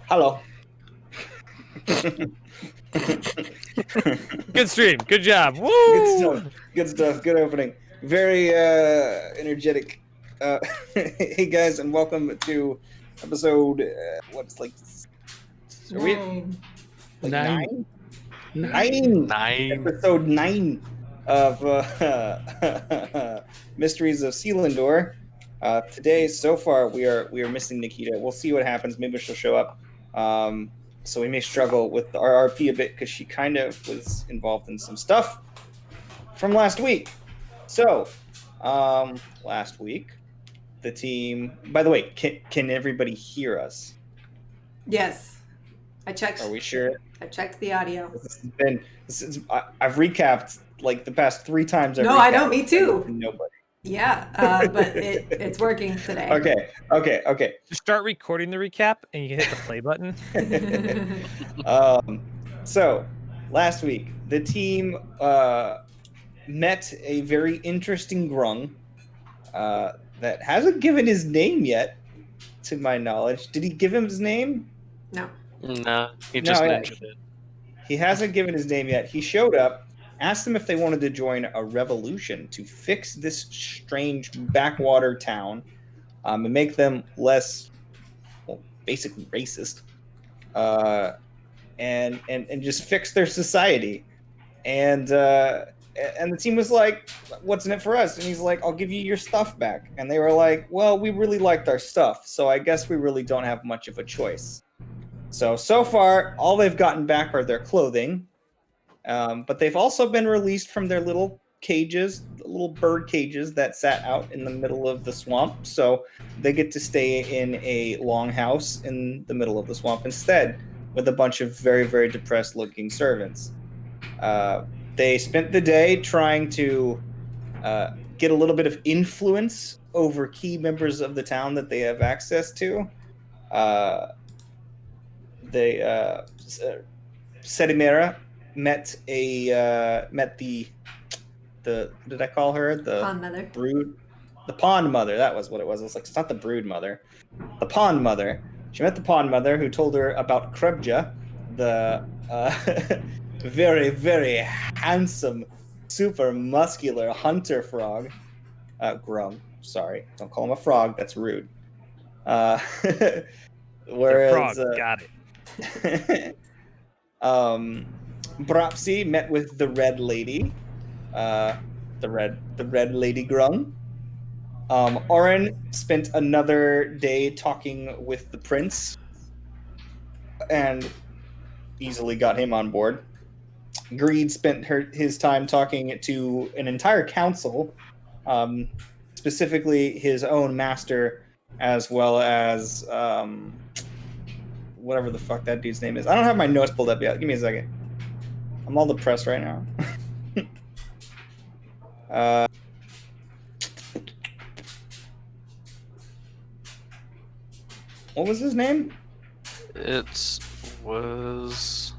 Hello. Good stream. Good job. Woo! Good stuff. Good stuff. Good opening. Very energetic. Hey guys, and welcome to episode. What's like? Are we like Nine. nine? Episode 9 of Mysteries of Selindor. Today, so far, we are missing Nikita. We'll see what happens. Maybe she'll show up. So we may struggle with our RP a bit because she kind of was involved in some stuff from last week. So, last week, the team. By the way, can everybody hear us? Yes, I checked. Are we sure? I checked the audio. I've recapped like the past 3 times. No, I know. Me too. Nobody. Yeah, but it's working today. Okay. Just start recording the recap, and you can hit the play button. So, last week, the team met a very interesting Grung that hasn't given his name yet, to my knowledge. Did he give him his name? No. No, he just mentioned it. He hasn't given his name yet. He showed up, asked them if they wanted to join a revolution to fix this strange backwater town and make them less, well, basically racist, and just fix their society. And the team was like, "What's in it for us?" And he's like, "I'll give you your stuff back." And they were like, "Well, we really liked our stuff, so I guess we really don't have much of a choice." So far, all they've gotten back are their clothing, but they've also been released from their little cages, little bird cages that sat out in the middle of the swamp. So they get to stay in a longhouse in the middle of the swamp instead, with a bunch of very, very depressed-looking servants. They spent the day trying to get a little bit of influence over key members of the town that they have access to. Sedimera met the what did I call her? The Pond mother. The pond mother. That was what it was. It was like, it's not the brood mother. The pond mother. She met the pond mother, who told her about Krebja, the very, very handsome, super muscular hunter frog. Grung. Sorry, don't call him a frog. That's rude. Whereas, frog, got it. Brapsi met with the Red Lady, the Red Lady Grung. Oren spent another day talking with the prince, and easily got him on board. Greed spent his time talking to an entire council, specifically his own master, as well as whatever the fuck that dude's name is. I don't have my notes pulled up yet. Give me a second. I'm all depressed right now. What was his name? It was...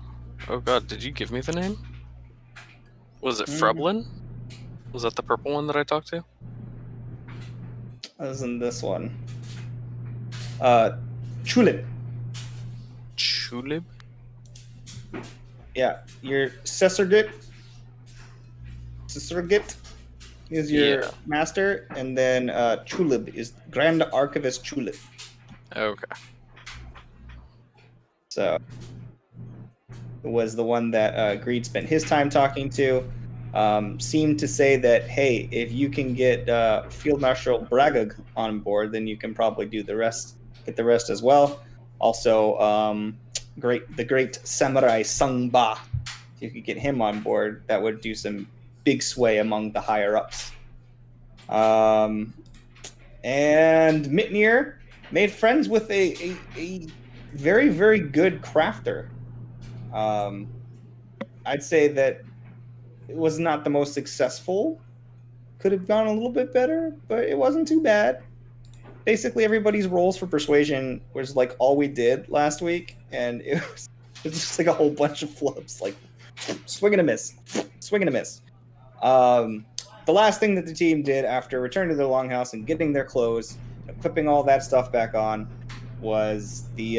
Oh god, did you give me the name? Was it Freblin? Was that the purple one that I talked to? That was in this one. Chulip. Chulib? Yeah, your Sessergit is your master, and then Chulib is Grand Archivist Chulib. Okay. So it was the one that Greed spent his time talking to. Seemed to say that, hey, if you can get Field Marshal Bragag on board, then you can probably do the rest. Get the rest as well. Also, the great Samurai Sungba. If you could get him on board, that would do some big sway among the higher ups. And Mitnir made friends with a very, very good crafter. I'd say that it was not the most successful. Could have gone a little bit better, but it wasn't too bad. Basically, everybody's rolls for persuasion was like all we did last week, and it was just like a whole bunch of flubs, like swing and a miss. The last thing that the team did after returning to their longhouse and getting their clothes, equipping all that stuff back on, was the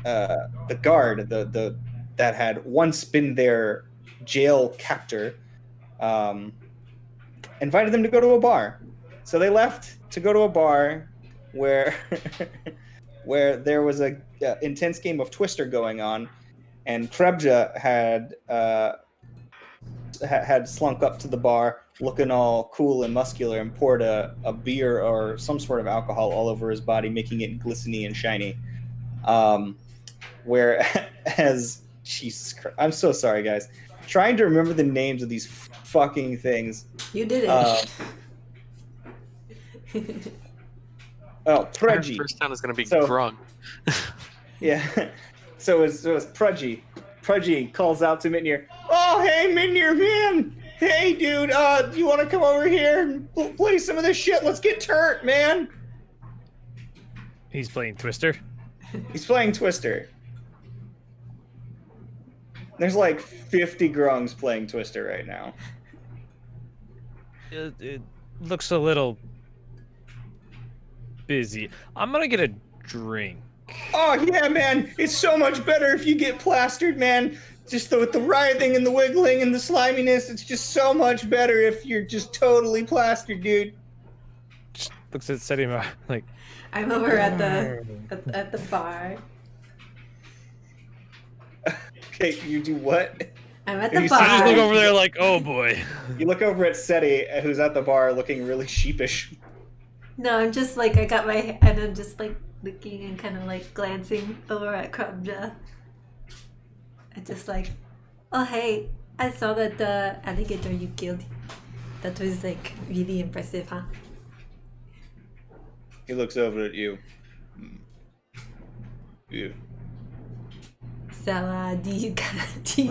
the guard, the that had once been their jail captor, invited them to go to a bar. So they left to go to a bar where where there was a intense game of Twister going on, and Krebja had slunk up to the bar looking all cool and muscular and poured a beer or some sort of alcohol all over his body, making it glistening and shiny. Whereas, Jesus Christ, I'm so sorry, guys. Trying to remember the names of these fucking things. You did it. Oh, Our Prudgy. first town is going to be So- Grung. Yeah. So it was Prudgy. Prudgy calls out to Mitnir. Oh, hey, Mitnir, man. Hey, dude. You want to come over here and play some of this shit? Let's get turnt, man. He's playing Twister. He's playing Twister. There's like 50 Grungs playing Twister right now. It looks a little busy. I'm gonna get a drink. Oh, yeah, man. It's so much better if you get plastered, man. Just with the writhing and the wiggling and the sliminess, it's just so much better if you're just totally plastered, dude. Just looks at Setting like, I'm over at the bar. Okay, you do what? I'm at You the see- I just look bar. over there like, oh boy. You look over at Seti, who's at the bar looking really sheepish. No, I'm just like, I got my, and I'm just like looking and kind of like glancing over at Krabja. And just like, oh hey, I saw that the alligator you killed. That was like really impressive, huh? He looks over at you. You. So, do you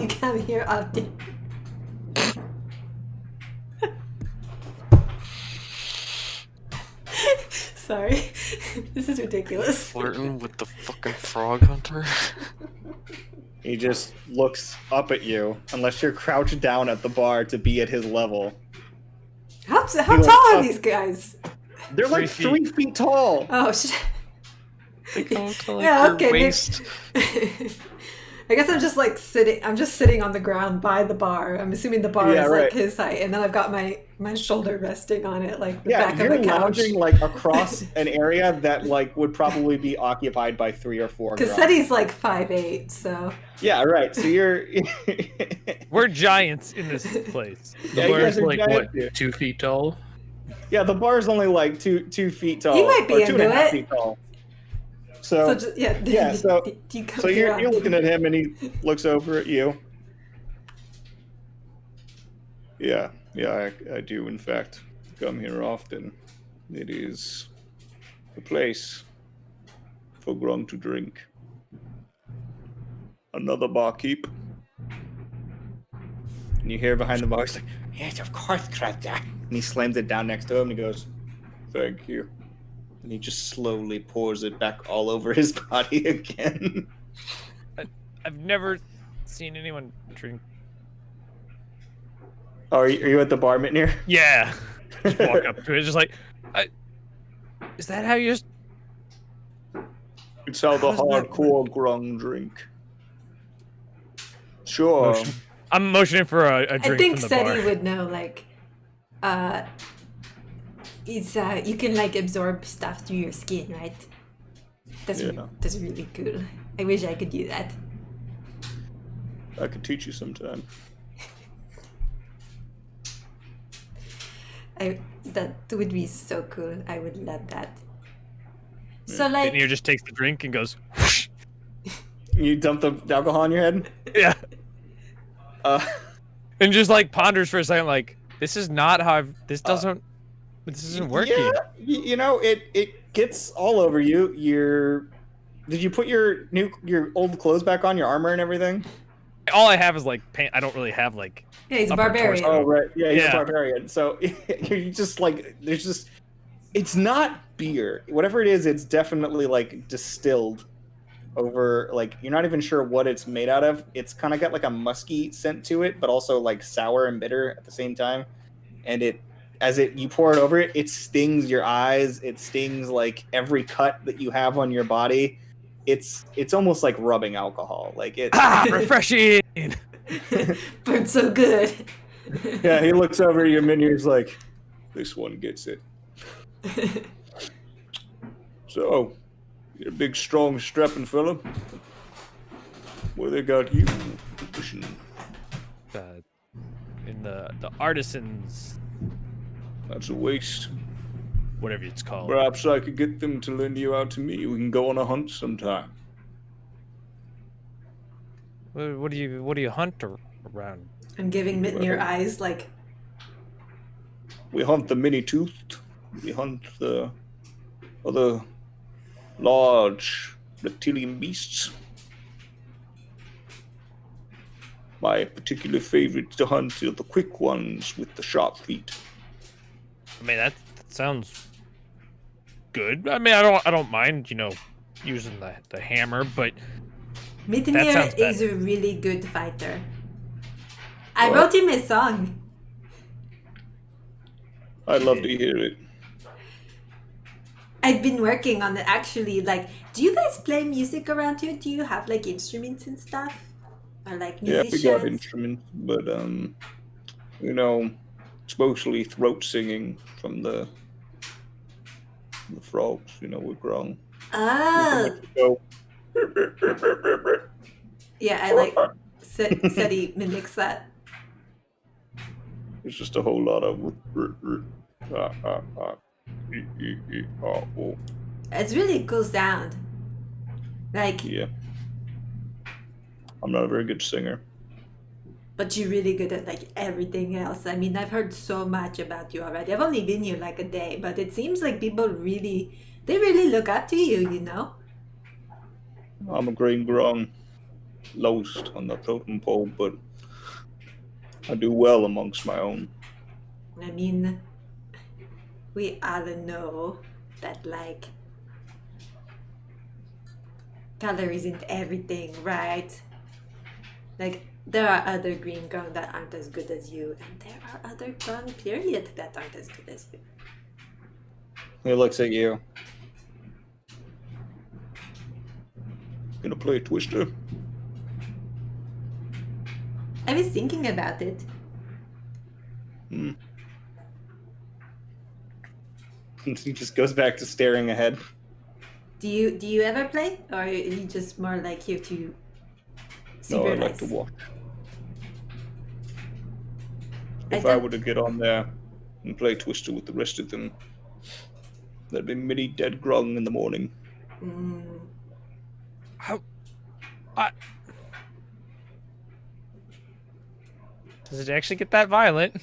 come here often? Sorry, this is ridiculous. Flirting with the fucking frog hunter. He just looks up at you, unless you're crouched down at the bar to be at his level. How He tall looks are up- these guys? They're like 3 3 feet tall. Oh shit. They go to like Yeah, your okay, maybe- waist. I guess I'm just like sitting. I'm just sitting on the ground by the bar. I'm assuming the bar Yeah, is right. like his height, and then I've got my shoulder resting on it, like the Yeah, back you're of a couch. lounging like across an area that like would probably be occupied by 3 or 4 Because grunts. Seti's like 5'8", so Yeah, right. So you're We're giants in this place. Yeah, The you bar guys is are like giant, what, dude. 2 feet tall? Yeah, the bar's only like two feet tall. He might be or into 2.5 it. feet tall. so So, just, yeah. yeah, so- do you come so here you're often? looking at him and he looks over at you. Yeah, I do in fact come here often. It is a place for Grung to drink. Another barkeep. And you hear behind the bar, he's like, yes, of course, Krabja. And he slams it down next to him and he goes, thank you. And he just slowly pours it back all over his body again. I've never seen anyone drink. Oh, are you at the bar, Mitnir? Yeah. Just walk up to it, just like, is that how you just? It's how the How's that hardcore Grung drink. Sure. Motion. I'm motioning for a I drink think from the bar. Seti would know, like, it's you can like absorb stuff through your skin, right? That's Yeah. that's really cool. I wish I could do that. I could teach you sometime. That would be so cool. I would love that. So like, And he just takes the drink and goes, You dump the alcohol on your head? yeah, Uh, and just like ponders for a second, like, this is not how this isn't working. Yeah, you know, it gets all over you. Did you put your old clothes back on, your armor and everything? All I have is like paint. I don't really have like. yeah, he's a upper barbarian. torso. Oh, right. Yeah, you're Yeah. a barbarian. So you're just like, it's not beer. Whatever it is, it's definitely like distilled over, like, you're not even sure what it's made out of. It's kind of got like a musky scent to it, but also like sour and bitter at the same time. And you pour it over it, it stings your eyes. It stings like every cut that you have on your body. it's almost like rubbing alcohol. Like it. Ah, refreshing. Burns so good. Yeah, he looks over at your menu. He's like, "This one gets it." So, you're a big, strong, strapping fella. Where they got you? Position. In the artisans, That's a waste. whatever it's called. Perhaps I could get them to lend you out to me. We can go on a hunt sometime. What do you hunt around? I'm giving Mitten your eyes like. We hunt the many-toothed. We hunt the other large reptilian beasts. My particular favorite to hunt are the quick ones with the sharp feet. I mean, that sounds good. I mean, I don't mind, using the hammer, but Mittenir sounds is better. a really good fighter. I Well- wrote him a song. I'd love to hear it. I've been working on it actually. Like, do you guys play music around here? Do you have like instruments and stuff? Or like Yeah, musicians? we got instruments, but it's mostly throat singing from the frogs. We're Grung. Oh, So, yeah, I like Seti mimics that. it's just a whole lot of. It's really a cool sound. Like, Yeah. I'm not a very good singer. but you're really good at like everything else. I mean, I've heard so much about you already. I've only been here like a day, but it seems like people really look up to you, I'm a green Grung, lowest on the totem pole, but I do well amongst my own. I mean, we all know that like color isn't everything, right? Like there are other green Grung that aren't as good as you, and there are other Grung period that aren't as good as you. He looks at you. Gonna play Twister? I was thinking about it. He just goes back to staring ahead. Do you ever play, or are you just more like here to No, I like supervise? to watch. I If I don't- were to get on there and play Twister with the rest of them, there'd be many dead Grung in the morning. Mm, Does it actually get that violent?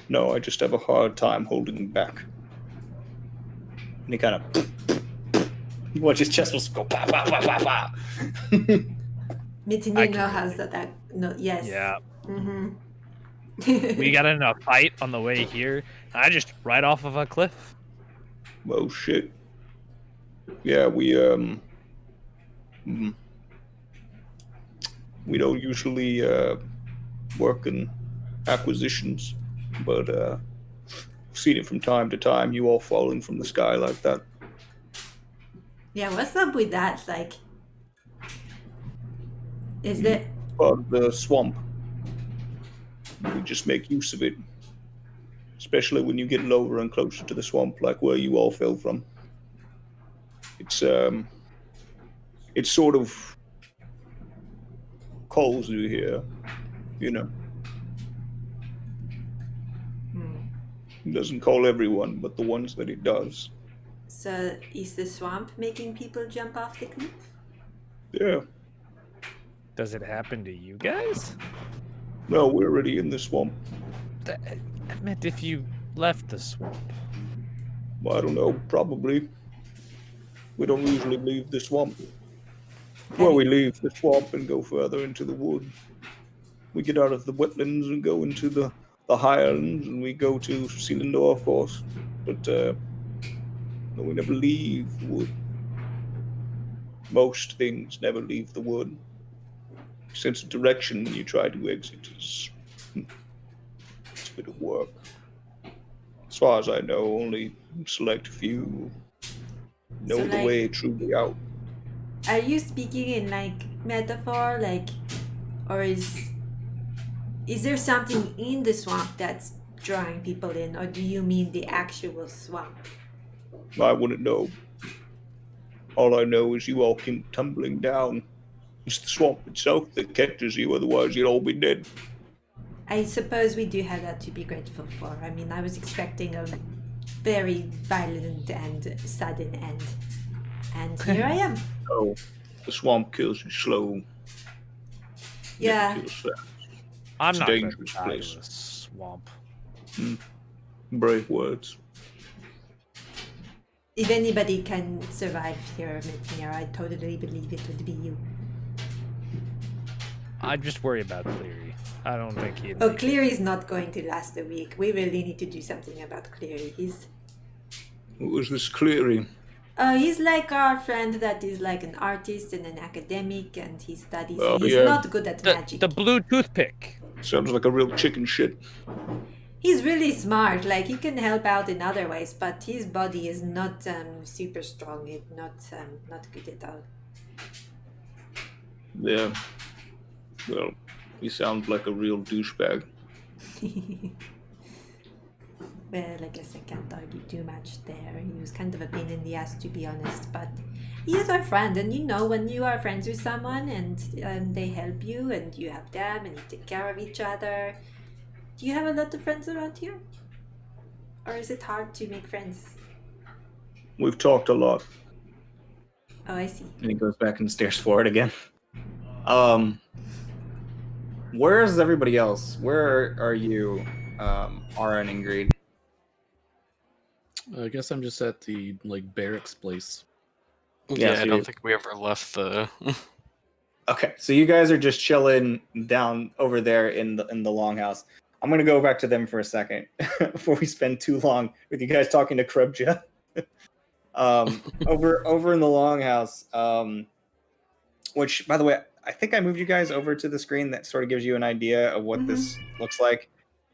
No, I just have a hard time holding back. And he kind of... You watch his chest will go pa pa pa pa pa. Mittenir know how that no yes. Yeah. Mm-hmm. We got in a fight on the way here. I just right off of a cliff. Oh shit. Yeah, we don't usually work in acquisitions, but I've seen it from time to time, you all falling from the sky like that. Yeah, what's up with that? Like, is there? Part of the swamp. We just make use of it. Especially when you get lower and closer to the swamp, like where you all fell from. It's sort of calls you here, He doesn't call everyone, but the ones that he does. So is the swamp making people jump off the cliff? Yeah. Does it happen to you guys? No, we're already in the swamp. I meant if you left the swamp. I don't know, probably. We don't usually leave the swamp. Well, we leave the swamp and go further into the wood. We get out of the wetlands and go into the highlands, and we go to Selindor, of course. But no, we never leave the wood. Most things never leave the wood. Sense of direction when you try to exit is it's a bit of work. As far as I know, only select few know So, the like- way truly out. Are you speaking in like metaphor, like, or is there something in the swamp that's drawing people in, or do you mean the actual swamp? I wouldn't know. All I know is you all came tumbling down. It's the swamp itself that catches you, otherwise you'd all be dead. I suppose we do have that to be grateful for. I mean, I was expecting a very violent and sudden end, and here I am. Oh, the swamp kills you slow. Yeah. Never kills fast. I'm It's a not going to dangerous die place. to a swamp. Brave words. If anybody can survive here, Mitmir, I totally believe it would be you. I just worry about Cleary. I don't think he'd. Oh, make it. Cleary's not going to last a week. We really need to do something about Cleary. What was this Cleary? He's like our friend that is like an artist and an academic, and he studies. Oh, He's yeah. not good at magic. The blue toothpick. Sounds like a real chicken shit. He's really smart. Like he can help out in other ways, but his body is not super strong. It's not good at all. Yeah. Well, he sounds like a real douchebag. Well, I guess I can't argue too much there. He was kind of a pain in the ass, to be honest, but he is our friend, and you know, when you are friends with someone and they help you and you help them and you take care of each other. Do you have a lot of friends around here? Or is it hard to make friends? We've talked a lot. Oh, I see. And he goes back and stares forward again. Where is everybody else? Where are you, Aaron and Greed? I guess I'm just at the barracks place. Yeah, so I don't you- think we ever left the. Okay, so you guys are just chilling down over there in the longhouse. I'm gonna go back to them for a second before we spend too long with you guys talking to Krubja. Over in the longhouse, which, by the way, I think I moved you guys over to the screen that sort of gives you an idea of what this looks like.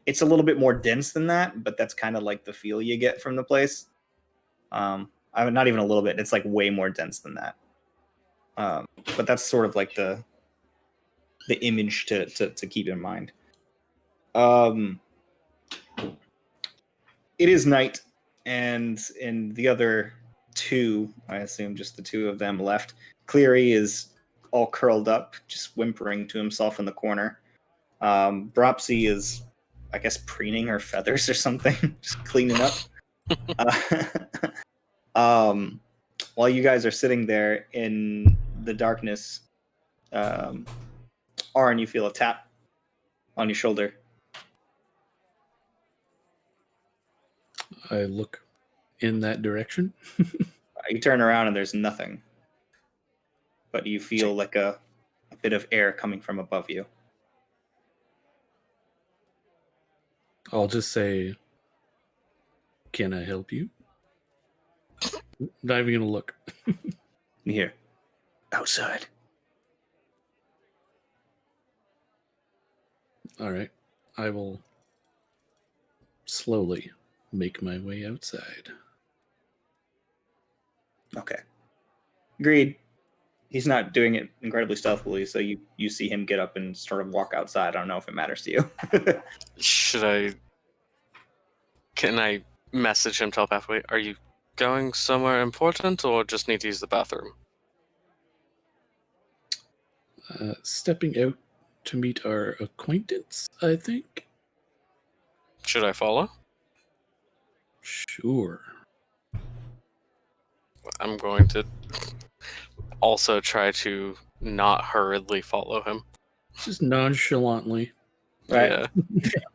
It's a little bit more dense than that, but that's kind of like the feel you get from the place. I mean, not even a little bit. It's like way more dense than that. But that's sort of like the image to keep in mind. It is night, and in the other two, I assume just the two of them left, Cleary is all curled up, just whimpering to himself in the corner. Dropsy is, I guess, preening her feathers or something, just cleaning up. While you guys are sitting there in the darkness, Aaron, you feel a tap on your shoulder. I look in that direction. You turn around and there's nothing, but you feel like a bit of air coming from above you. I'll just say, "Can I help you?" Not even gonna look. You hear, outside. All right, I will slowly make my way outside. Okay. Agreed. He's not doing it incredibly stealthily, so you see him get up and sort of walk outside. I don't know if it matters to you. Should I? Can I message him telepathically? Are you going somewhere important, or just need to use the bathroom? Stepping out to meet our acquaintance, I think. Should I follow? Sure. I'm going to also try to not hurriedly follow him. Just nonchalantly. Right. Yeah.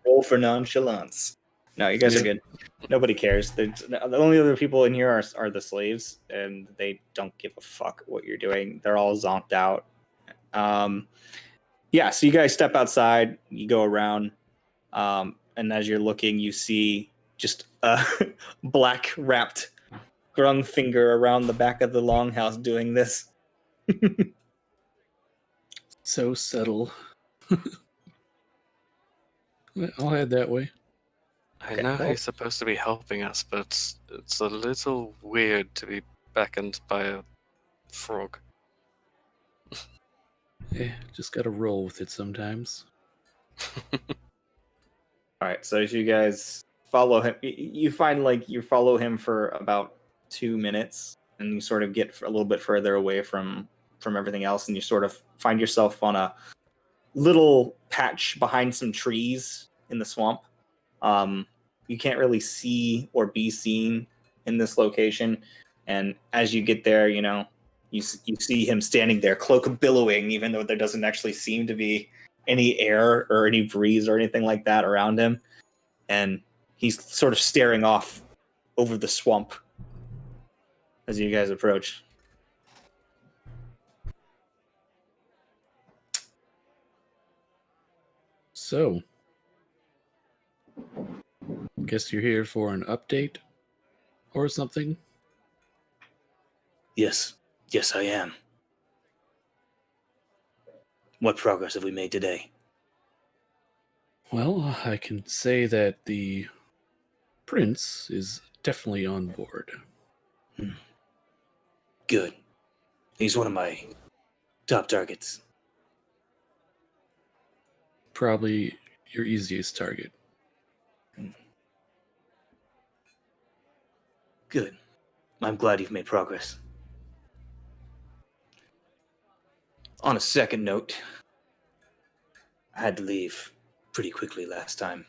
Roll for nonchalance. No, you guys are good. Nobody cares. The only other people in here are the slaves, and they don't give a fuck what you're doing. They're all zonked out. Yeah, so you guys step outside, you go around, and as you're looking, you see just a black wrapped Grung finger around the back of the longhouse doing this. So subtle. I'll head that way. I Okay, know well- he's supposed to be helping us, but it's a little weird to be beckoned by a frog. Just gotta roll with it sometimes. All right, so as you guys follow him, you find like you follow him for about 2 minutes, and you sort of get a little bit further away from everything else, and you sort of find yourself on a little patch behind some trees in the swamp. You can't really see or be seen in this location, and as you get there, you see him standing there, cloak billowing, even though there doesn't actually seem to be any air or any breeze or anything like that around him, and he's sort of staring off over the swamp as you guys approach. So, guess you're here for an update or something? Yes, I am. What progress have we made today? Well, I can say that the prince is definitely on board. Good. He's one of my top targets. Probably your easiest target. Good. I'm glad you've made progress. On a second note, I had to leave pretty quickly last time.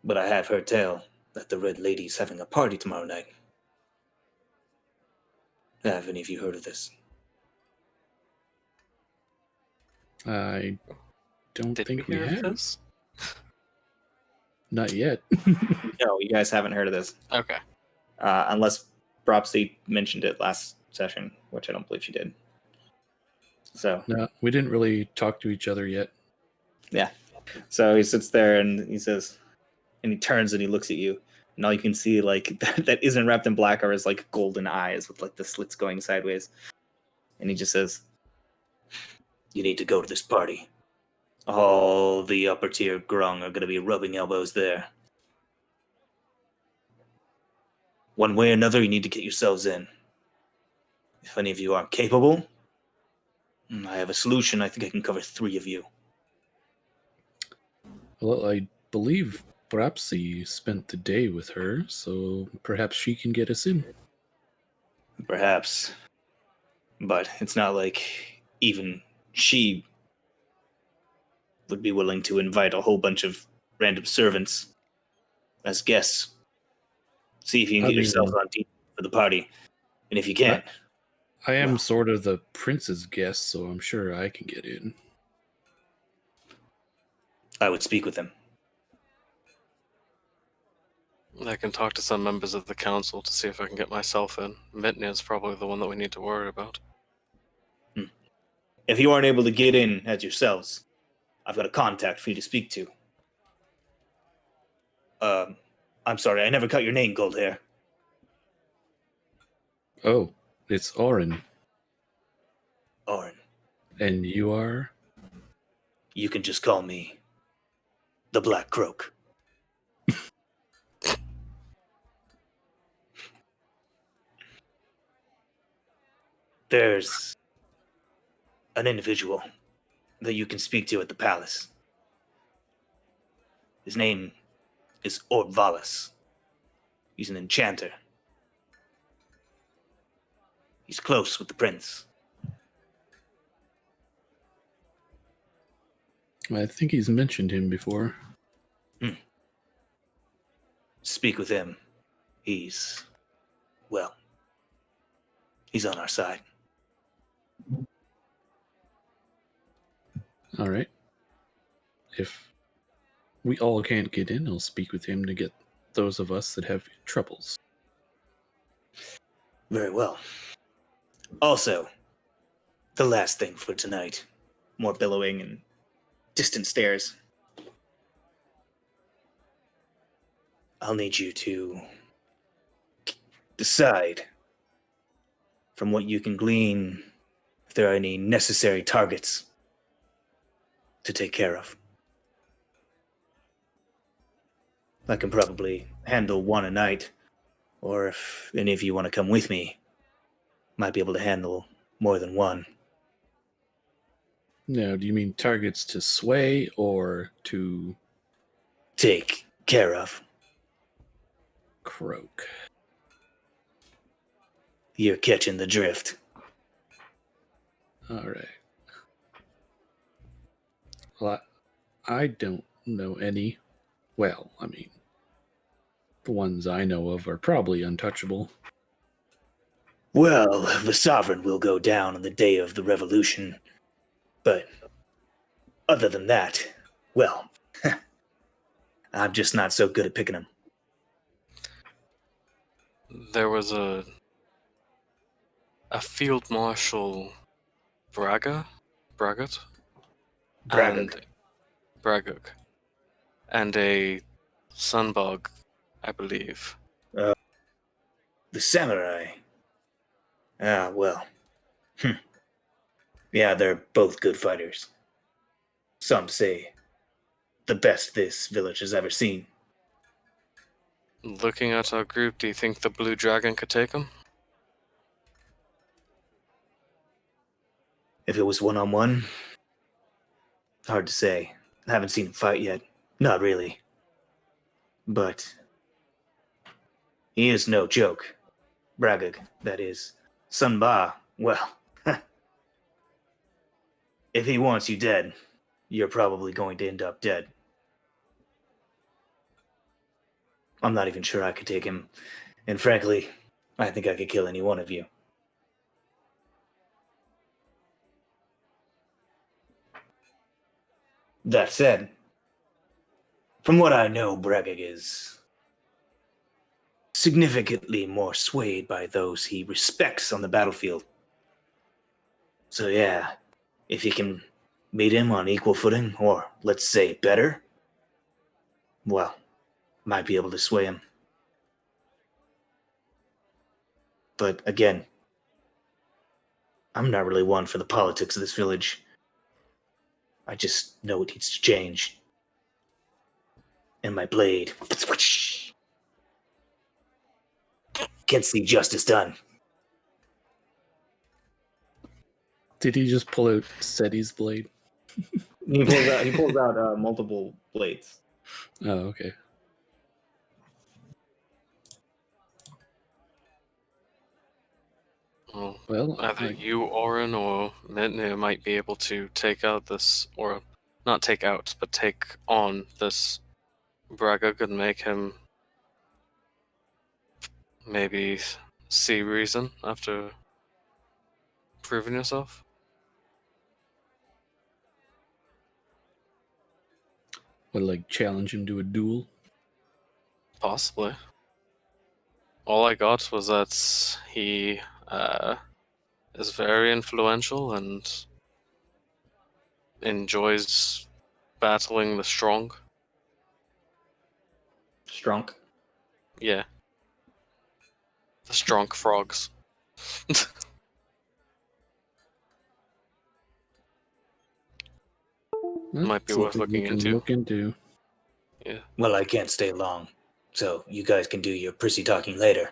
But I have heard tell that the Red Lady's having a party tomorrow night. Have any of you heard of this? I don't Did think we we hear of have. this? Not yet. No, you guys haven't heard of this, Okay. unless Bropsy mentioned it last session, which I don't believe she did. So No, we didn't really talk to each other yet. yeah, so he sits there and he says, and he turns and he looks at you, and all you can see like that isn't wrapped in black are his like golden eyes with like the slits going sideways, and he just says, You need to go to this party. All the upper tier Grung are going to be rubbing elbows there. One way or another, you need to get yourselves in. If any of you aren't capable, I have a solution. I think I can cover 3 of you. Well, I believe Brapsy spent the day with her, so perhaps she can get us in. Perhaps. But it's not like even she would be willing to invite a whole bunch of random servants as guests. See if you can I get yourselves mean- on team for the party. And if you can't, I am Well. sort of the prince's guest, so I'm sure I can get in. I would speak with him. I can talk to some members of the council to see if I can get myself in. Mitnia's probably the one that we need to worry about. If you aren't able to get in as yourselves, I've got a contact for you to speak to. I'm sorry, I never cut your name, Gold Hair. Oh, it's Orin. Orin. And you are? You can just call me the Black Croak. There's an individual that you can speak to at the palace. His name is Orvalis. He's an enchanter. He's close with the prince. I think he's mentioned him before. Speak with him. He's on our side. All right. If we all can't get in, I'll speak with him to get those of us that have troubles. Very well. Also, the last thing for tonight. more billowing and distant stares. I'll need you to decide from what you can glean if there are any necessary targets to take care of. I can probably handle one a night, or if any of you want to come with me, might be able to handle more than one. Now, do you mean targets to sway or to Take care of. croak? You're catching the drift. All right. Well, I don't know any. Well, I mean, the ones I know of are probably untouchable. Well, the sovereign will go down on the day of the revolution. But other than that, well, I'm just not so good at picking them. There was a Field Marshal Braga? Bragat? Bragg. Braguk. And a Sunbog, I believe. The samurai. Ah, well. Yeah, they're both good fighters. Some say the best this village has ever seen. Looking at our group, do you think the Blue Dragon could take him? If it was one-on-one, hard to say. I haven't seen him fight yet. Not really. But he is no joke. Bragg, that is. Sunba, well, if he wants you dead, you're probably going to end up dead. I'm not even sure I could take him. And frankly, I think I could kill any one of you. That said, from what I know, Bragg is significantly more swayed by those he respects on the battlefield. So yeah, if you can meet him on equal footing, or let's say better, well, might be able to sway him. But again, I'm not really one for the politics of this village. I just know it needs to change. And my blade can't see justice done. Did he just pull out Seti's blade? He pulls out multiple blades. Oh, okay. Well, Either you, Oren, or Mitnir might be able to take out this, or not take out, but take on this Bragg and make him maybe see reason after proving yourself. would like challenge him to a duel. Possibly. All I got was that he is very influential and enjoys battling the strong. Strunk. Yeah. The strong frogs. Well, Might be worth something we looking can into. Look into. Yeah. Well, I can't stay long, so you guys can do your prissy talking later.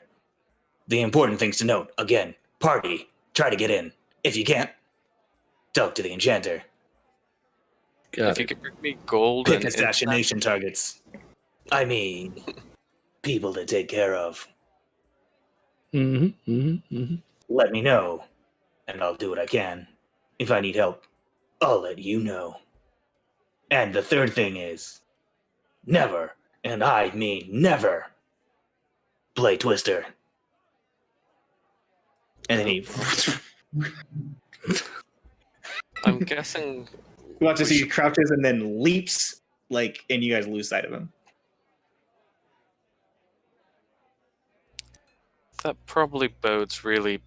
The important things to note, again, party, try to get in. If you can't, talk to the enchanter. Got If you it. could bring me gold Pick and assassination targets. I mean, people to take care of. Let me know, and I'll do what I can. If I need help, I'll let you know. And the third thing is, never, and I mean never, play Twister. And then he... I'm guessing You watch as We he should- crouches and then leaps, and you guys lose sight of him. that probably bodes really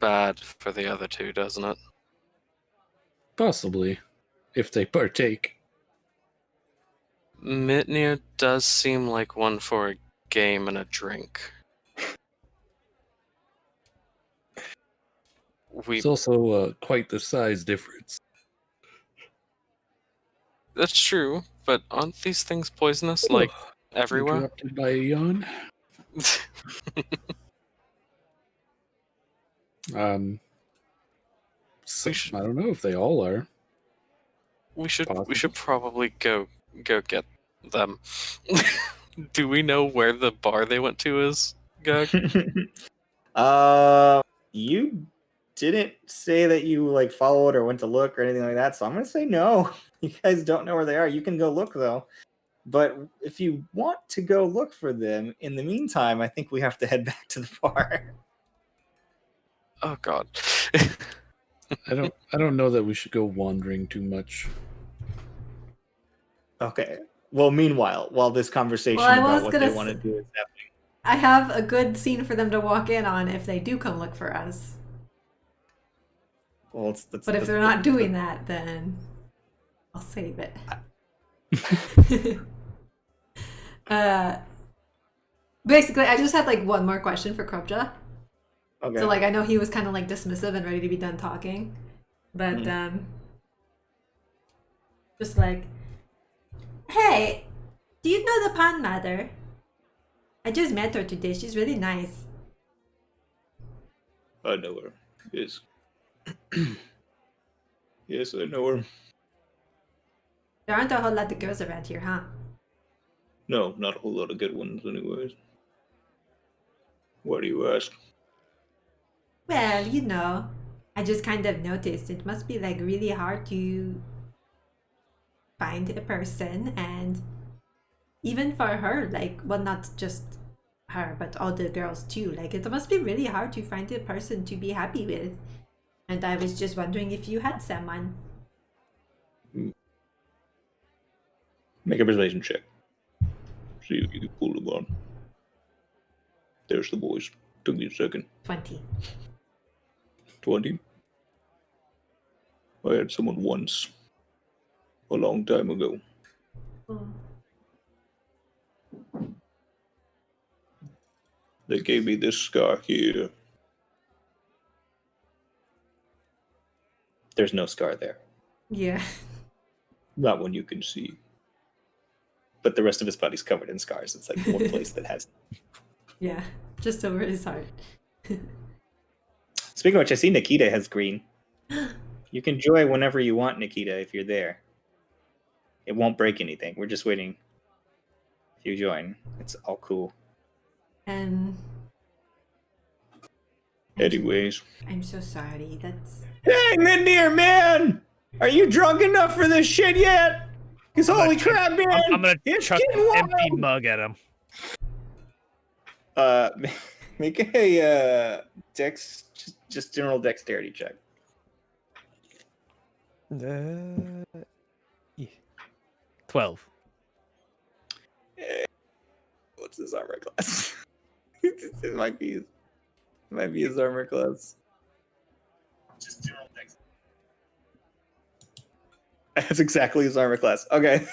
bad for the other two, doesn't it? Possibly, if they partake. Mitnir does seem like one for a game and a drink. It's also quite the size difference. That's true, but aren't these things poisonous, like, everywhere? Interrupted by a yawn. We should- I don't know if they all are. We should Possible. probably go get them. Do we know where the bar they went to is, Gug? You didn't say that you like followed or went to look or anything like that, so I'm gonna say no. You guys don't know where they are. You can go look though. But if you want to go look for them, in the meantime, I think we have to head back to the bar. Oh God. I don't know that we should go wandering too much. Okay. Well, meanwhile, while this conversation Well, I about was what gonna they want to do is happening, I have a good scene for them to walk in on if they do come look for us. well, But if they're not doing that, then I'll save it. Basically, I just had like one more question for Krupja. okay. So like I know he was kind of like dismissive and ready to be done talking, but just like, hey, do you know the pond mother? I just met her today. She's really nice. I know her. Yes. Yes, I know her. There aren't a whole lot of girls around here, huh? No, not a whole lot of good ones, anyways. Why do you ask? Well, you know, I just kind of noticed it must be like really hard to find a person, and even for her, like, well, not just her, but all the girls too. Like, it must be really hard to find a person to be happy with. And I was just wondering if you had someone. Make a persuasion check. See if you can pull them on. There's the boys. Took me a second. 20. 20. I had someone once. A long time ago. Oh. They gave me this scar here. There's no scar there. Yeah. Not one you can see. But the rest of his body's covered in scars. It's like the one place that has. Yeah. Just over his heart. Speaking of which, I see Nikita has green. You can joy whenever you want, Nikita, if you're there. It won't break anything. We're just waiting. If you join, it's all cool. And Anyways. I'm so sorry. That's Hey, Midnear, man! Are you drunk enough for this shit yet? Because I'm gonna holy chuck- crap, man! I'm gonna it's chuck getting an wild! empty mug at him. Make a just general dexterity check. 12. What's his armor class? it might be his armor class. Just general dexterity. That's exactly his armor class. Okay.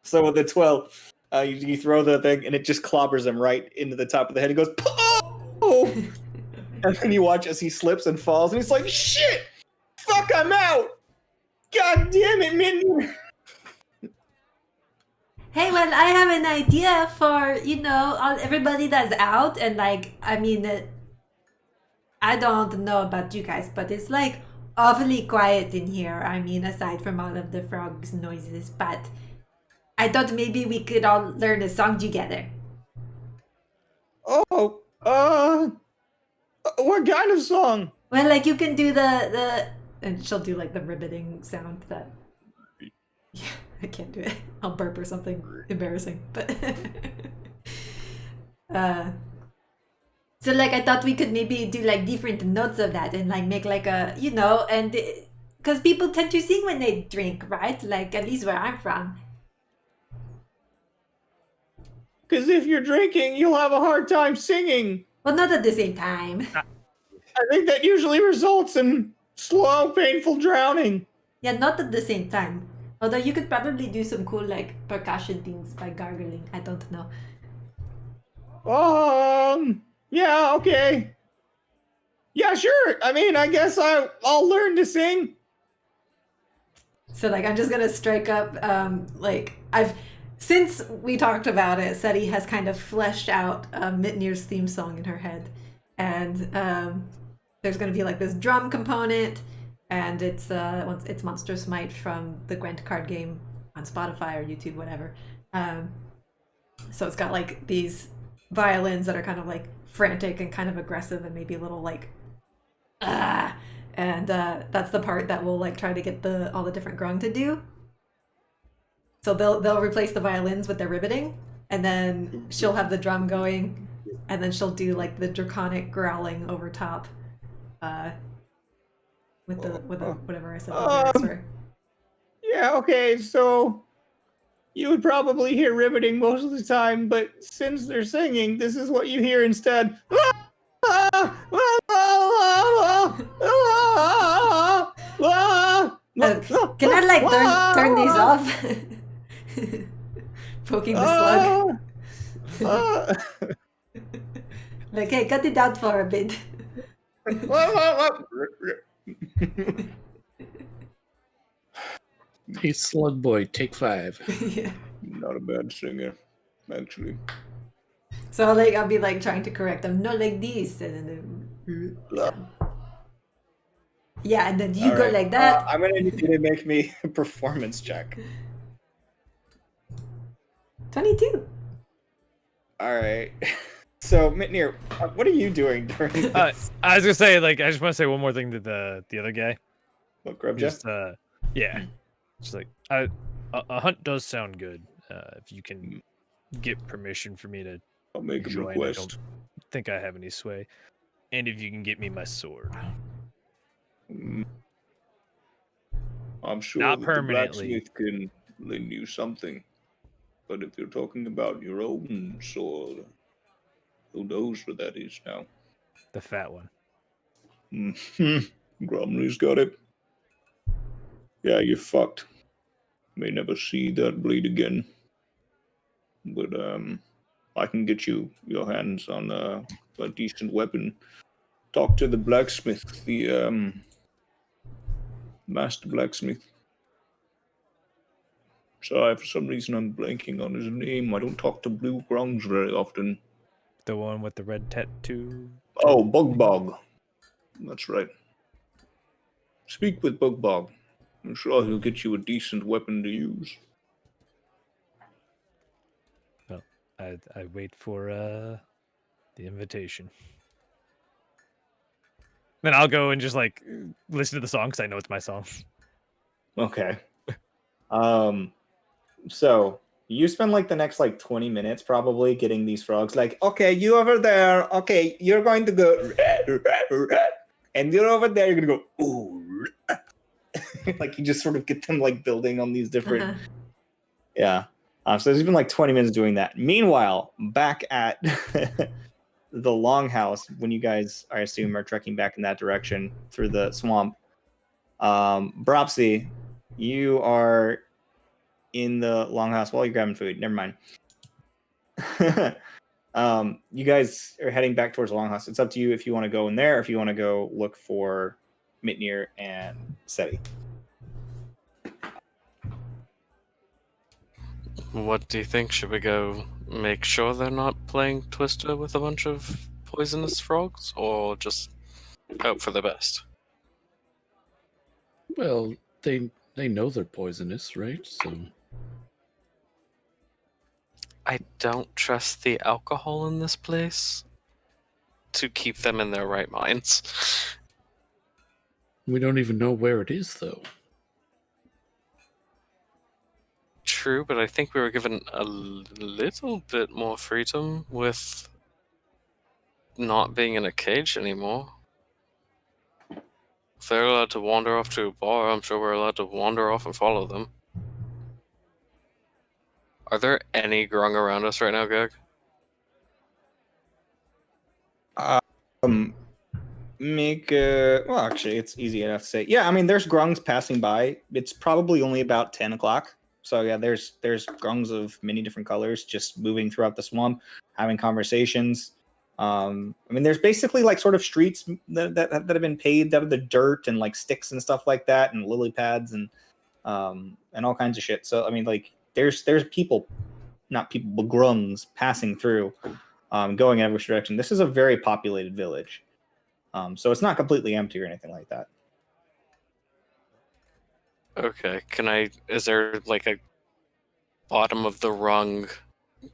So with the 12, you throw the thing and it just clobbers him right into the top of the head. He goes, "Oh!" And then you watch as he slips and falls, and he's like, "Shit! Fuck! I'm out! God damn it, Mindy!" Hey, well, I have an idea for, you know, everybody that's out. And, like, I mean, I don't know about you guys, but it's, like, awfully quiet in here. I mean, aside from all of the frogs' noises. But I thought maybe we could all learn a song together. Oh, what kind of song? Well, like, you can do the... And she'll do, like, the ribbiting sound that... Yeah, I can't do it. I'll burp or something embarrassing. But so like I thought we could maybe do like different notes of that and like make like a, you know, and because people tend to sing when they drink, right? Like at least where I'm from. Because if you're drinking, you'll have a hard time singing. Well, not at the same time. I think that usually results in slow, painful drowning. Yeah, not at the same time. Although you could probably do some cool like percussion things by gargling. I don't know. Yeah, okay. Yeah, sure. I mean, I guess I'll learn to sing. So like I'm just gonna strike up like since we talked about it, Seti has kind of fleshed out Mitnir's theme song in her head. And there's gonna be like this drum component, and it's Monstrous Might from the Gwent card game on Spotify or YouTube, whatever. So it's got like these violins that are kind of like frantic and kind of aggressive and maybe a little like ah, and that's the part that we'll like try to get all the different grung to do. So they'll replace the violins with their ribbiting, and then she'll have the drum going, and then she'll do like the draconic growling over top, with the whatever I said the lyrics were. Yeah, okay, so you would probably hear ribbiting most of the time, but since they're singing, this is what you hear instead. Can I like turn these off? Poking the slug. Like, hey, cut it out for a bit. Hey, Slug Boy, take 5. Yeah. Not a bad singer, actually. So like I'll be like trying to correct them, not like this, and then yeah, and then you go like that. I'm gonna need you to make me a performance check. 22. All right. So, Mitnir, what are you doing during this? I was gonna say, like, I just want to say one more thing to the other guy. What, Grubja? Just yeah, just like a hunt does sound good. If you can get permission for me to I'll make a join, request. I don't think I have any sway. And if you can get me my sword. I'm sure Not that permanently. the blacksmith can lend you something. But if you're talking about your own sword, who knows where that is now? The fat one. Grumley's got it. Yeah, you're fucked. May never see that blade again. But I can get you your hands on a decent weapon. Talk to the blacksmith, the master blacksmith. Sorry, for some reason I'm blanking on his name. I don't talk to blue grungs very often. The one with the red tattoo. Oh, Bugbog. That's right. Speak with Bugbog. I'm sure he'll get you a decent weapon to use. Well, I wait for the invitation. Then I'll go and just like listen to the song because I know it's my song. Okay. So you spend like the next like 20 minutes probably getting these frogs like, okay, you over there, okay, you're going to go and you're over there, you're gonna go ooh. Like you just sort of get them like building on these different yeah. So there's even like 20 minutes doing that. Meanwhile, back at the longhouse, when you guys, I assume, are trekking back in that direction through the swamp, Bropsy, you are in the longhouse while you're grabbing food. Never mind. You guys are heading back towards the longhouse. It's up to you if you want to go in there or if you want to go look for Mitnir and Seti. What do you think? Should we go make sure they're not playing Twister with a bunch of poisonous frogs, or just hope for the best? Well, they know they're poisonous, right? So I don't trust the alcohol in this place to keep them in their right minds. we don't even know where it is, though. True, but I think we were given a little bit more freedom with not being in a cage anymore. If they're allowed to wander off to a bar, I'm sure we're allowed to wander off and follow them. Are there any grung around us right now, Gag? Well, actually, it's easy enough to say. Yeah, I mean, there's grungs passing by. It's probably only about 10 o'clock. So yeah, there's grungs of many different colors just moving throughout the swamp, having conversations. I mean, there's basically like sort of streets that have been paved out of the dirt and like sticks and stuff like that, and lily pads and all kinds of shit. So I mean, like there's people, not people, but grungs passing through, going in every direction. This is a very populated village. So it's not completely empty or anything like that. Okay, can I? Is there like a bottom of the rung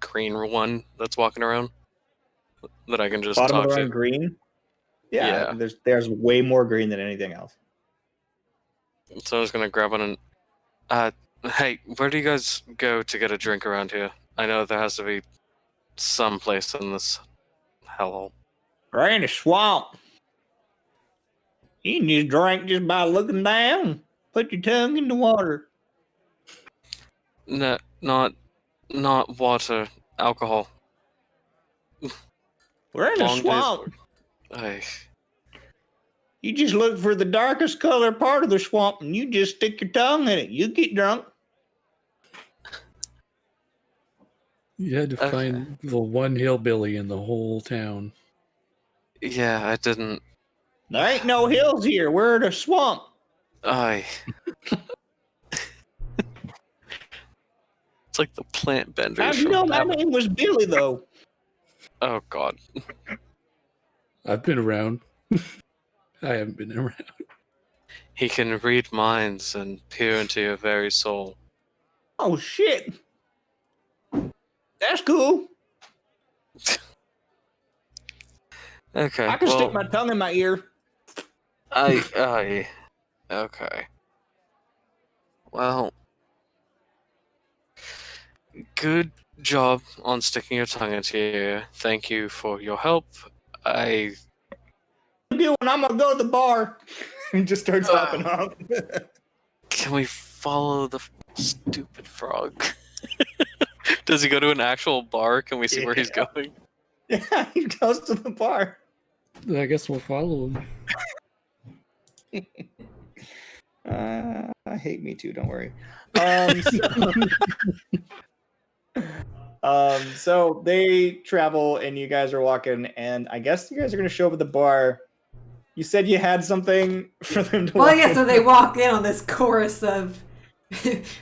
green one that's walking around that I can just Bottom of talk the to? run green. Yeah, Yeah. there's way more green than anything else. So I'm just gonna grab one and. Hey, where do you guys go to get a drink around here? I know there has to be some place in this hellhole. Right in the swamp. You can just drink just by looking down. Put your tongue in the water. No, not water, alcohol. We're in a Long days. swamp. Ay, You just look for the darkest color part of the swamp and you just stick your tongue in it. You get drunk. You had to Okay. find the one hillbilly in the whole town. yeah, I didn't. There ain't no hills here. We're in a swamp. Ay. It's like the plant benders. How'd you know my name was Billy, though? Oh God. I've been around. I haven't been around. He can read minds and peer into your very soul. Oh, shit. That's cool. Okay. I can well, stick my tongue in my ear. I. Okay. Well. Good job on sticking your tongue into your ear. Thank you for your help. I. And I'm gonna go to the bar. He just starts hopping off. Can we follow the stupid frog? Does he go to an actual bar? Can we see where he's Yeah. going? Yeah, he goes to the bar. I guess we'll follow him. I hate me too. Don't worry. So they travel, and you guys are walking, and I guess you guys are gonna show up at the bar. You said you had something for them to. Well, walk yeah, in. so they walk in on this chorus of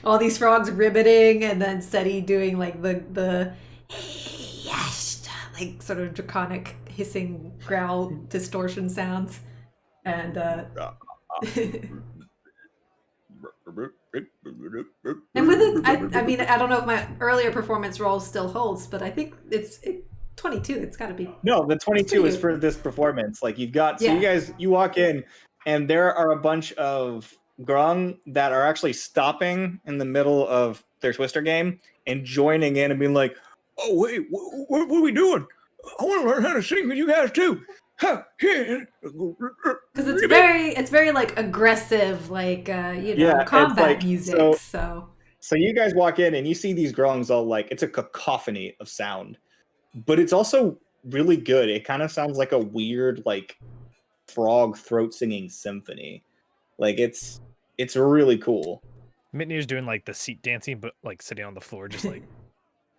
all these frogs ribbiting, and then Seti doing like the yes, like sort of draconic hissing growl distortion sounds, and and with it, I mean, I don't know if my earlier performance role still holds, but I think it's 22. It's got to be. No, the 22 pretty is good. for this performance. Like you've got, so Yeah. you guys, you walk in, and there are a bunch of Grung that are actually stopping in the middle of their Twister game and joining in and being like, "Oh wait, what are we doing? I want to learn how to sing with you guys too." Huh, yeah. Because it's very like aggressive, like Yeah, it's combat like- music. So you guys walk in and you see these Grungs all like, it's a cacophony of sound, but it's also really good. It kind of sounds like a weird like frog throat singing symphony. Like it's really cool. Mitnir's doing like the seat dancing, but like sitting on the floor, just like.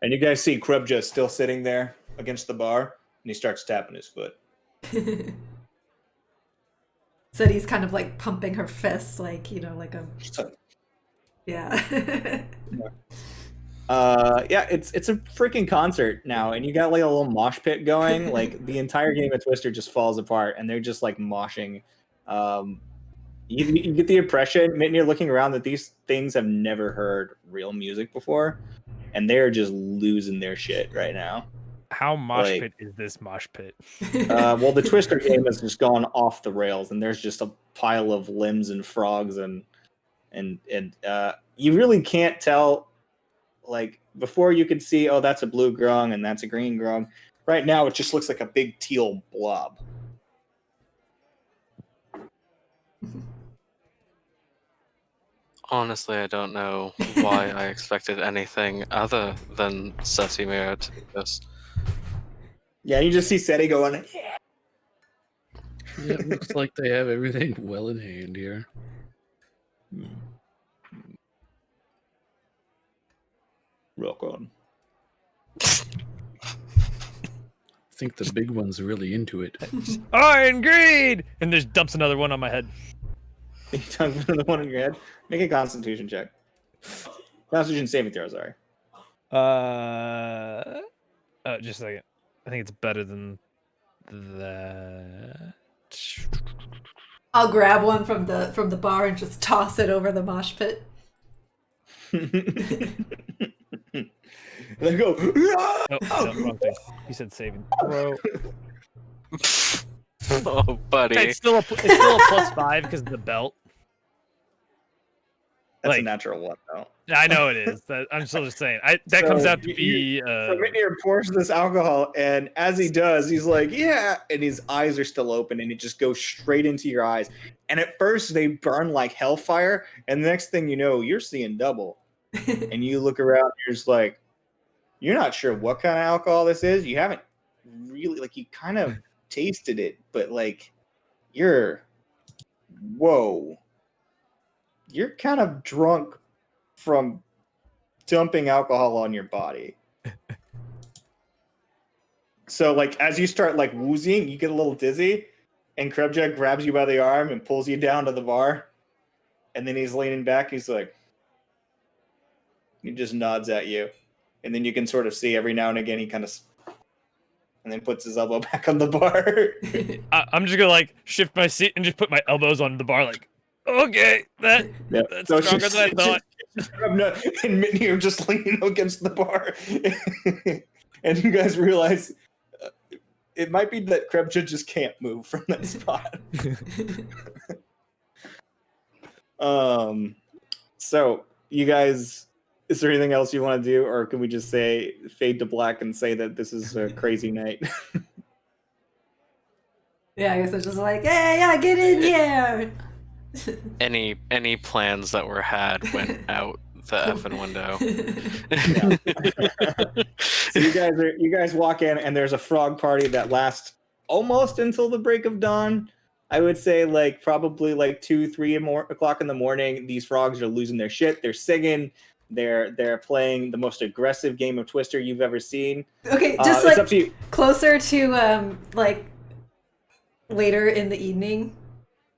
And you guys see Krubja still sitting there against the bar, and he starts tapping his foot. Seti's kind of like pumping her fists, like like a yeah. Yeah, it's a freaking concert now, and you got like a little mosh pit going. Like the entire game of Twister just falls apart, and they're just like moshing. You get the impression, Mitnir looking around, that these things have never heard real music before, and they're just losing their shit right now. How mosh Like- pit is this mosh pit? Well, the Twister game has just gone off the rails, and there's just a pile of limbs and frogs, and you really can't tell. Like before, you could see, oh, that's a blue grung and that's a green grung. Right now, it just looks like a big teal blob. Honestly, I don't know why I expected anything other than Seti Mira to do this. Yeah, you just see Seti going. Yeah, it looks like they have everything well in hand here. Rock on. I think the big one's really into it. Iron greed, and just dumps another one on my head. You talking about the one in your head? Make a Constitution check. Constitution saving throw. Sorry. Just a second. I think it's better than that. I'll grab one from the bar and just toss it over the mosh pit. They go. Oh, no, wrong thing. You said saving throw. Oh, buddy. It's still a +5 because of the belt. That's a Like- natural one, though. I know it is. I'm still just saying. That comes out to be. So Mitnir pours this alcohol, and as he does, he's like, "Yeah," and his eyes are still open, and it just goes straight into your eyes. And at first, they burn like hellfire, and the next thing you know, you're seeing double. And you look around, and you're just like, you're not sure what kind of alcohol this is. You haven't really, like, you kind of tasted it, but like, whoa, you're kind of drunk from dumping alcohol on your body. So like as you start like woozying, you get a little dizzy, and Krebja grabs you by the arm and pulls you down to the bar. And then he's leaning back, he's like, he just nods at you. And then you can sort of see every now and again he kind of and then puts his elbow back on the bar. I'm just gonna like shift my seat and just put my elbows on the bar, like, okay, that's So stronger than I thought. And Mitnir just leaning against the bar. And you guys realize it might be that Krebja just can't move from that spot. So you guys, is there anything else you want to do, or can we just say fade to black and say that this is a crazy night? Yeah, I guess it's just like, hey, yeah, get in here. Any plans that were had went out the effing window. So you guys walk in, and there's a frog party that lasts almost until the break of dawn. I would say like probably like 2-3 o'clock in the morning. These frogs are losing their shit. They're singing. They're playing the most aggressive game of Twister you've ever seen. Okay, just it's up like to you. closer to like later in the evening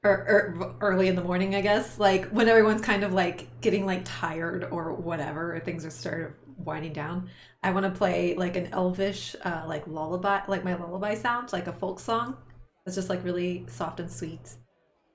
or early in the morning, I guess. Like when everyone's kind of like getting like tired or whatever, or things are sort of winding down. I want to play like an elvish like lullaby, like my lullaby sound, like a folk song. It's just like really soft and sweet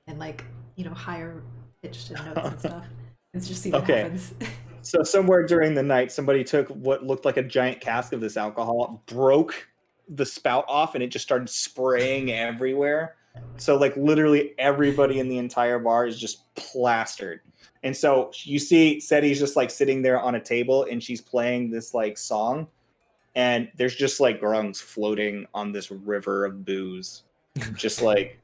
and like, you know, higher pitched in notes and stuff. And just see what happens. So somewhere during the night, somebody took what looked like a giant cask of this alcohol, broke the spout off, and it just started spraying everywhere. So like literally everybody in the entire bar is just plastered. And so you see Seti's just like sitting there on a table, and she's playing this like song, and there's just like grungs floating on this river of booze, just like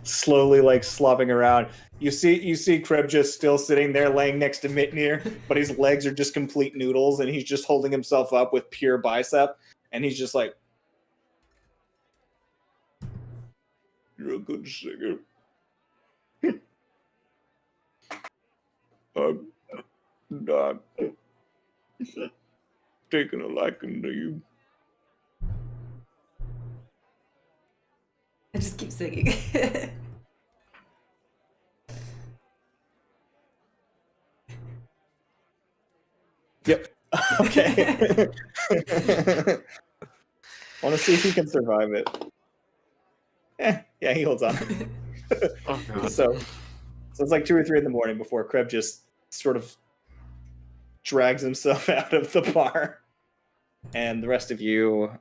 slowly like slopping around. You see Kreb just still sitting there laying next to Mitnir, but his legs are just complete noodles, and he's just holding himself up with pure bicep, and he's just like, "You're a good singer. I'm not taking a liking to you." I just keep singing. Yep. Okay. I want to see if he can survive it. Yeah, he holds on. Oh, God. So it's like 2 or 3 in the morning before Kreb just sort of drags himself out of the bar, and the rest of you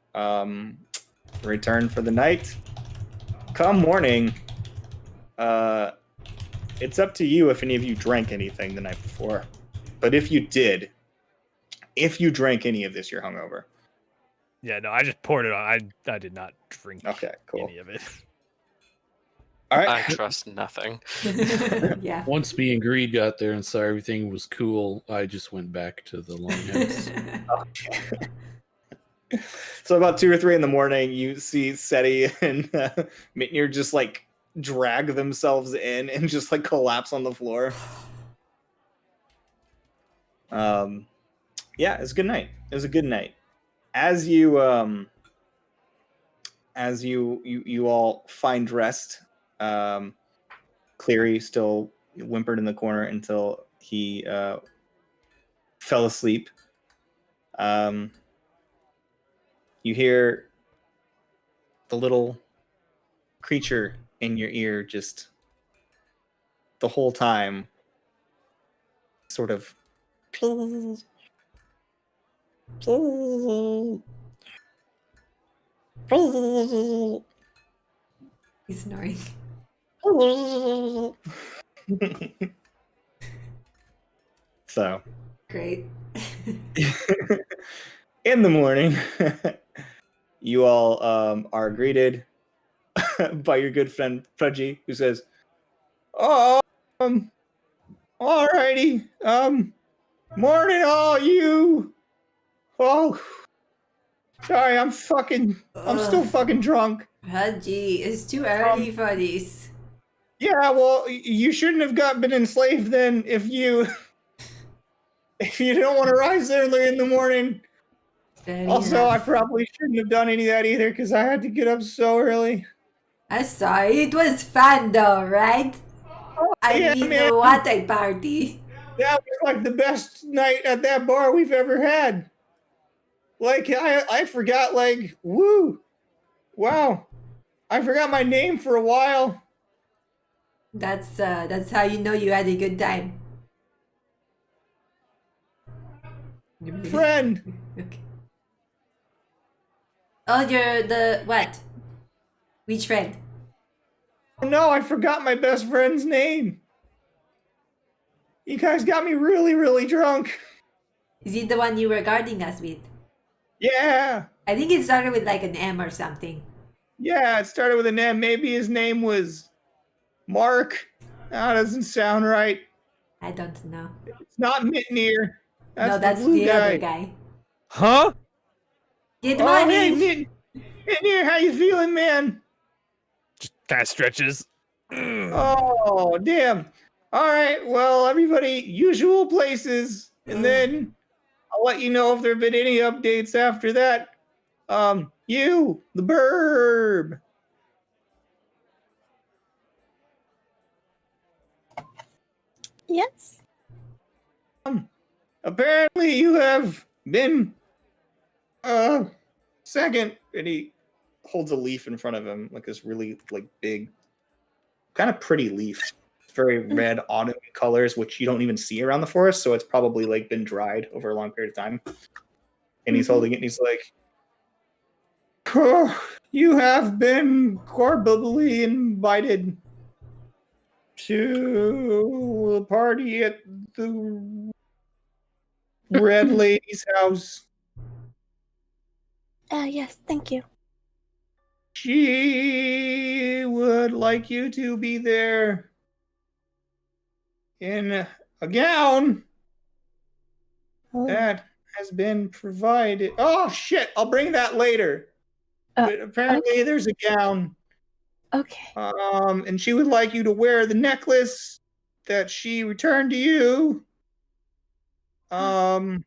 return for the night. Come morning, it's up to you if any of you drank anything the night before. But if you drank any of this, you're hungover. Yeah, no, I just poured it on. I did not drink Okay, cool. any of it. All I right. trust nothing. Yeah. Once me and Greed got there and saw everything was cool, I just went back to the longhouse. So about 2 or 3 in the morning, you see Seti and Mitnir just like drag themselves in and just like collapse on the floor. Yeah, it was a good night. It was a good night. As you all find rest, Cleary still whimpered in the corner until he fell asleep. You hear the little creature in your ear just the whole time, sort of. He's snoring. So, Great. in the morning, you all are greeted by your good friend Pudgy, who says, "Oh, alrighty, morning, all you. Oh, sorry, I'm still fucking drunk. Pudgy, it's too early for this. Yeah, well, you shouldn't have been enslaved then if you don't want to rise early in the morning. Fair Also, I enough. probably shouldn't have done any of that either because I had to get up so early. I'm sorry, it was fun though, right? I Yeah, mean, man. what a party. That was like the best night at that bar we've ever had. Like, I forgot, like, woo, wow. I forgot my name for a while. That's how you know you had a good time. Friend. Okay. Oh, you're the what? Which friend? Oh no, I forgot my best friend's name. You guys got me really, really drunk. Is he the one you were guarding us with? Yeah. I think it started with like an M or something. Yeah, it started with an M. Maybe his name was Mark. That doesn't sound right. I don't know. It's not Mitnir. That's No, the that's blue the guy. other guy. Huh? Good Oh, hey, morning. Mitnir, how you feeling, man? Just fast stretches. Oh, damn. All right, well, everybody, usual places, and then I'll let you know if there have been any updates after that. You, the burb. Yes. Apparently you have been second, and he holds a leaf in front of him, like this really like big, kind of pretty leaf. It's very red autumn colors, which you don't even see around the forest, so it's probably like been dried over a long period of time. And he's holding it and he's like, oh, you have been cordially invited to a party at the Red Lady's house. Yes, thank you. She would like you to be there in a gown Oh. that has been provided. Oh shit! I'll bring that later. But apparently, okay. there's a gown. Okay. And she would like you to wear the necklace that she returned to you. And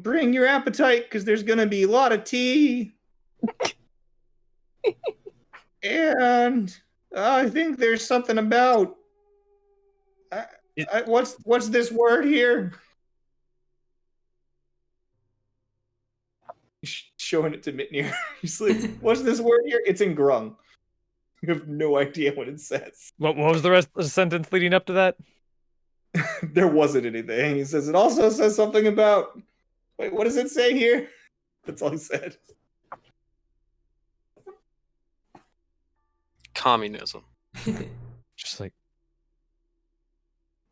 bring your appetite because there's gonna be a lot of tea. And I think there's something about what's this word here? He's showing it to Mitnir. He's like, "What's this word here?" It's in Grung. You have no idea what it says. What was the rest of the sentence leading up to that? There wasn't anything. He says it also says something about. Wait, what does it say here? That's all he said. Communism. Just like,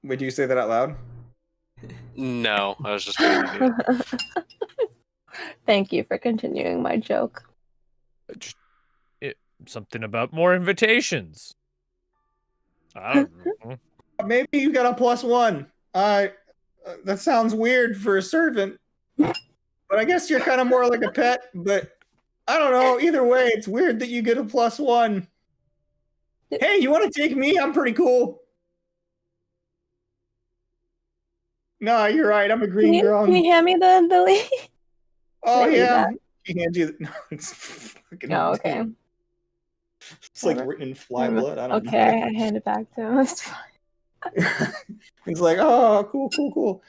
Wait, do you say that out loud? No, I was just being an idiot. Thank you for continuing my joke. just, something about more invitations. I don't know. Maybe you got a +1. That sounds weird for a servant, but I guess you're kind of more like a pet. But I don't know. Either way, it's weird that you get a +1. Hey, you want to take me? I'm pretty cool. No, you're right. I'm a green girl. Can you hand me the leaf? Oh Maybe yeah, that. he hands you. No, it's fucking. Oh, okay. It's like written in fly blood. I don't know. Okay, I hand it back to him. It's fine. He's like, oh, cool.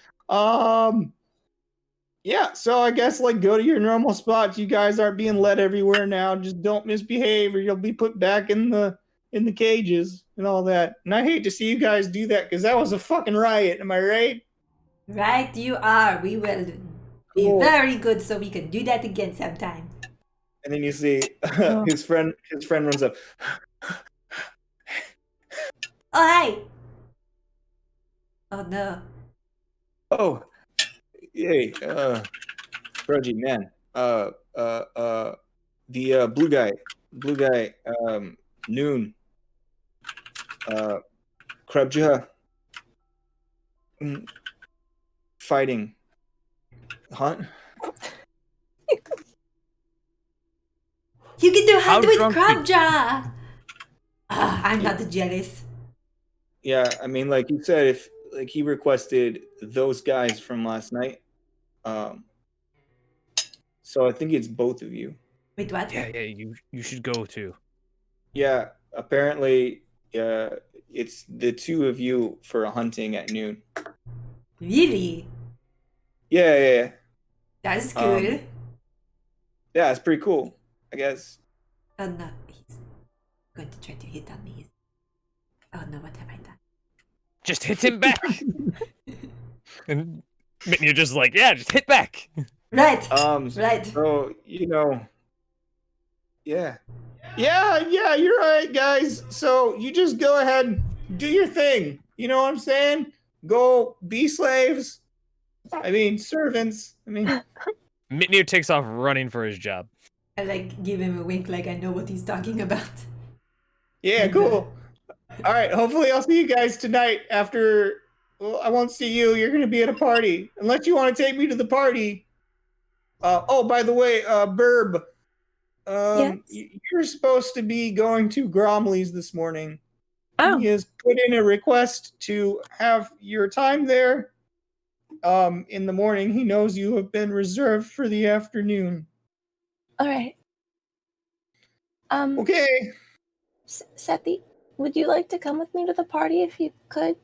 Yeah, so I guess like go to your normal spots. You guys aren't being led everywhere now. Just don't misbehave, or you'll be put back in the cages and all that. And I hate to see you guys do that because that was a fucking riot. Am I right? Right, you are. We will be Cool. very good so we can do that again sometime. And then you see Oh. his friend runs up. Oh, hi! Oh, no. Oh, hey, Reggie, man. The blue guy, Noon, Krebja, fighting, hunt. You get to How hunt with drunk Krabja! I'm not jealous. Yeah, I mean, like you said, if like he requested those guys from last night, so I think it's both of you. Wait, what? Yeah, you should go too. Yeah, apparently, it's the two of you for hunting at noon. Really? Yeah. That's cool. Yeah, it's pretty cool, I guess. Oh, no. He's going to try to hit on me. Oh, no. What have I done? Just hit him back. And you're just like, yeah, just hit back. Right. Right. So yeah, you're right, guys. So you just go ahead, do your thing. You know what I'm saying? Go be slaves. I mean, servants. I mean, Mitnir takes off running for his job. I like give him a wink like I know what he's talking about. yeah, cool. All right. Hopefully, I'll see you guys tonight. After, well, I won't see you. You're gonna be at a party, unless you want to take me to the party. Oh, by the way, Burb. Yes? You're supposed to be going to Gromley's this morning. Oh, He has put in a request to have your time there in the morning. He knows you have been reserved for the afternoon. all right. Okay. Sethi, would you like to come with me to the party if you could?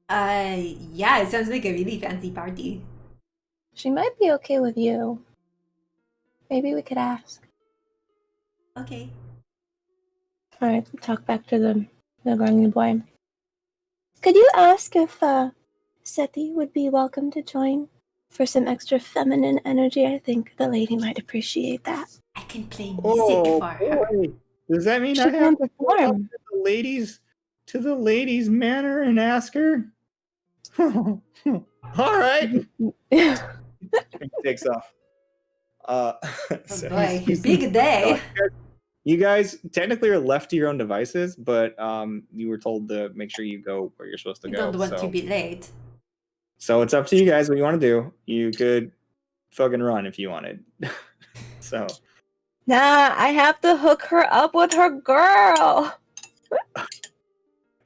Yeah, it sounds like a really fancy party. She might be okay with you. Maybe we could ask. Okay. All right, talk back to the Grung boy. Could you ask if Sethi would be welcome to join for some extra feminine energy? I think the lady might appreciate that. I can play music Oh, for her. boy. Does that mean She I have can to go up perform. to the ladies' manor and ask her? All right. He takes off. Oh So boy, he's- big day. You guys technically are left to your own devices, but you were told to make sure you go where you're supposed to You go. don't want so. to be late. So it's up to you guys what you want to do. You could fucking run if you wanted. So Nah, I have to hook her up with her girl.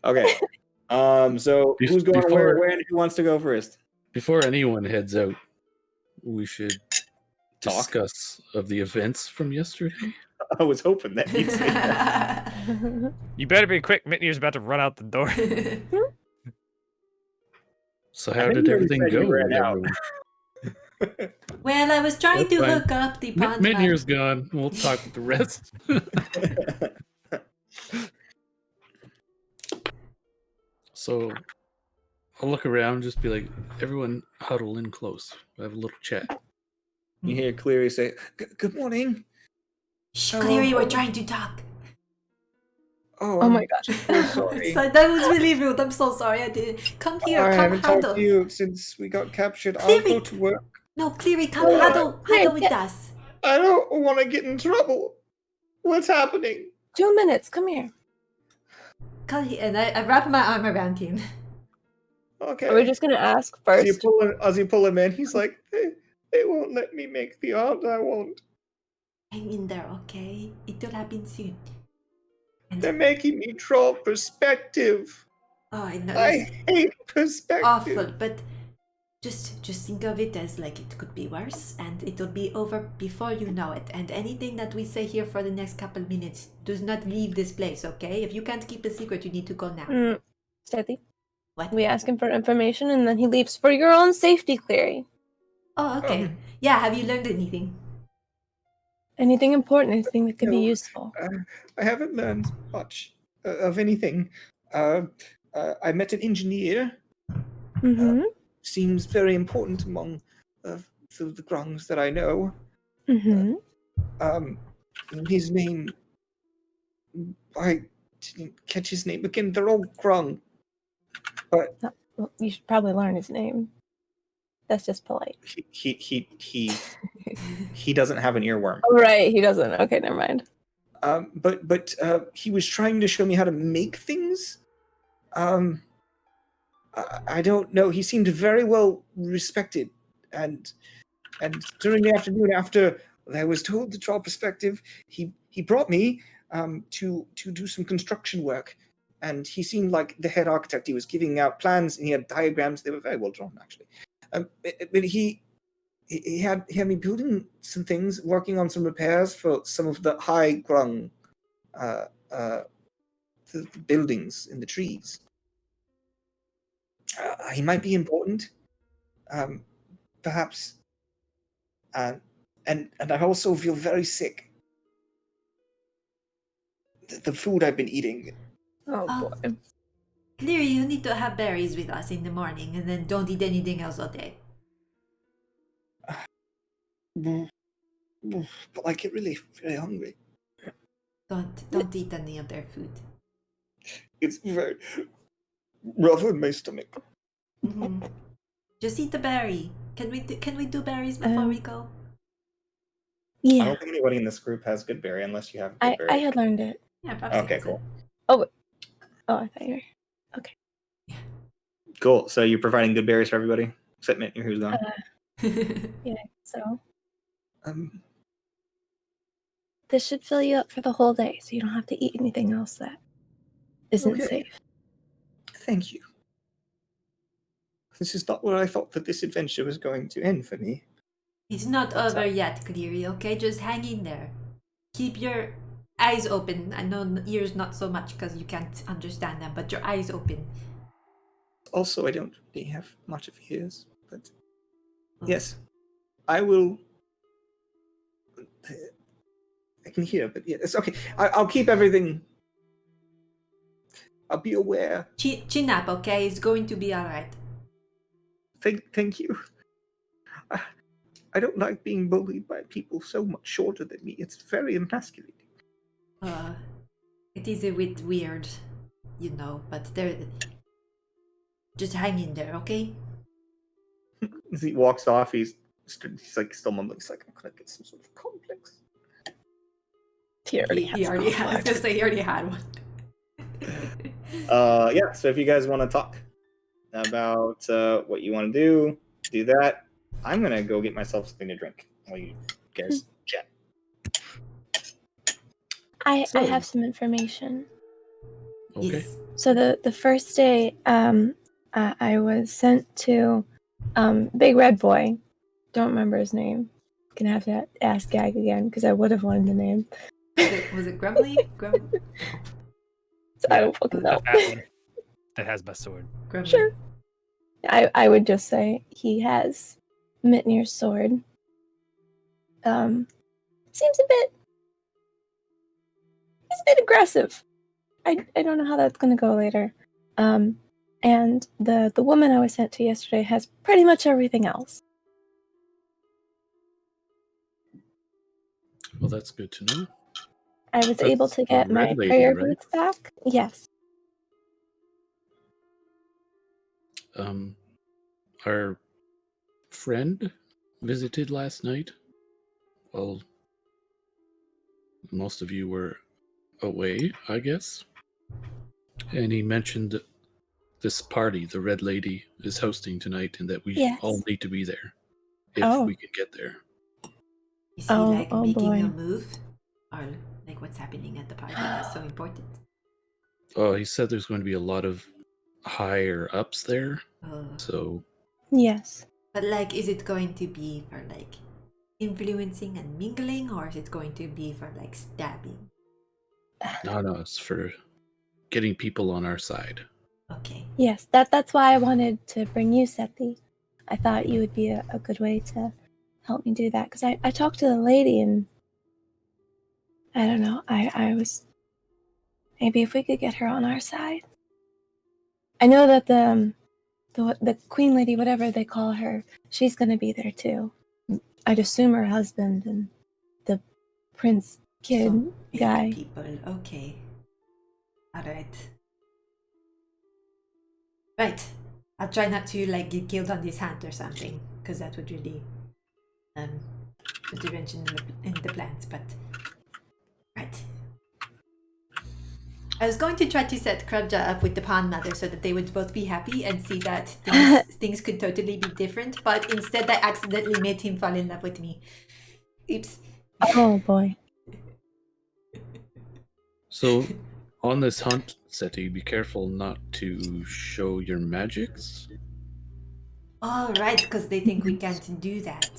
okay. So who's going Before- where and who wants to go first? Before anyone heads out, we should Talk? discuss of the events from yesterday. I was hoping that you'd say that. You better be quick. Mitnir's about to run out the door. So I how think did you already everything said you go? ran with out. everyone? Well, I was trying That's to fine. hook up the pond. Midnir's gone. We'll talk with the rest. So I'll look around, just be like, everyone huddle in close. We'll have a little chat. You hear Cleary say, "Good morning." Shh, Cleary, we're trying to talk. Oh, Oh my I'm gosh. so sorry. So that was really rude. I'm so sorry. I didn't. Come here. I Come haven't talked huddle. to you since we got captured. I'll Cleary. go to work. No, Cleary, come Oh, huddle. Cleary, Huddle with get- us. I don't want to get in trouble. What's happening? 2 minutes, come here. Come here. And I wrap my arm around him. Okay. Are we just gonna ask first? As you pull him in, he's like, they won't let me make the art I want. Hang in there, okay? It will happen soon. And They're making me draw perspective. oh, I know. I hate perspective. Awful, but just think of it as like it could be worse, and it'll be over before you know it. And anything that we say here for the next couple minutes does not leave this place, okay? If you can't keep a secret, you need to go now. Sethi, What? we ask him for information and then he leaves for your own safety, Cleary. Oh, okay. Um, Yeah, have you learned anything? Anything important, anything that could be No. useful. I haven't learned much of anything. Uh, I met an engineer. Mm-hmm. Seems very important among the Grungs that I know. Mm-hmm. Um, his name, I didn't catch his name again. They're all Grung, but Well, you should probably learn his name. That's just polite. he doesn't have an earworm. Oh, right. He doesn't. Okay, never mind. But he was trying to show me how to make things. Um, I don't know. He seemed very well respected, and during the afternoon, after I was told to draw perspective, he brought me to do some construction work, and he seemed like the head architect. He was giving out plans, and he had diagrams. They were very well drawn, actually. But he had me building some things, working on some repairs for some of the high grung uh, uh, the buildings in the trees. He might be important, um, perhaps. And I also feel very sick. The food I've been eating. Oh, Oh. boy. Clearly, you need to have berries with us in the morning and then don't eat anything else all day. But I get really, really hungry. Don't eat any of their food. It's very rough in my stomach. Mm-hmm. Just eat the berry. Can we do berries before we go? I Yeah, don't think anybody in this group has good berry unless you have good I berry. had learned it. Yeah, Popsy Okay, has cool. Oh, I thought you were. Cool. So you're providing good berries for everybody, except Mitney, who's gone. it. Yeah, so Um, this should fill you up for the whole day, so you don't have to eat anything else that isn't Okay. safe. Thank you. This is not where I thought that this adventure was going to end for me. It's not That's over yet, Cleary, okay? Just hang in there. Keep your eyes open. I know ears not so much because you can't understand them, but your eyes open. Also, I don't really have much of ears, but yes, I will. I can hear, but yeah, it's okay. I'll keep everything. I'll be aware. Chin up, okay? It's going to be alright. Thank you. I don't like being bullied by people so much shorter than me. It's very emasculating. It is a bit weird, you know, but there. Just hang in there, okay? As he walks off, he's like still mumbling. He's like, I'm gonna get some sort of complex. He already He has already had. I was complex. gonna say he already had one. Yeah. So if you guys want to talk about what you want to do that. I'm gonna go get myself something to drink while you guys chat. I So- have some information. Okay. Yes. So the first day, I was sent to Big Red Boy. Don't remember his name. Gonna have to ask Gag again because I would have wanted the name. Was it Grumbly? So I don't fucking know. That one. That has best sword. Grumbly. Sure. I would just say he has Mitnir's sword. Seems he's a bit aggressive. I don't know how that's gonna go later. And the woman I was sent to yesterday has pretty much everything else. Well, that's good to know. I was able That's to the get my red lady, prayer right? boots back. Yes. Our friend visited last night. Well, most of you were away, I guess. And he mentioned this party the Red Lady is hosting tonight and that we Yes. all need to be there if Oh. we could get there. Is he Oh, like oh making a boy. move? Or like what's happening at the party that's so important? Oh, he said there's going to be a lot of higher ups there. So, Yes. But like, is it going to be for like influencing and mingling, or is it going to be for like stabbing? no, it's for getting people on our side. Okay. Yes. That's why I wanted to bring you, Sethi. I thought you would be a good way to help me do that. Because I talked to the lady and I don't know. I was maybe if we could get her on our side. I know that the queen lady, whatever they call her, she's gonna be there too. I'd assume her husband and the prince kid So, 80 guy. people, okay. Alright. Right. I'll try not to like get killed on this hunt or something, because that would really put a wrench in the plans, but right. I was going to try to set Krabja up with the Pond Mother so that they would both be happy and see that things could totally be different, but instead I accidentally made him fall in love with me. Oops. Oh boy. So, on this hunt, Seti, be careful not to show your magics. Oh, right, because they think we can't do that.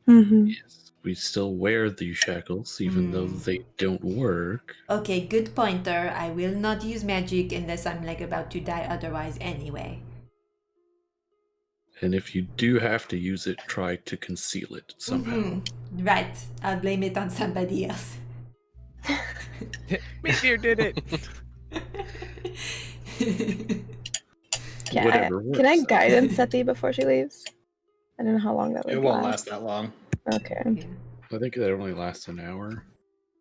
Mm-hmm. Yes, we still wear these shackles, even though they don't work. Okay, good pointer. I will not use magic unless I'm like about to die otherwise anyway. And if you do have to use it, try to conceal it somehow. Right, I'll blame it on somebody else. Meteor did it. Whatever works. Can I guidance Seti before she leaves? I don't know how long that would It won't last that long. Okay. Yeah, I think that only lasts an hour.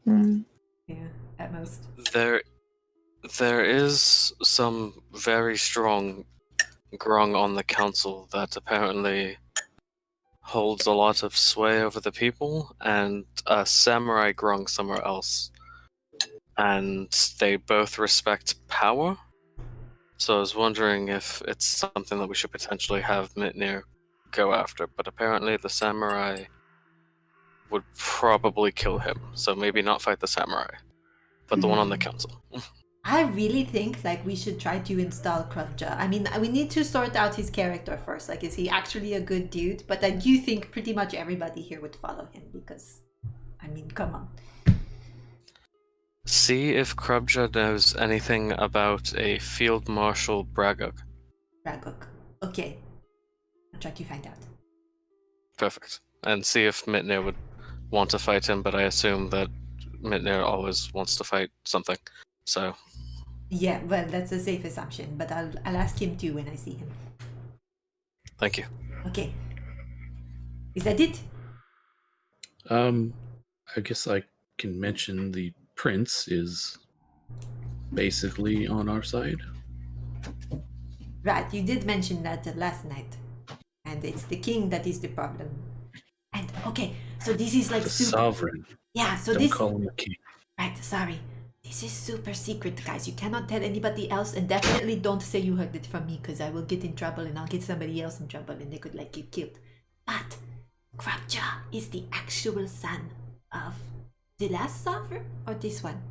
Mm. yeah, at most. There is some very strong Grung on the council that apparently holds a lot of sway over the people, and a samurai Grung somewhere else. And they both respect power. So I was wondering if it's something that we should potentially have Mitnir go after, but apparently the samurai would probably kill him, so maybe not fight the samurai, but the one on the council. I really think like we should try to install Krabja. I mean, we need to sort out his character first. Like, is he actually a good dude? But I do think pretty much everybody here would follow him because, I mean, come on. See if Krabja knows anything about a Field Marshal Bragok. Ragok. Okay. I'll try to find out. Perfect. And see if Mitnir would want to fight him, but I assume that Mitnir always wants to fight something. So, Yeah, well, that's a safe assumption, but I'll ask him too when I see him. thank you. Okay. Is that it? I guess I can mention the prince is basically on our side. Right, you did mention that last night. And it's the king that is the problem. And okay, so this is like The super. sovereign. Yeah, so Don't this. call him the king. Right, sorry. This is super secret, guys. You cannot tell anybody else, and definitely don't say you heard it from me, because I will get in trouble and I'll get somebody else in trouble and they could like get killed. But Krabja is the actual son of the last sovereign or this one?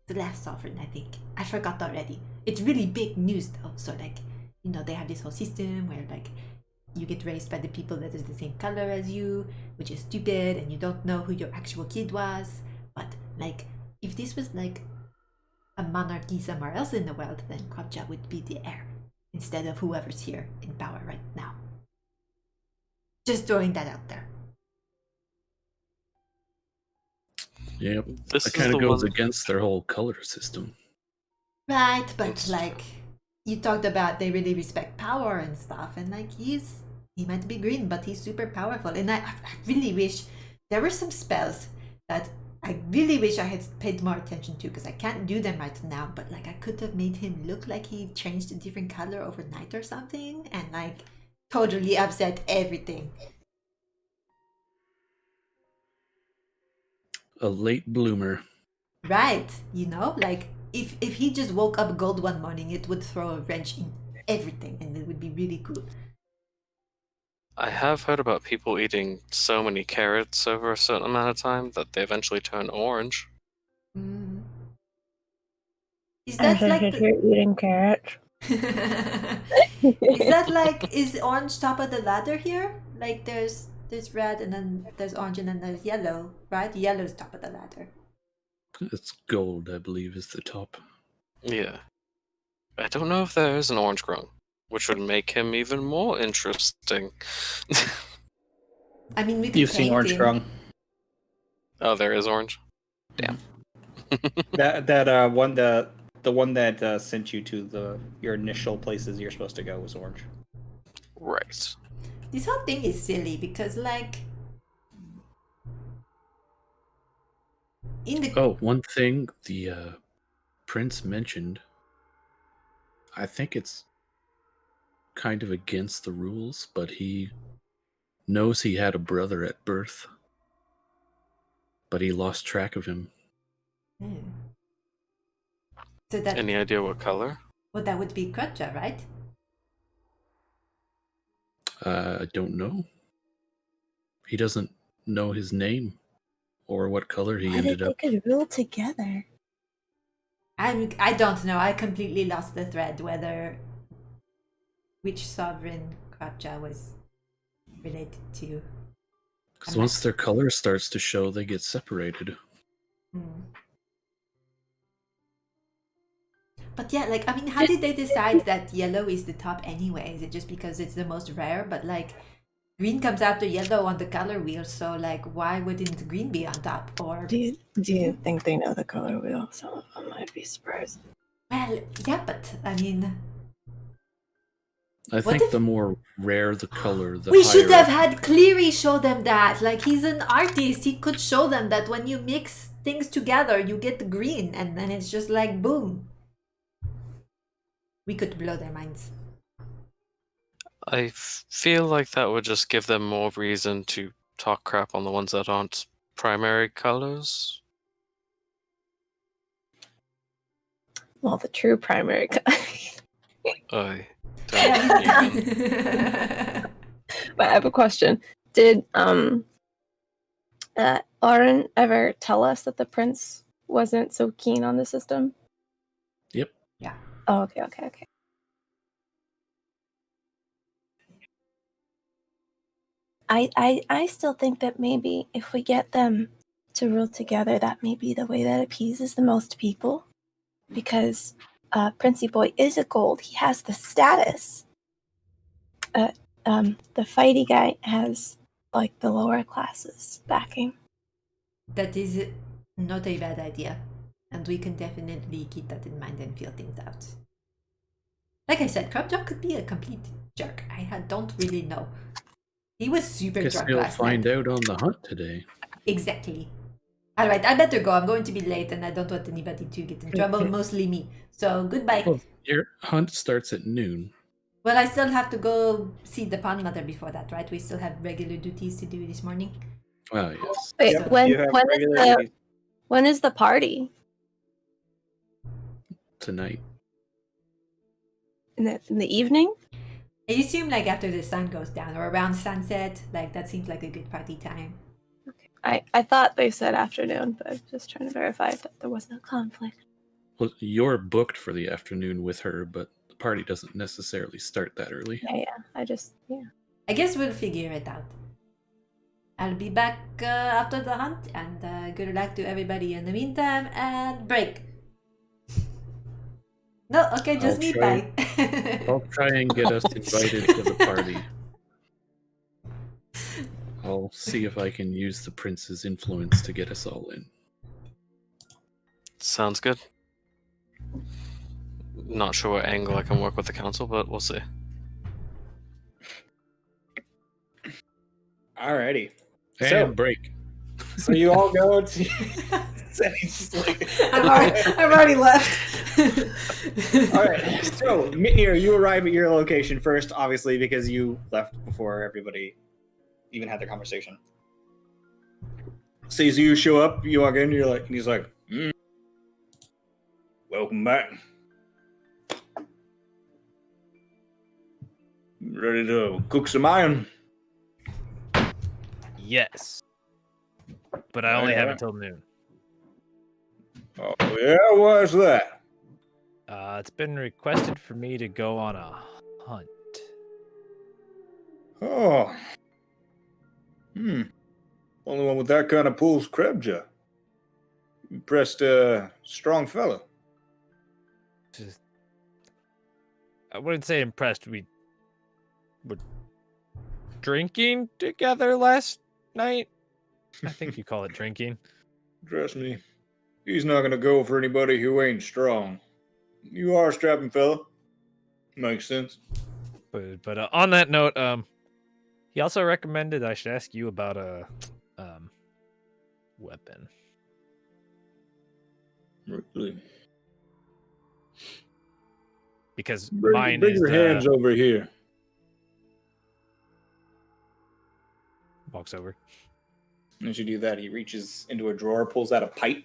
The last sovereign, I think. I forgot already. It's really big news though. So like, you know, they have this whole system where like you get raised by the people that is the same color as you, which is stupid, and you don't know who your actual kid was. But like, if this was like a monarchy somewhere else in the world, then Krabja would be the heir instead of whoever's here in power right now. Just throwing that out there. Yep. This That is kind the of goes one- against their whole color system. Right, but It's like you talked about, they really respect power and stuff, and like he might be green, but he's super powerful. And I really wish there were some spells that I really wish I had paid more attention to, because I can't do them right now. But like I could have made him look like he changed a different color overnight or something, and like totally upset everything. A late bloomer. Right, you know, like if he just woke up gold one morning, it would throw a wrench in everything, and it would be really cool. I have heard about people eating so many carrots over a certain amount of time that they eventually turn orange. Mm. Is I that think like if you're eating carrots. Is that like, is orange top of the ladder here? Like there's red and then there's orange and then there's yellow, right? Yellow's top of the ladder. It's gold, I believe, is the top. Yeah. I don't know if there is an orange Grung. which would make him even more interesting. I mean, we could You've seen paint Orange him. Grung. Oh, there is orange. Damn. That one the one that sent you to your initial places you're supposed to go was orange. Right. This whole thing is silly because, like, in the Oh, one thing the prince mentioned. I think it's kind of against the rules, but he knows he had a brother at birth, but he lost track of him. So that Any idea what color? well, that would be Krutja, right? I don't know. He doesn't know his name or what color he Why ended did they up. could rule together? I don't know. I completely lost the thread whether which sovereign Krutja was related to. Because once their color starts to show, they get separated. But yeah, like, I mean, how did they decide that yellow is the top anyway? Is it just because it's the most rare? But like, green comes after yellow on the color wheel, so like, why wouldn't green be on top? Or Do you think they know the color wheel? Some of them might be surprised. well, yeah, but I mean, I What think if- the more rare the color, the we higher should have up- had Cleary show them that. Like, he's an artist; he could show them that when you mix things together, you get the green, and then it's just like boom. We could blow their minds. I feel like that would just give them more reason to talk crap on the ones that aren't primary colors. Well, the true primary color. I don't even. But I have a question. Did Oren ever tell us that the prince wasn't so keen on the system? Yep. Yeah. Oh, okay. I still think that maybe if we get them to rule together, that may be the way that appeases the most people. Because Princey Boy is a gold. He has the status. The fighty guy has like the lower classes backing. That is not a bad idea, and we can definitely keep that in mind and feel things out. Like I said, Krabjaw could be a complete jerk. Don't really know. He was super Guess drunk we'll last find night. out on the hunt today. Exactly. Alright, I better go. I'm going to be late and I don't want anybody to get in trouble, mostly me. So goodbye. Well, your hunt starts at noon. Well, I still have to go see the pond mother before that, right? We still have regular duties to do this morning. Oh, yes. Wait, Yep, when you have when regular is duties. when is the party? Tonight. In the evening? I assume like after the sun goes down or around sunset, like that seems like a good party time. I thought they said afternoon, but I'm just trying to verify that there wasn't a conflict. Well, you're booked for the afternoon with her, but the party doesn't necessarily start that early. Yeah. I guess we'll figure it out. I'll be back after the hunt, and good luck to everybody in the meantime, and break. No, okay, just me, bye. I'll try and get us invited to the party. I'll see if I can use the prince's influence to get us all in. Sounds good. Not sure what angle I can work with the council, but we'll see. Alrighty. And So- break. So you all go to. He's just like- I've already left. All right. So, Mitnir, you arrive at your location first, obviously, because you left before everybody even had their conversation. So, as you show up, you walk in, you're like, and he's like, "Welcome back. Ready to cook some iron?" Yes. But I only Yeah. have until noon. Oh yeah, why's that? It's been requested for me to go on a hunt. Oh. Only one with that kind of pull's Krebja. Impressed, strong fella. I wouldn't say impressed. We were drinking together last night. I think you call it drinking. Trust me, he's not gonna go for anybody who ain't strong. You are a strapping fella. Makes sense. But on that note, he also recommended I should ask you about a weapon. Really. Because Bring, mine bring is your hands over here. walks over. As you do that, he reaches into a drawer, pulls out a pipe,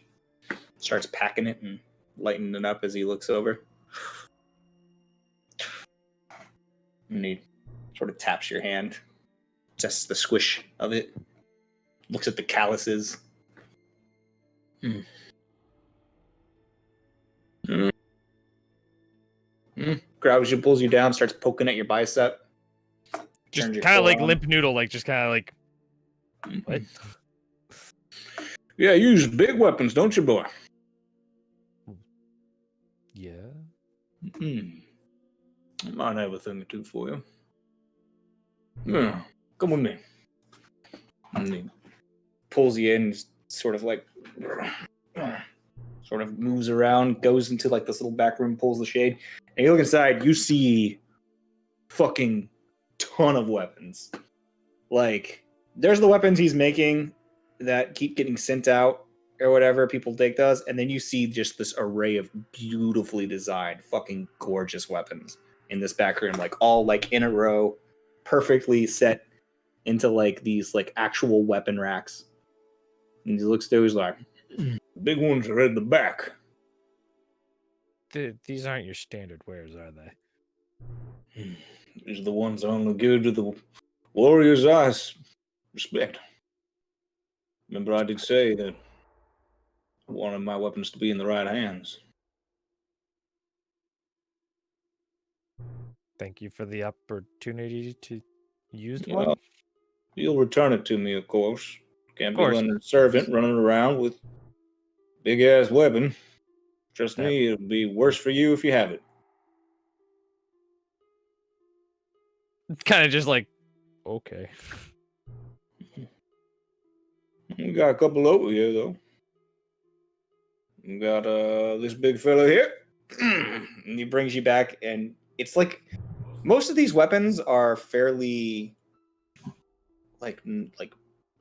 starts packing it and lighting it up as he looks over. And he sort of taps your hand. Just the squish of it. Looks at the calluses. Grabs you, pulls you down, starts poking at your bicep. Just Turns your kind of like forearm. limp noodle, like just kind of like what? Yeah, you use big weapons, don't you, boy? Yeah. I might have a thing or two for you. Yeah, come with me. And he pulls you in, sort of like sort of moves around, goes into like this little back room, pulls the shade, and you look inside, you see fucking ton of weapons. Like, there's the weapons he's making that keep getting sent out or whatever, people take those, and then you see just this array of beautifully designed, fucking gorgeous weapons in this back room, like all like in a row, perfectly set into like these like actual weapon racks. And he looks through, he's like, Big ones are at the back. These aren't your standard wares, are they? These are the ones only good to the warriors I respect. Remember, I did say that I wanted my weapons to be in the right hands. Thank you for the opportunity to use Well, one. you'll return it to me, of course. Can't Of be course. letting a servant running around with big ass weapon. Trust That- me, it'll be worse for you if you have it. Kind of just like, okay. We got a couple over here, though. We got this big fella here. and he brings you back, and it's like most of these weapons are fairly like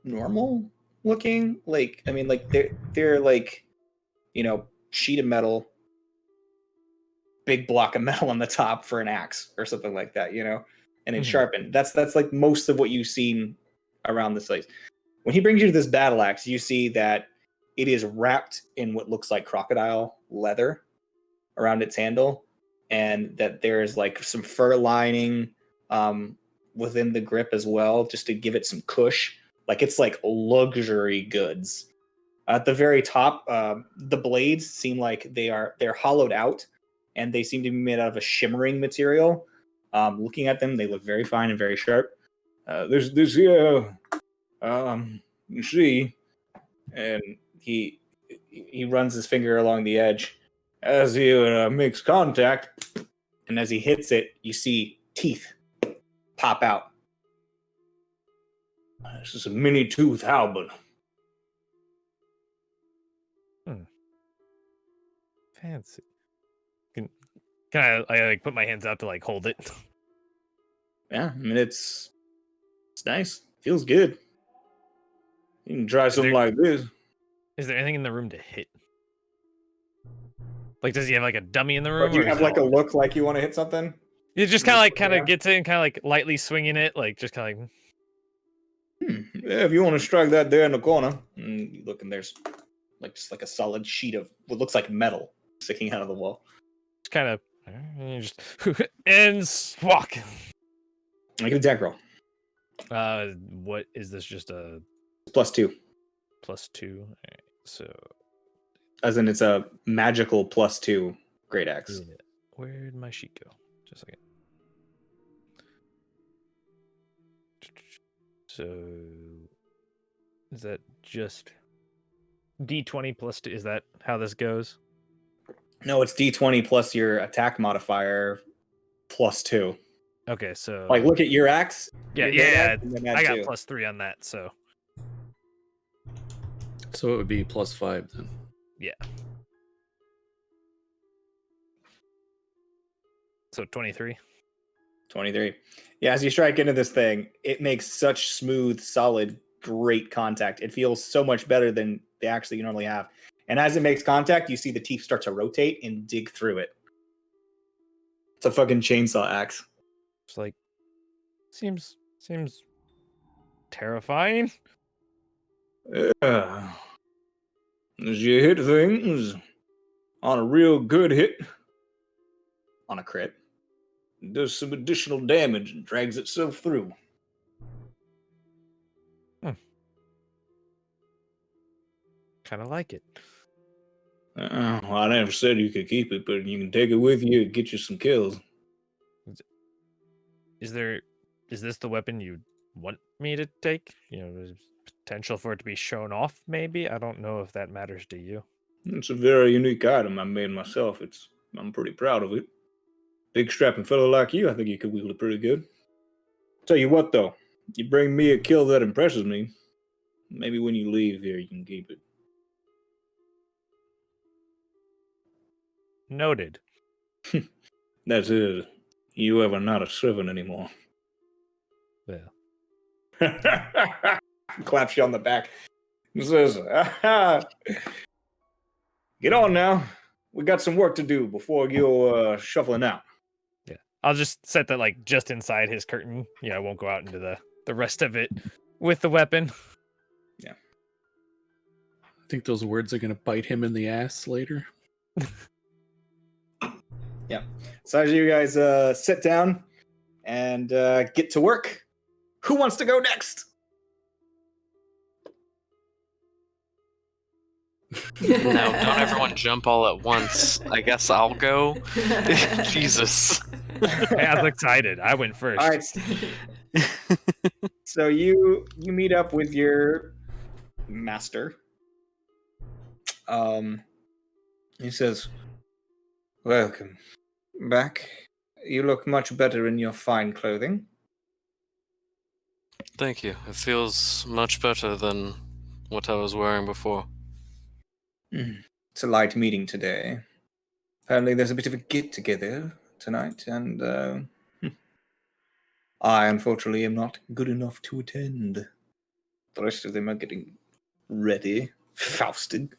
normal looking. Like, I mean, like they're like, you know, sheet of metal, big block of metal on the top for an axe or something like that, you know, and it's Mhm. sharpened. That's like most of what you've seen around this place. When he brings you to this battle axe, you see that it is wrapped in what looks like crocodile leather around its handle, and that there's like some fur lining within the grip as well, just to give it some cush. Like, it's like luxury goods. At the very top, the blades seem like they're hollowed out, and they seem to be made out of a shimmering material. Looking at them, they look very fine and very sharp. There's this here, you see, And he runs his finger along the edge, as he makes contact, and as he hits it, you see teeth pop out. this is a mini tooth halberd. Fancy. Can I like put my hands out to like hold it? Yeah, I mean, it's nice. Feels good. You can try something there- like this. Is there anything in the room to hit? Like, does he have like a dummy in the room? Or do you or is have it- like a look like you want to hit something? You just kind of gets in, kind of like lightly swinging it, like just kind of like. Yeah, if you want to strike that there in the corner. And you look, and there's like just like a solid sheet of what looks like metal sticking out of the wall. Just kind of just and swak. Make an attack roll. What is this? Just a +2. +2. All right, so As in, it's a magical +2 great axe. yeah. Where'd my sheet go? Just a second. So is that just D20 +2? Is that how this goes? No, it's D20 plus your attack modifier +2. Okay, so Like, look at your axe. yeah, your yeah, axe, and then add I got 2. +3 on that, so So it would be +5 then. yeah. So 23. 23. Yeah, as you strike into this thing, it makes such smooth, solid, great contact. It feels so much better than the axe that you normally have. And as it makes contact, you see the teeth start to rotate and dig through it. It's a fucking chainsaw axe. It's like seems terrifying. Yeah. As you hit things on a real good hit, On a crit. it does some additional damage and drags itself through. Kind of like it. Well, I never said you could keep it, but you can take it with you and get you some kills. Is this the weapon you want me to take? You know, there's potential for it to be shown off, maybe? I don't know if that matters to you. It's a very unique item I made myself. I'm pretty proud of it. Big strapping fellow like you, I think you could wield it pretty good. Tell you what, though, you bring me a kill that impresses me. Maybe when you leave here, you can keep it. Noted. That's it. You ever not a servant anymore. Yeah. Claps you on the back. He says, get on now. We got some work to do before you're shuffling out. Yeah. I'll just set that like just inside his curtain. Yeah, I won't go out into the rest of it with the weapon. I think those words are going to bite him in the ass later. So as you guys sit down and get to work, who wants to go next? No, don't everyone jump all at once. I guess I'll go. Jesus. Hey, I was excited. I went first. All right. So you meet up with your master. He says, "Welcome back. You look much better in your fine clothing." Thank you. It feels much better than what I was wearing before. It's a light meeting today. Apparently there's a bit of a get-together tonight, and I, unfortunately, am not good enough to attend. The rest of them are getting ready. Fausted.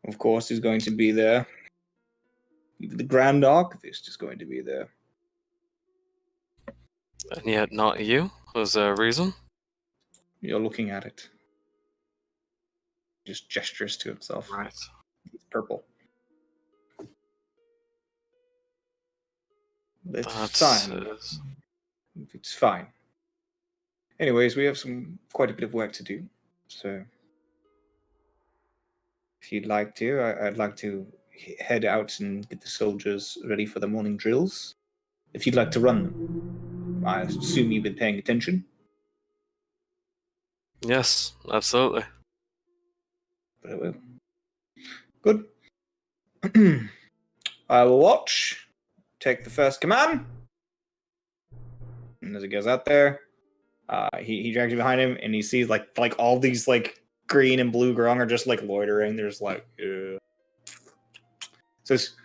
Of course, is going to be there. Even the Grand Archivist is going to be there. And yet not you? Was there a reason? You're looking at it. Just gestures to himself. Right. It's purple. It's fine. It's fine. Anyways, we have quite a bit of work to do. So, if you'd like to, I'd like to head out and get the soldiers ready for the morning drills. If you'd like to run them, I assume you've been paying attention. Yes, absolutely. Very well. Good. I will watch. Take the first command. And as he goes out there, he drags you behind him, and he sees like all these like green and blue grung are just like loitering. There's like, says,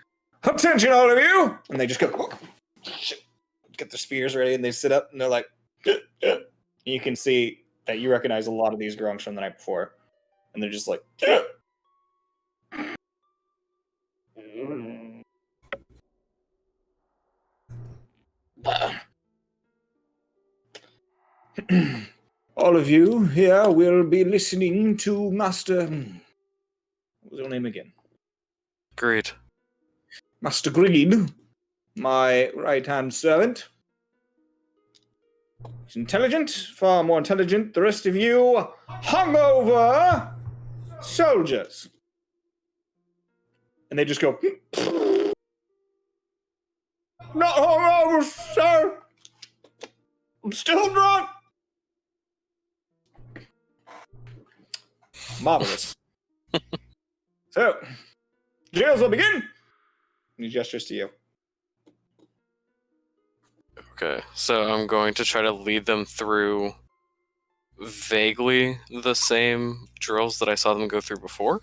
"Attention, all of you!" And they just go, "Oh, shit." Get their spears ready, and they sit up, and they're like, and you can see that you recognize a lot of these grungs from the night before, and they're just like, all of you here will be listening to Master. What was your name again? Agreed. Master Greed, my right-hand servant. He's intelligent, far more intelligent. The rest of you, hungover soldiers. And they just go, "Not hungover, sir. I'm still drunk." Marvelous. So, drills will begin. And he gestures to you. Okay, so I'm going to try to lead them through vaguely the same drills that I saw them go through before.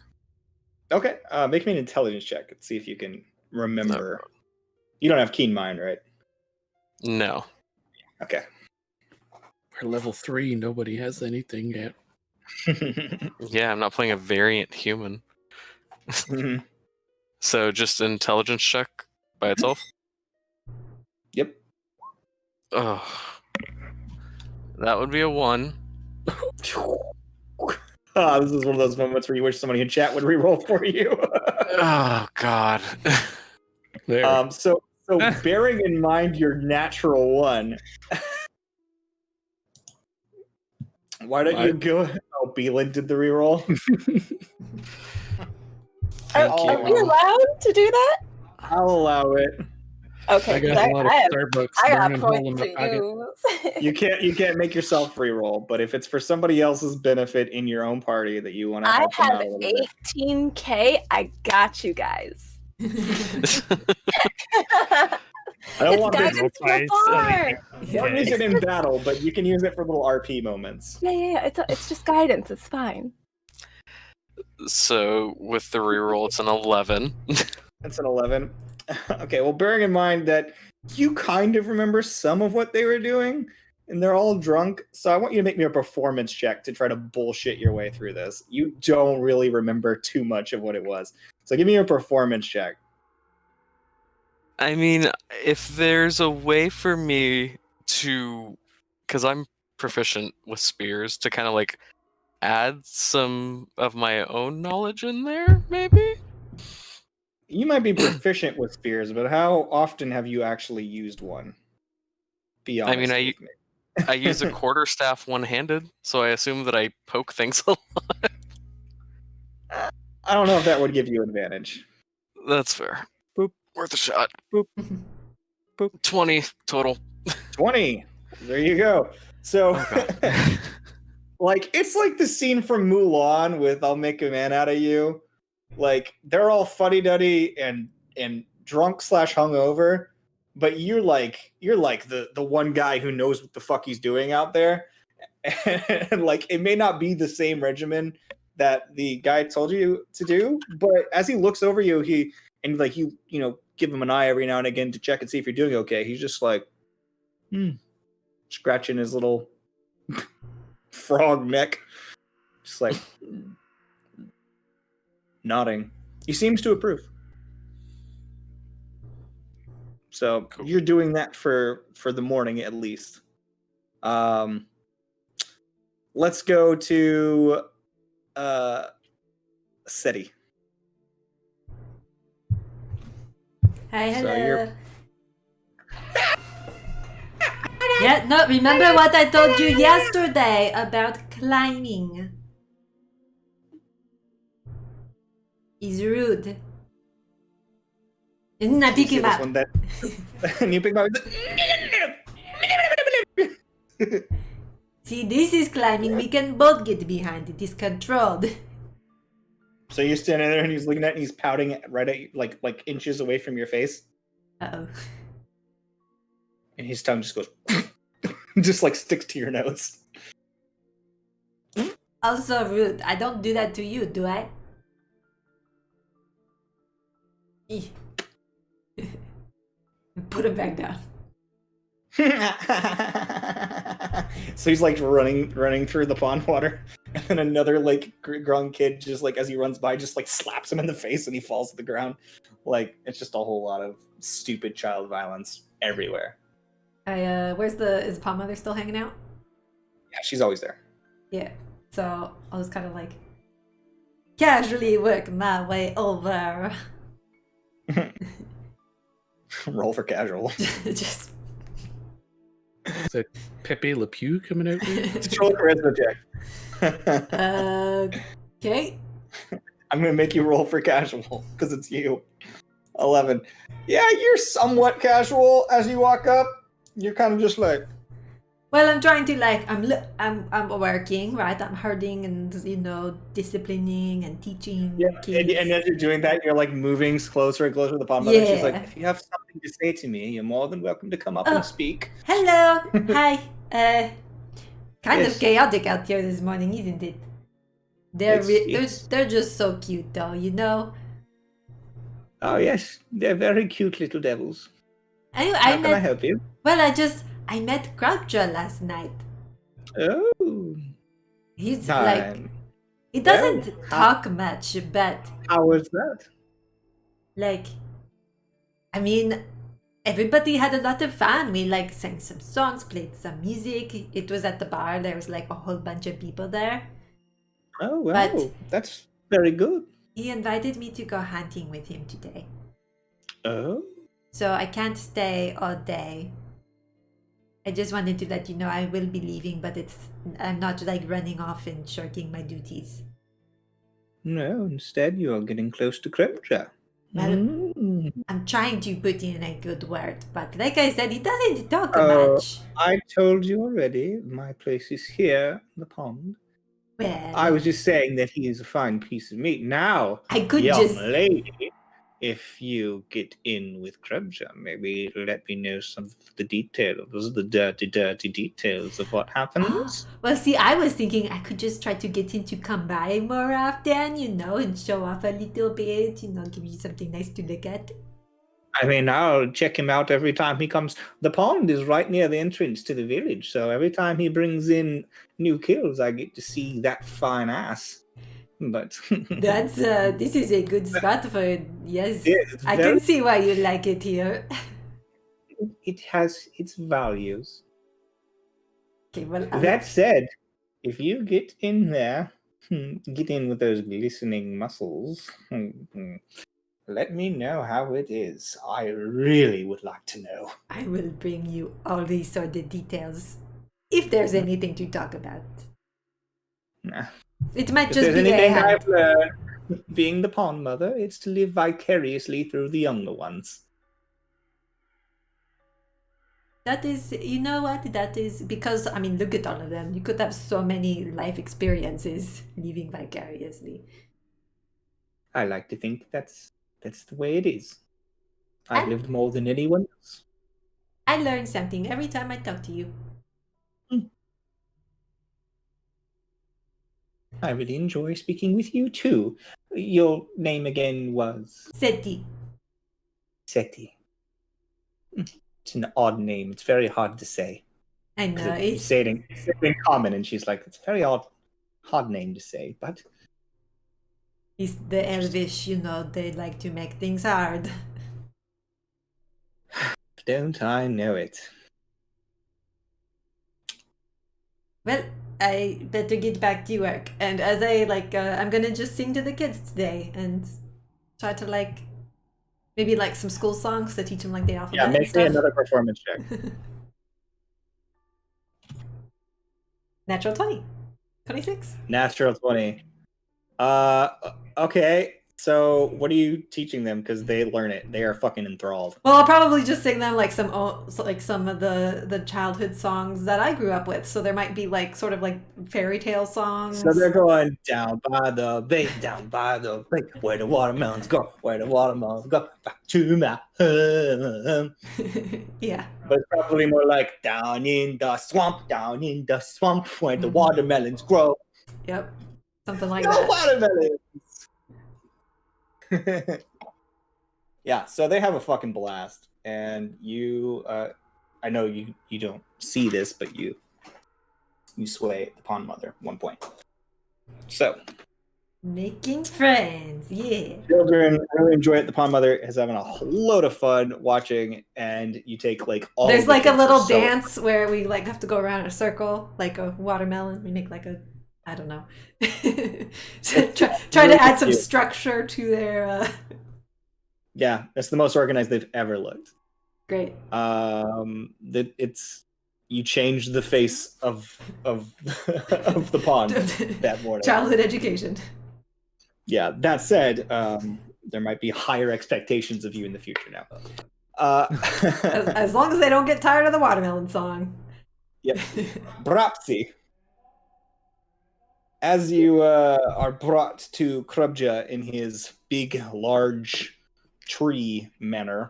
Okay, make me an intelligence check and see if you can remember. No. You don't have keen mind, right? No. Okay. We're level 3. Nobody has anything yet. Yeah, I'm not playing a variant human. Mhm. So just an intelligence check by itself? Yep. Oh. That would be a 1. This is one of those moments where you wish somebody in chat would reroll for you. Oh, God. There. So bearing in mind your natural 1, why don't you go? Oh, Beelan did the reroll. Thank Are we you. allowed to do that? I'll allow it. Okay, I 'cause got a lot of have, Starbucks I got burning hole in points my to pocket. use. You can't make yourself reroll, but if it's for somebody else's benefit in your own party that you want to I help them have out a little bit. 18K. I got you guys. I don't It's want this. guidance from Fights, afar. Don't use it in battle, but you can use it for little RP moments. Yeah. It's just guidance. It's fine. So with the reroll, it's an 11. That's an 11. Okay, well, bearing in mind that you kind of remember some of what they were doing, and they're all drunk, so I want you to make me a performance check to try to bullshit your way through this. You don't really remember too much of what it was. So give me a performance check. I mean, if there's a way for me to, because I'm proficient with spears, to kind of like add some of my own knowledge in there, maybe? You might be proficient with spears, but how often have you actually used one? Be I mean, honest with me. I use a quarterstaff one-handed, so I assume that I poke things a lot. I don't know if that would give you advantage. That's fair. Boop. Worth a shot. Boop. Boop. 20 total. 20. There you go. So, Oh, God. like, it's like the scene from Mulan with "I'll Make a Man Out of You." Like, they're all fuddy-duddy and drunk / hungover, but you're like the one guy who knows what the fuck he's doing out there. And like, it may not be the same regimen that the guy told you to do, but as he looks over you, you give him an eye every now and again to check and see if you're doing okay. He's just like scratching his little frog neck, just like nodding. He seems to approve. So Cool. you're doing that for the morning at least. Let's go to SETI. Hi, So hello. you're- Yeah, no, remember what I told you yesterday about climbing? He's rude. Isn't I You pick see him this up? one that and you pick him up. See, this is climbing. We can both get behind. It is controlled. So you're standing there and he's looking at it and he's pouting right at you, like inches away from your face, Uh-oh. and his tongue just goes just like sticks to your nose. Also rude. I don't do that to you, do I? Eeh. Put it back down. So he's like running through the pond water, and then another like Grung kid just like as he runs by just like slaps him in the face and he falls to the ground. Like it's just a whole lot of stupid child violence everywhere. Is Palm Mother still hanging out? Yeah, she's always there. Yeah. So I was kind of like casually work my way over. Roll for casual. Just Is it Pepe Le Pew coming out here? Just roll a charisma check. okay. I'm gonna make you roll for casual because it's you. 11. Yeah, you're somewhat casual as you walk up. You're kind of just like, Well, I'm trying to like I'm working, right? I'm herding and disciplining and teaching kids. And as you're doing that, you're like moving closer and closer to the pond mother. She's like, Yeah. if you have something to say to me, you're more than welcome to come up Oh. and speak. Hello, hi. Kind of Yes. chaotic out here this morning, isn't it? They're just so cute, though. Oh yes, they're very cute little devils. I How can met. I help you? Well, I met Grubja last night. Oh, He's Hi. like he doesn't Well, how- talk much, but how was that? like, I mean, everybody had a lot of fun. We like sang some songs, played some music. It was at the bar. There was like a whole bunch of people there. Oh well, But- that's very good. He invited me to go hunting with him today. Oh, So I can't stay all day. I just wanted to let you know I will be leaving, but I'm not like running off and shirking my duties. no, instead you are getting close to Kremja. Well, Mm. I'm trying to put in a good word, but like I said, he doesn't talk Oh. much. I told you already, my place is here in the pond. Well, I was just saying that he is a fine piece of meat. Now, I could young just lady, if you get in with Krebja, maybe let me know some of the details, the dirty details of what happens. Well, see, I was thinking I could just try to get him to come by more often, and show off a little bit, give you something nice to look at. I mean, I'll check him out every time he comes. The pond is right near the entrance to the village, so every time he brings in new kills, I get to see that fine ass. But That's this is a good spot for it. Yes, Yeah, it's I very- can see why you like it here. it has its values. Okay, well, That said, if you get in there, get in with those glistening muscles, let me know how it is. I really would like to know. I will bring you all these sort of details if there's anything to talk about. Nah. It might If just there's be a anything hand. I've learned, being the pond mother, it's to live vicariously through the younger ones. That is, you know what? That is because, I mean, look at all of them. You could have so many life experiences living vicariously. I like to think that's the way it is. I've And- lived more than anyone else. I learn something every time I talk to you. I really enjoy speaking with you too. Your name again was Seti. Seti. It's an odd name. It's very hard to say. I 'Cause know. you It's, say it in common, and she's like, it's a very hard name to say, but it's the Elvish, they like to make things hard. don't I know it? Well, I better get back to work. And as I'm gonna just sing to the kids today and try to maybe some school songs to teach them the alphabet Yeah, and make me stuff. another performance check. Natural 20. 26. Natural 20. Okay. So what are you teaching them? Because they learn it. They are fucking enthralled. Well, I'll probably just sing them some of the childhood songs that I grew up with. So there might be sort of fairy tale songs. So they're going down by the bay, where the watermelons go, where the watermelons go, back to my home. Yeah. But it's probably more like down in the swamp, where the watermelons grow. Yep. Something like No that. watermelons. Yeah, so they have a fucking blast, and you, I know you don't see this, but you sway the pond mother at one point. So Making friends. Yeah. children really enjoy it. The pond mother is having a load of fun watching, and you take all. There's of the a kids little are so- dance where we have to go around in a circle, like a watermelon. We make I don't know. try to add some cute. structure to their. Yeah, that's the most organized they've ever looked. Great. It's you change the face of of the pond that morning. Childhood education. Yeah. That said, there might be higher expectations of you in the future now. As long as they don't get tired of the watermelon song. Yep. Brapsi. As you are brought to Krubja in his big, large tree manor,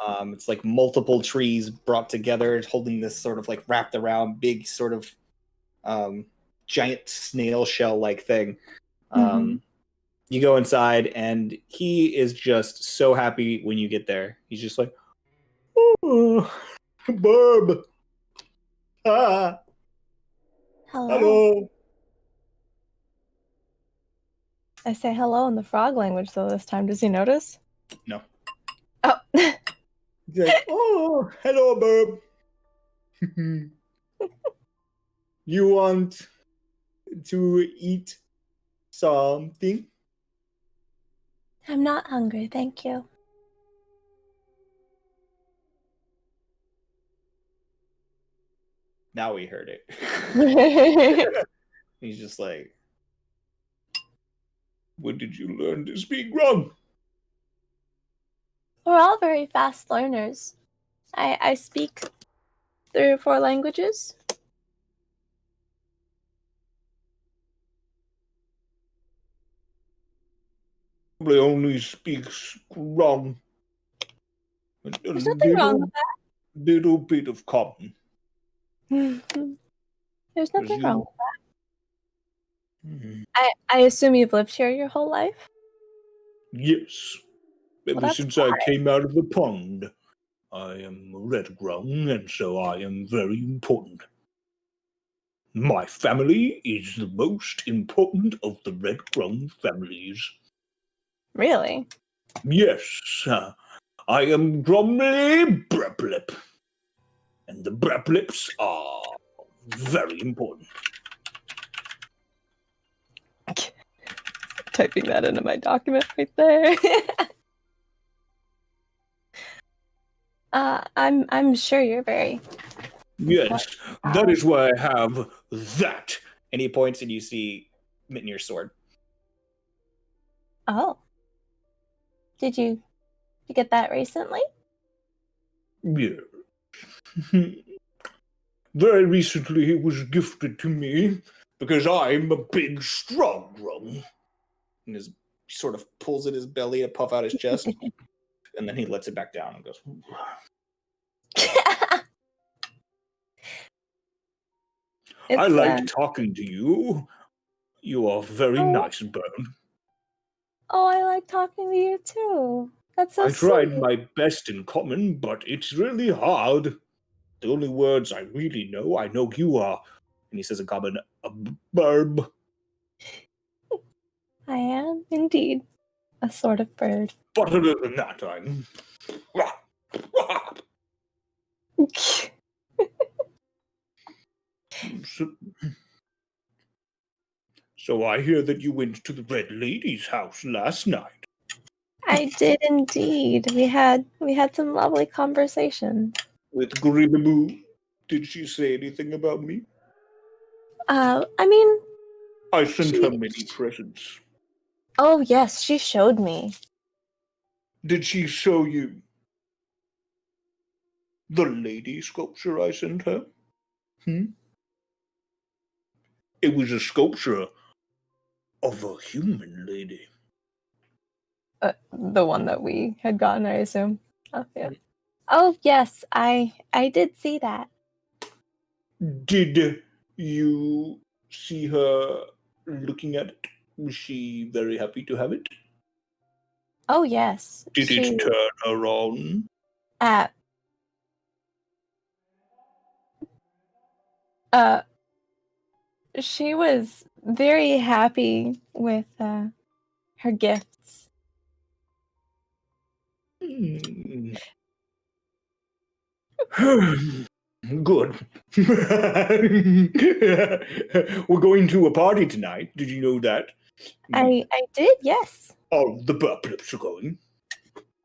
it's like multiple trees brought together, holding this sort of like wrapped around big sort of giant snail shell like thing. You go inside, and he is just so happy when you get there. He's just like, "Oh, Barb, ah, hello." I say hello in the frog language, though, this time. Does he notice? No. Oh. He's like, "Oh, hello, Barb. You want to eat something?" I'm not hungry, thank you. Now we heard it. He's just like, "When did you learn to speak Grung?" We're all very fast learners. I speak 3 or 4 languages. Probably only speaks Grung. There's nothing wrong with Little bit of common. that. There's nothing you- wrong with that. I assume you've lived here your whole life? Yes. Ever that's since I came out of the pond, I am Red Grung, and so I am very important. My family is the most important of the Red Grung families. Really? Yes, I am Grumly Breplip, and the Breplips are very important. Typing that into my document right there. I'm sure you're very. Yes, that is why I have that. And he points, and you see Mitnir's sword. Oh. Did you get that recently? Yeah. Very recently, it was gifted to me because I'm a big, strong Grung. And his sort of pulls at his belly to puff out his chest, and then he lets it back down and goes. I like talking to you. You are very nice, Bird. Oh, I like talking to you too. That's so I tried sweet. my best in common, but it's really hard. The only words I really know, I know you are, and he says in common, a barb. I am indeed a sort of bird. But other than that, I'm. So I hear that you went to the Red Lady's house last night. I did indeed. We had some lovely conversations. With Grimmaboo. Did she say anything about me? I mean, I sent her many presents. oh yes, she showed me. Did she show you the lady sculpture I sent her? It was a sculpture of a human lady. The one that we had gotten, I assume. Oh yeah. Oh yes, I did see that. Did you see her looking at it? Was she very happy to have it? Oh yes. Did it turn her on? She was very happy with her gifts. Good. We're going to a party tonight. Did you know that? I did, yes. Oh, the Burplips are going.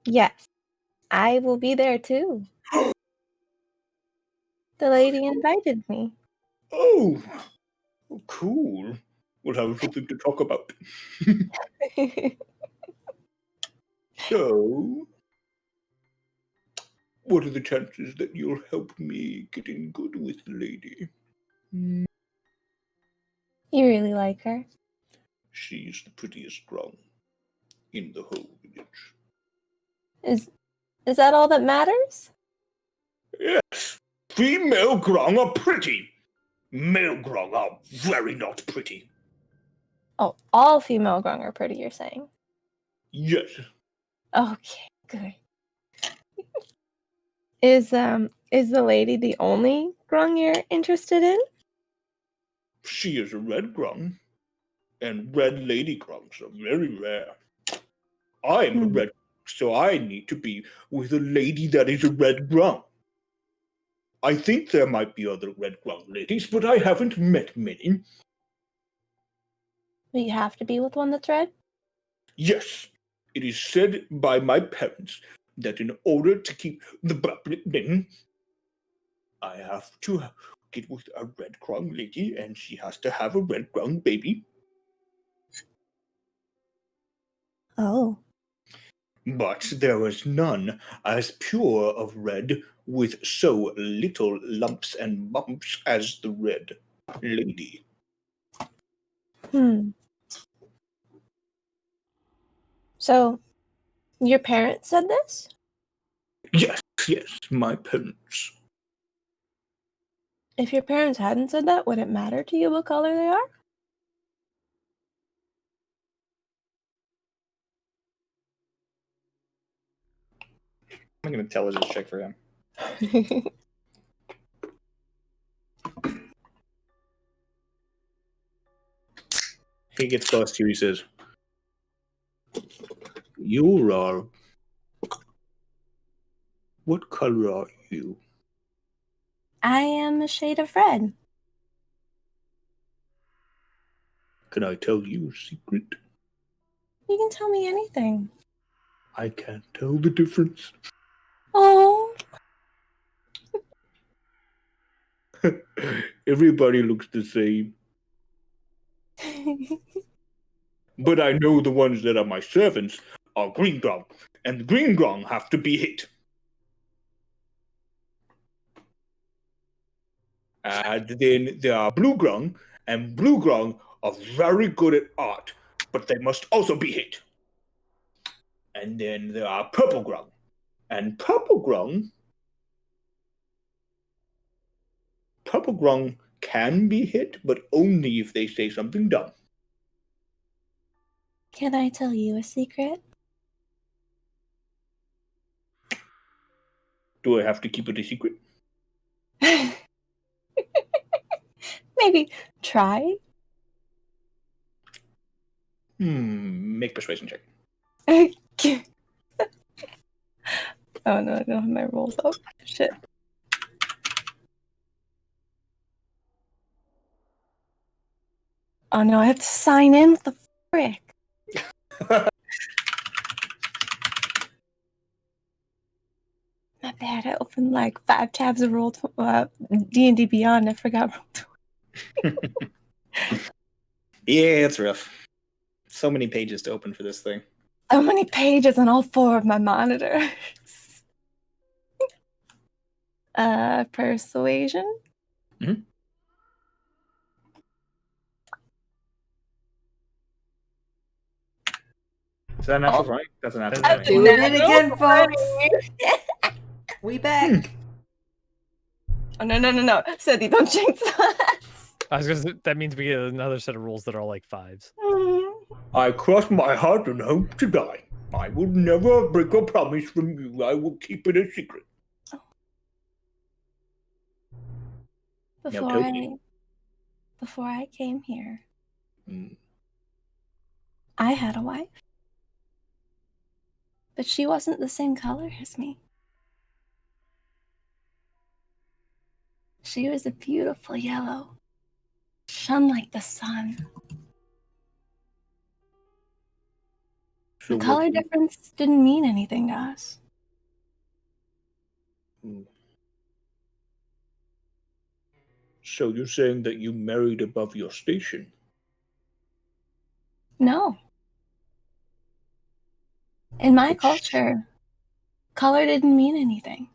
Yes. I will be there too. The lady invited me. Oh, cool. We'll have something to talk about. So, What are the chances that you'll help me get in good with the lady? You really like her. She's the prettiest Grung in the whole village. Is that all that matters? Yes, female Grung are pretty. Male Grung are very not pretty. Oh, all female Grung are pretty, you're saying? Yes, Okay, good. Is the lady the only Grung you're interested in? she is a red Grung, and red lady Grungs are very rare. I am a Hmm. red, so I need to be with a lady that is a red Grung. I think there might be other red Grung ladies, but I haven't met many. But you have to be with one that's red? Yes, it is said by my parents that in order to keep the Bablin, I have to get with a red Grung lady, and she has to have a red Grung baby. Oh. But there was none as pure of red with so little lumps and bumps as the red lady. So, your parents said this? Yes, my parents. If your parents hadn't said that, would it matter to you what color they are? I'm gonna intelligence check for him. He gets close to you, he says, "You are. What color are you?" I am a shade of red. Can I tell you a secret? You can tell me anything. I can't tell the difference. Oh. Everybody looks the same. But I know the ones that are my servants are green grung, and the green grung have to be hit. And then there are blue grung, and blue grung are very good at art, but they must also be hit. And then there are purple grung, and purple grung can be hit, but only if they say something dumb. Can I tell you a secret? Do I have to keep it a secret? Maybe try. Make persuasion check. Oh no, I don't have my rolls up. Shit. Oh no, I have to sign in with the frick. My bad. I opened like 5 tabs of roll D&D Beyond. I forgot roll 20. Yeah, it's rough. So many pages to open for this thing. So many pages on all 4 of my monitors. Persuasion? Mhm. Is that a natural 20? That's a natural That's 20. Doing it again, folks. We back. Oh no. Seti, don't jinx us. I was gonna say, that means we get another set of rules that are like 5s. I cross my heart and hope to die. I will never break a promise from you. I will keep it a secret. Before I came here, I had a wife. But she wasn't the same color as me. She was a beautiful yellow, shone like the sun. So The color difference didn't mean anything to us. So you're saying that you married above your station? No. In my culture, color didn't mean anything.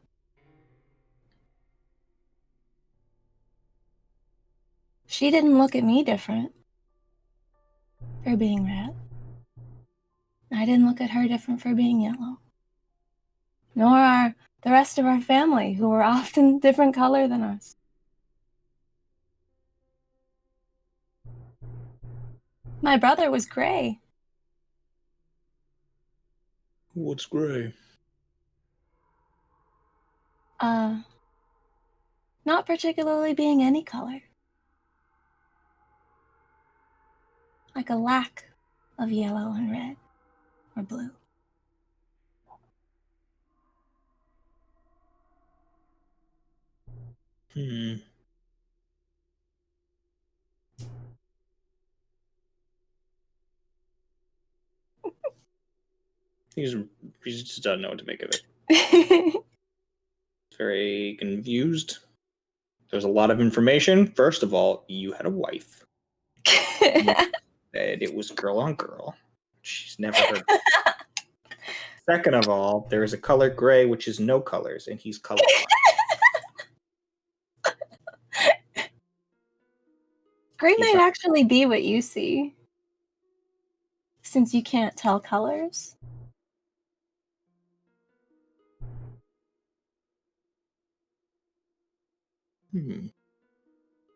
She didn't look at me different for being red. I didn't look at her different for being yellow. Nor are the rest of our family, who were often different color than us. My brother was gray. What's gray? Not particularly being any color. Like a lack of yellow and red or blue. He just doesn't know what to make of it. Very confused. There's a lot of information. First of all, you had a wife. And it was girl on girl. She's never heard of it. Second of all, there is a color gray, which is no colors, and he's colorblind. Gray He's might not- actually be what you see. Since you can't tell colors.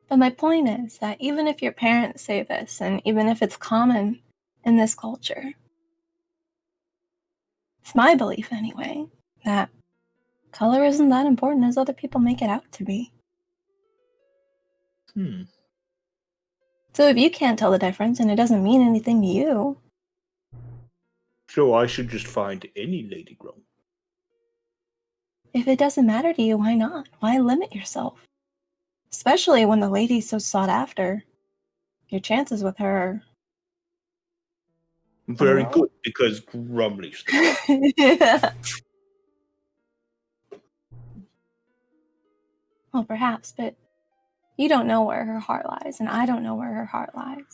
But my point is that even if your parents say this, and even if it's common in this culture, it's my belief anyway, that color isn't that important as other people make it out to be. So if you can't tell the difference and it doesn't mean anything to you, So I should just find any Lady Grung. if it doesn't matter to you, why not? Why limit yourself? Especially when the lady's so sought after. Your chances with her Very Oh. good, because Grumley's the are... Well, perhaps, but you don't know where her heart lies, and I don't know where her heart lies.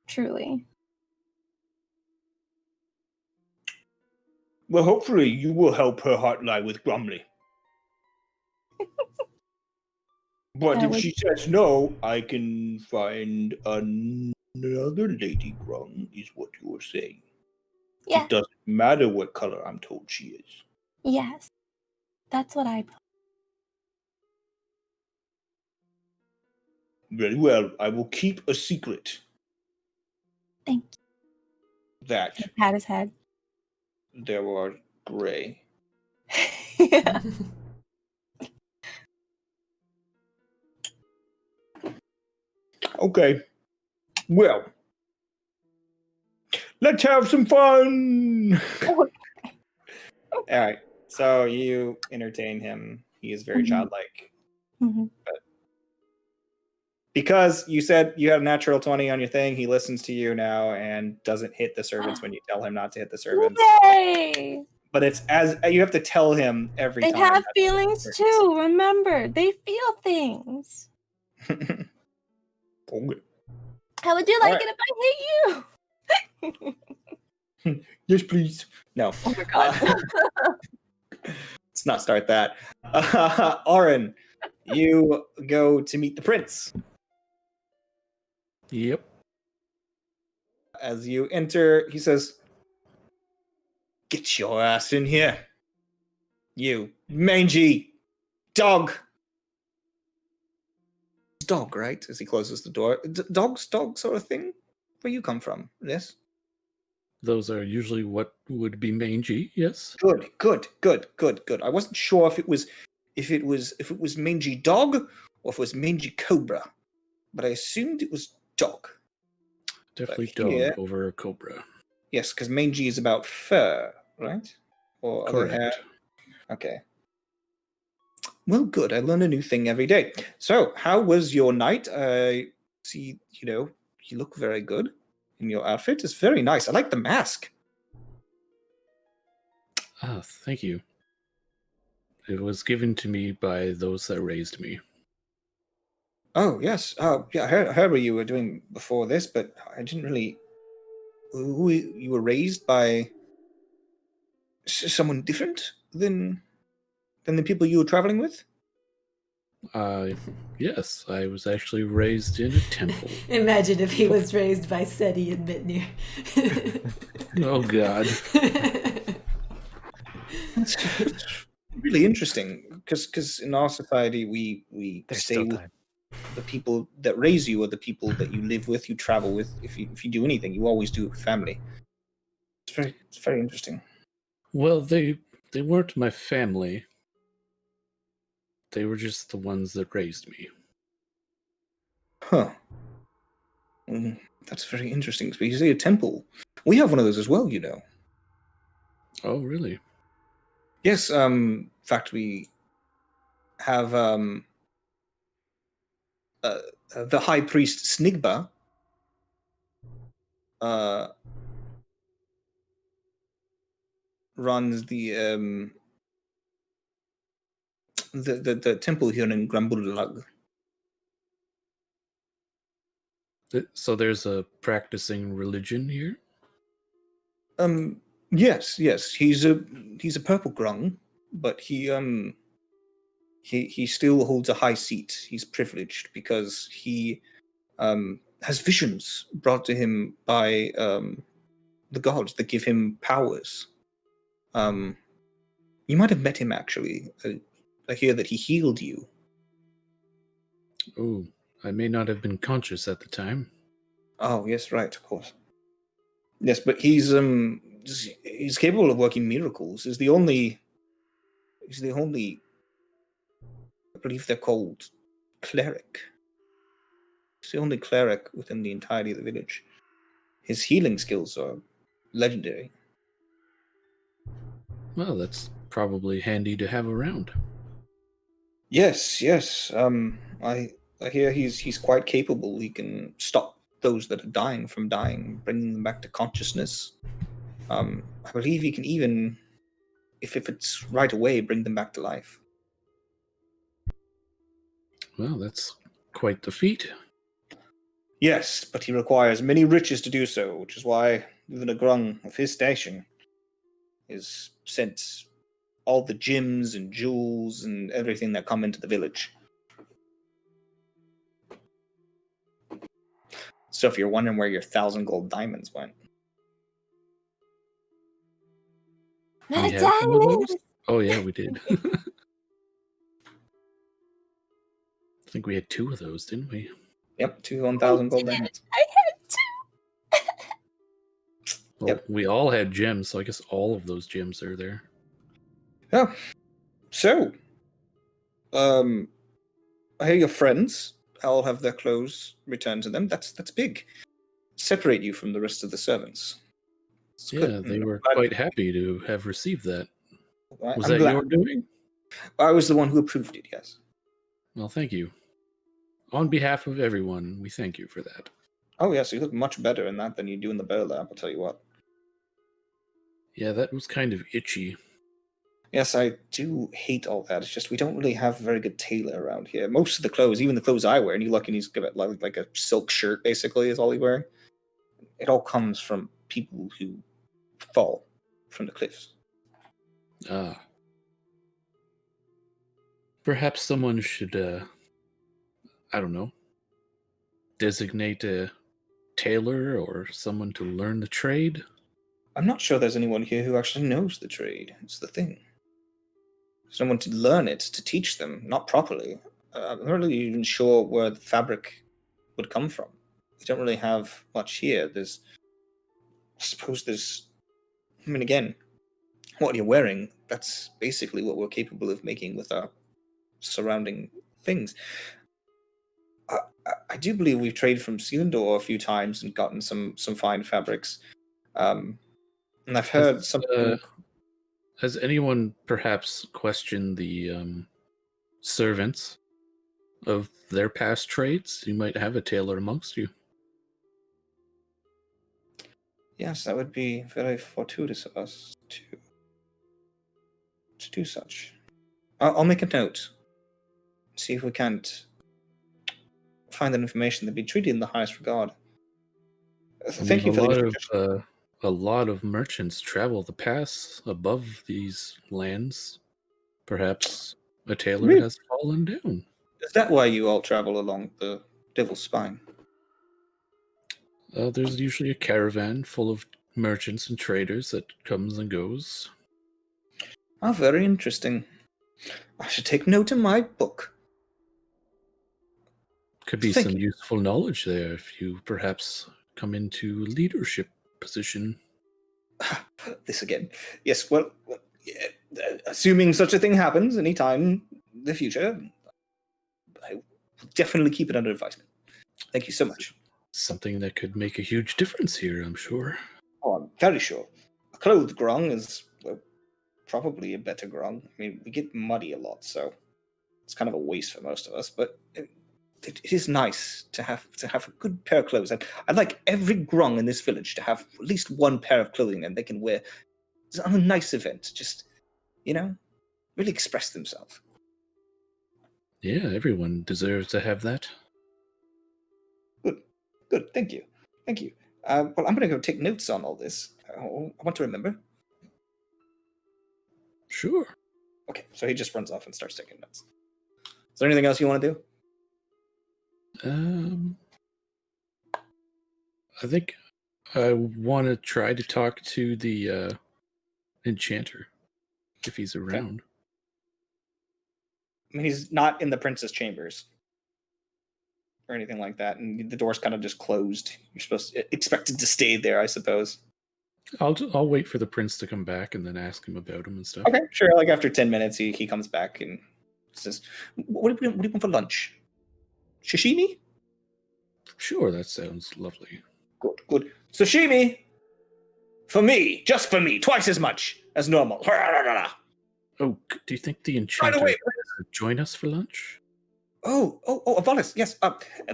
Truly. Well, hopefully you will help her heart lie with Grumley. But That if would- she says no, I can find another Lady Grung, is what you were saying. Yeah, It doesn't matter what color I'm told she is. yes. That's what I... Very well, I will keep a secret Thank that you. Pat his head. there are gray. Yeah. Okay. Well, let's have some fun. All right. So you entertain him. He is very Mhm. childlike. Mhm. Because you said you had a natural 20 on your thing, he listens to you now and doesn't hit the servants when you tell him not to hit the servants. Yay! But it's as you have to tell him every They time. have that- feelings too, remember. They feel things. Okay. How would you like Alright. it if I hit you? Yes, please. No. Oh my god. Let's not start that. Auron, you go to meet the prince. Yep. As you enter, he says, "Get your ass in here. You mangy dog." Dog, right? As he closes the door. Dog sort of thing? Where you come from? Yes? Those are usually what would be mangy, yes? Good. I wasn't sure if it was mangy dog or if it was mangy cobra. But I assumed it was dog. Definitely But here- dog over a cobra. Yes, because mangy is about fur, right? Or other hair. Correct. Okay. Well, good. I learn a new thing every day. So, how was your night? I see, you look very good in your outfit. It's very nice. I like the mask. Ah, thank you. It was given to me by those that raised me. Oh, yes. Yeah, I heard what you were doing before this, but I didn't really... You were raised by someone different than the people you were traveling with? Yes, I was actually raised in a temple. Imagine if he was raised by Seti and Mitnir. Oh God. It's really interesting because in our society we There's stay still with time. the people that raise you or the people that you live with, you travel with. If you do anything, you always do it with family. It's very interesting. Well, they weren't my family. They were just the ones that raised me. Huh. That's very interesting. So you say a temple. We have one of those as well, you know. Oh, really? Yes, in fact we have the high priest Snigba uh runs the temple here in Grambulag. So there's a practicing religion here? Yes, he's a purple grung, but he still holds a high seat. He's privileged because he has visions brought to him by the gods that give him powers. You might have met him actually. I hear that he healed you. Oh, I may not have been conscious at the time. Oh yes, right, of course. Yes, but he's capable of working miracles. He's the only I believe they're called cleric. He's the only cleric within the entirety of the village. His healing skills are legendary. Well, that's probably handy to have around. Yes. I hear he's quite capable. He can stop those that are dying from dying, bringing them back to consciousness. I believe he can even, if it's right away, bring them back to life. Well, that's quite the feat. Yes, but he requires many riches to do so, which is why even a grung of his station is sent all the gems and jewels and everything that come into the village. So if you're wondering where your 1,000 gold diamonds went, Not We a had some of those? diamond. Oh, yeah, we did. I think we had 2 of those, didn't we? yep, 1,000 gold did. diamonds. I had two. Well, Yep. we all had gems, so I guess all of those gems are there. Yeah. So, I hear your friends all have their clothes returned to them. That's big. Separate you from the rest of the servants. It's Yeah, good. they were I'm quite happy to have received that. glad- Was I'm that glad. your doing? I was the one who approved it. Yes. Well, thank you. On behalf of everyone, we thank you for that. Oh yes, you look much better in that than you do in the burlap. I'll tell you what. Yeah, that was kind of itchy. Yes, I do hate all that. It's just we don't really have a very good tailor around here. Most of the clothes, even the clothes I wear, and you look and he's got like a silk shirt basically is all he's wearing. It all comes from people who fall from the cliffs. Ah. Perhaps someone should, I don't know, designate a tailor or someone to learn the trade. I'm not sure there's anyone here who actually knows the trade. It's the thing. There's no one to learn it, to teach them, not properly. I'm not really even sure where the fabric would come from. We don't really have much here. I suppose I mean, again, what you're wearing, that's basically what we're capable of making with our surrounding things. I do believe we've traded from Selindor a few times and gotten some fine fabrics. And I've heard something. Has anyone perhaps questioned the servants of their past trades? You might have a tailor amongst you. Yes, that would be very fortuitous of us to do such. I'll make a note. See if we can't find that information. They'd be treated in the highest regard. Thank you for the suggestion. A lot of merchants travel the pass above these lands. Perhaps a tailor Really? has fallen down. Is that why you all travel along the Devil's Spine? There's usually a caravan full of merchants and traders that comes and goes. Oh, very interesting. I should take note in my book. Could be Thank some you. useful knowledge there if you perhaps come into leadership position. This again. Yes, well, yeah, assuming such a thing happens anytime in the future, I will definitely keep it under advisement. Thank you so much. Something that could make a huge difference here, I'm sure. Oh, I'm very sure. A clothed grung is probably a better grung. I mean, we get muddy a lot, so it's kind of a waste for most of us, but it is nice to have a good pair of clothes. I'd like every grung in this village to have at least one pair of clothing that they can wear on a nice event. Just, really express themselves. Yeah, everyone deserves to have that. Good. Thank you. Well, I'm going to go take notes on all this. I want to remember. Sure. Okay, so he just runs off and starts taking notes. Is there anything else you want to do? I think I want to try to talk to the enchanter if he's around. I mean, he's not in the prince's chambers or anything like that, and the door's kind of just closed. You're expected to stay there, I suppose. I'll wait for the prince to come back and then ask him about him and stuff. Okay, sure. Like after 10 minutes, he comes back and says, "What do you want for lunch? Sashimi? Sure, that sounds lovely. Good. Sashimi for me, just for me, twice as much as normal." Oh, do you think the enchanter would join us for lunch? Oh, Valis, yes.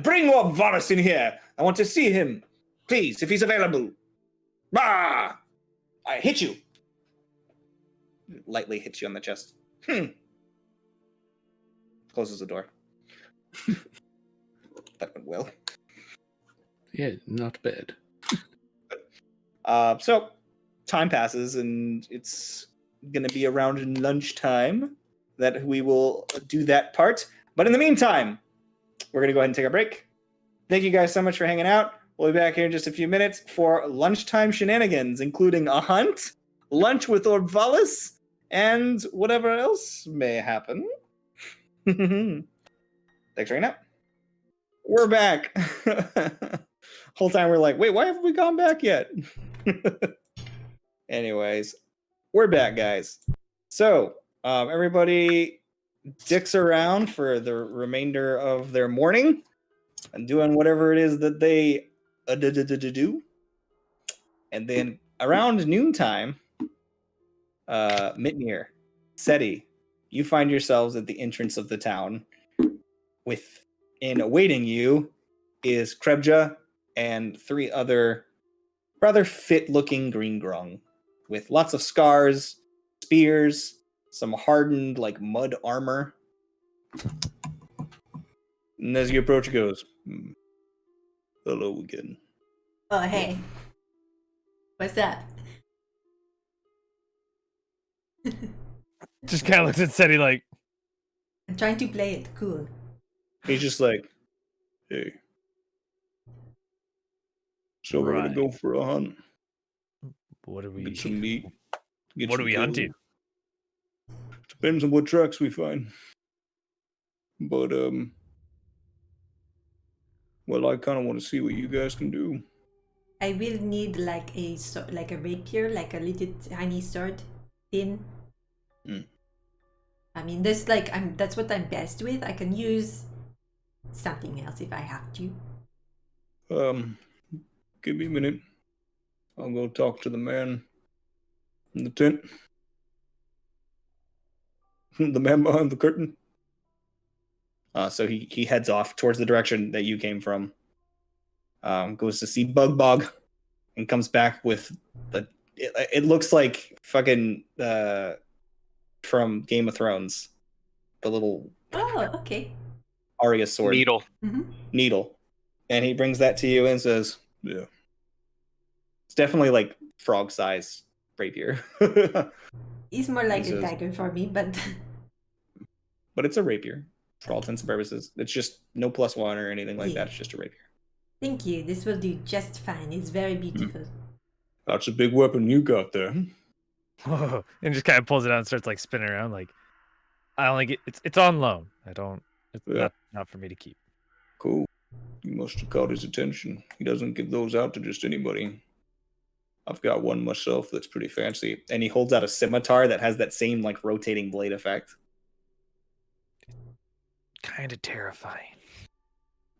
Bring more Valis in here. I want to see him, please, if he's available. Ah! I hit you. Lightly hits you on the chest. Closes the door. That went well. Yeah, not bad. So time passes, and it's going to be around lunchtime that we will do that part. But in the meantime, we're going to go ahead and take a break. Thank you guys so much for hanging out. We'll be back here in just a few minutes for lunchtime shenanigans, including a hunt, lunch with Orvalis, and whatever else may happen. Thanks for hanging out. We're back. Whole time we're like, wait, why haven't we gone back yet? Anyways, we're back, guys. So, everybody dicks around for the remainder of their morning and doing whatever it is that they do. And then around noontime, Mitnir, Seti, you find yourselves at the entrance of the town. And awaiting you is Krebja and 3 other rather fit-looking green grung with lots of scars, spears, some hardened mud armor. And as you approach, he goes, "Hello again." Oh, hey. What's that? Just kind of looks at Seti like, I'm trying to play it cool. He's just like, "Hey, so we're gonna Right. go for a hunt. what are we? Get some meat. Get What some are we kills. hunting? Depends on what tracks we find. But well, I kind of want to see what you guys can do." I will need like a rapier, like a little tiny sword, thin. I mean, that's what I'm best with. I can use something else if I have to. Give me a minute. I'll go talk to the man in the tent. The man behind the curtain. So he heads off towards the direction that you came from. Goes to see Bug Bog and comes back with it looks like fucking from Game of Thrones. The little Oh, okay. Arya sword. Needle. Needle. And he brings that to you and says, "Yeah. It's definitely frog size rapier." It's more like He a says- dagger for me, but But it's a rapier. for all intents and purposes. It's just no +1 or anything like that. It's just a rapier. Thank you. This will do just fine. It's very beautiful. That's a big weapon you got there. and just kind of pulls it out and starts like spinning around. Like, I only get it's on loan. I don't. It's Yeah. not for me to keep. Cool. You must have caught his attention. He doesn't give those out to just anybody. I've got one myself that's pretty fancy. And he holds out a scimitar that has that same like rotating blade effect. Kind of terrifying.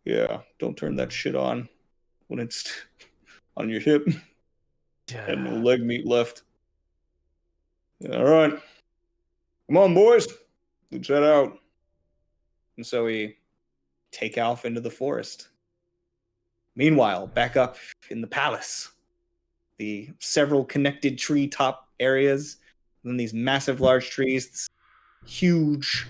Yeah, don't turn that shit on when it's on your hip and no leg meat left. All right. Come on, boys. Let's head out. And so we take off into the forest. Meanwhile, back up in the palace, the several connected treetop areas, and then these massive large trees, this huge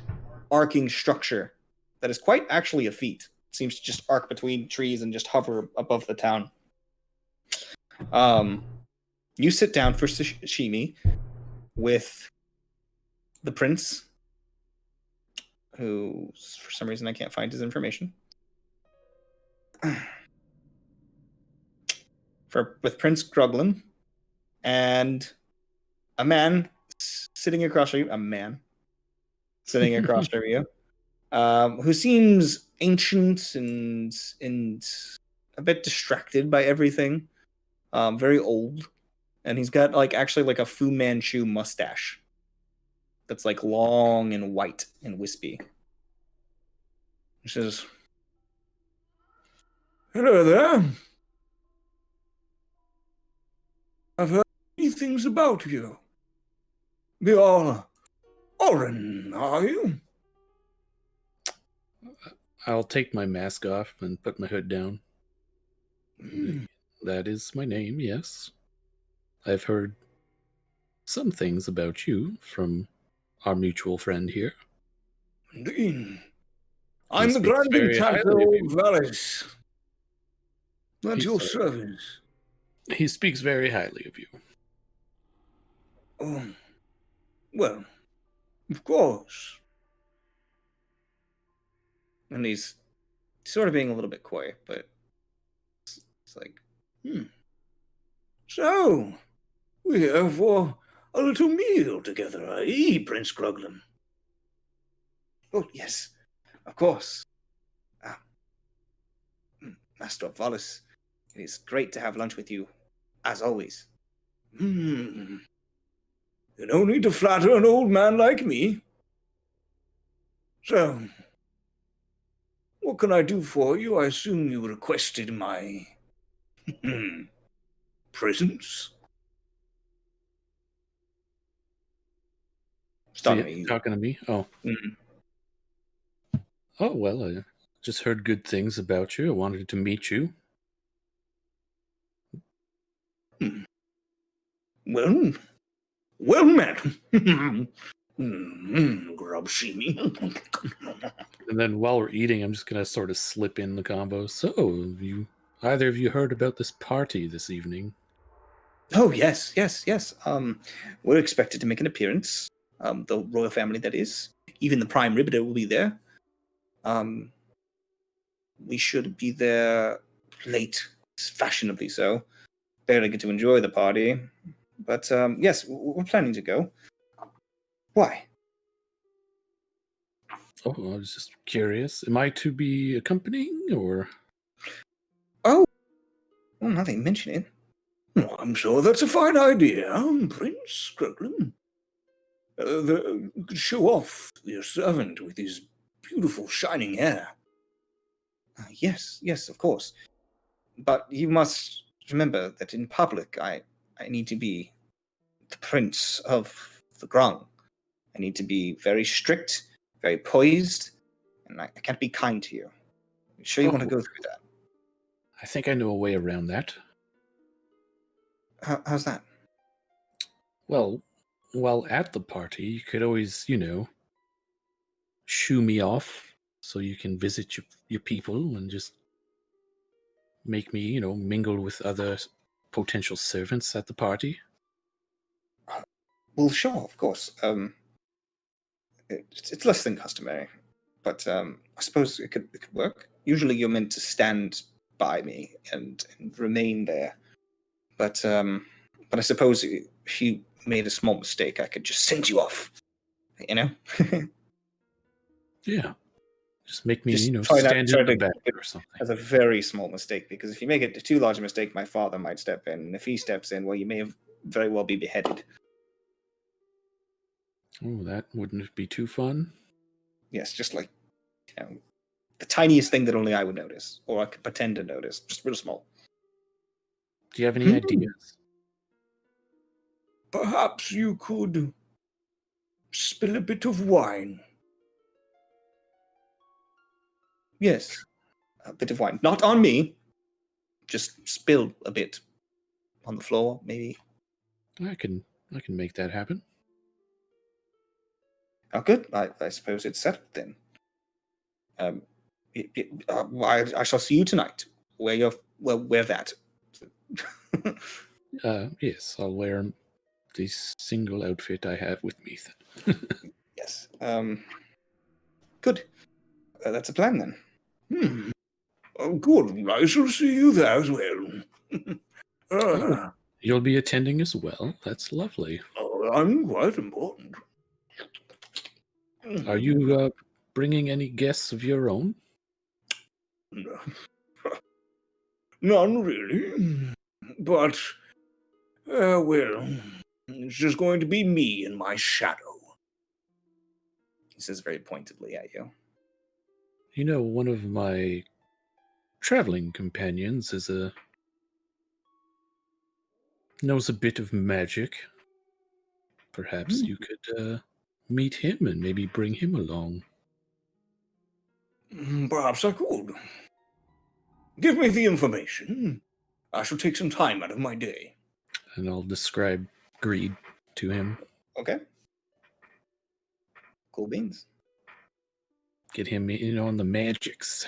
arcing structure that is quite actually a feat. It seems to just arc between trees and just hover above the town. You sit down for sashimi with the prince, who, for some reason, I can't find his information. With Prince Gruglin and a man sitting across from you, who seems ancient and a bit distracted by everything. Very old, and he's got actually a Fu Manchu mustache that's like long and white and wispy. He says, Hello there. I've heard many things about you. You're Oren, are you? I'll take my mask off and put my hood down. That is my name, yes. I've heard some things about you from our mutual friend here. Indeed. I'm the speaks Grand very highly Enchanter of of you. Vallis. At He's your sorry. service. He speaks very highly of you. Oh, well, of course. and he's sort of being a little bit coy, but it's like, So, we're here for a little meal together, eh, Prince Gruglin? oh yes, of course. Master of Vallis, it is great to have lunch with you, as always. You no need to flatter an old man like me. So, what can I do for you? I assume you requested my presence. Stop So, me. talking to me? Oh. Oh, well, I just heard good things about you. I wanted to meet you. Well met. Grub me. And then while we're eating, I'm just going to sort of slip in the combo. So, either of you heard about this party this evening? Oh, yes. We're expected to make an appearance. The royal family, that is. Even the Prime Riveter will be there. We should be there late, fashionably so. Barely get to enjoy the party. But, yes, we're planning to go. Why? Oh, I was just curious. Am I to be accompanying, or? Oh, well, now they mention it. Well, I'm sure that's a fine idea, Prince Gruglin. Show off your servant with his beautiful shining hair. Yes, of course. But you must remember that in public, I need to be the prince of the Grung. I need to be very strict, very poised, and I can't be kind to you. You sure you want to go through that? I think I know a way around that. How's that? Well, while at the party, you could always, shoo me off so you can visit your people and just make me, mingle with other potential servants at the party. Well, sure, of course. It's less than customary, but I suppose it could work. Usually, you're meant to stand by me and remain there, but I suppose if you made a small mistake, I could just send you off. You know. Yeah. Just make me, Just stand try in to the back keep it or something. as a very small mistake, because if you make it a too large a mistake, my father might step in, and if he steps in, well, you may very well be beheaded. Oh, that wouldn't be too fun. Yes, just like, the tiniest thing that only I would notice, or I could pretend to notice, just real small. Do you have any ideas? Perhaps you could spill a bit of wine. Yes, a bit of wine. Not on me. Just spill a bit on the floor, maybe. I can make that happen. Oh, good. I suppose it's settled then. I shall see you tonight. Wear that. Yes, I'll wear this single outfit I have with me. Yes. Good. That's a plan then. Oh, good. I shall see you there as well. You'll be attending as well. That's lovely. I'm quite important. Are you bringing any guests of your own? No. None really. But, well, it's just going to be me and my shadow. He says very pointedly at you. You know, one of my traveling companions knows a bit of magic. Perhaps you could meet him and maybe bring him along. Perhaps I could. Give me the information. I shall take some time out of my day. And I'll describe greed to him. Okay. Cool beans. Get him on the magics.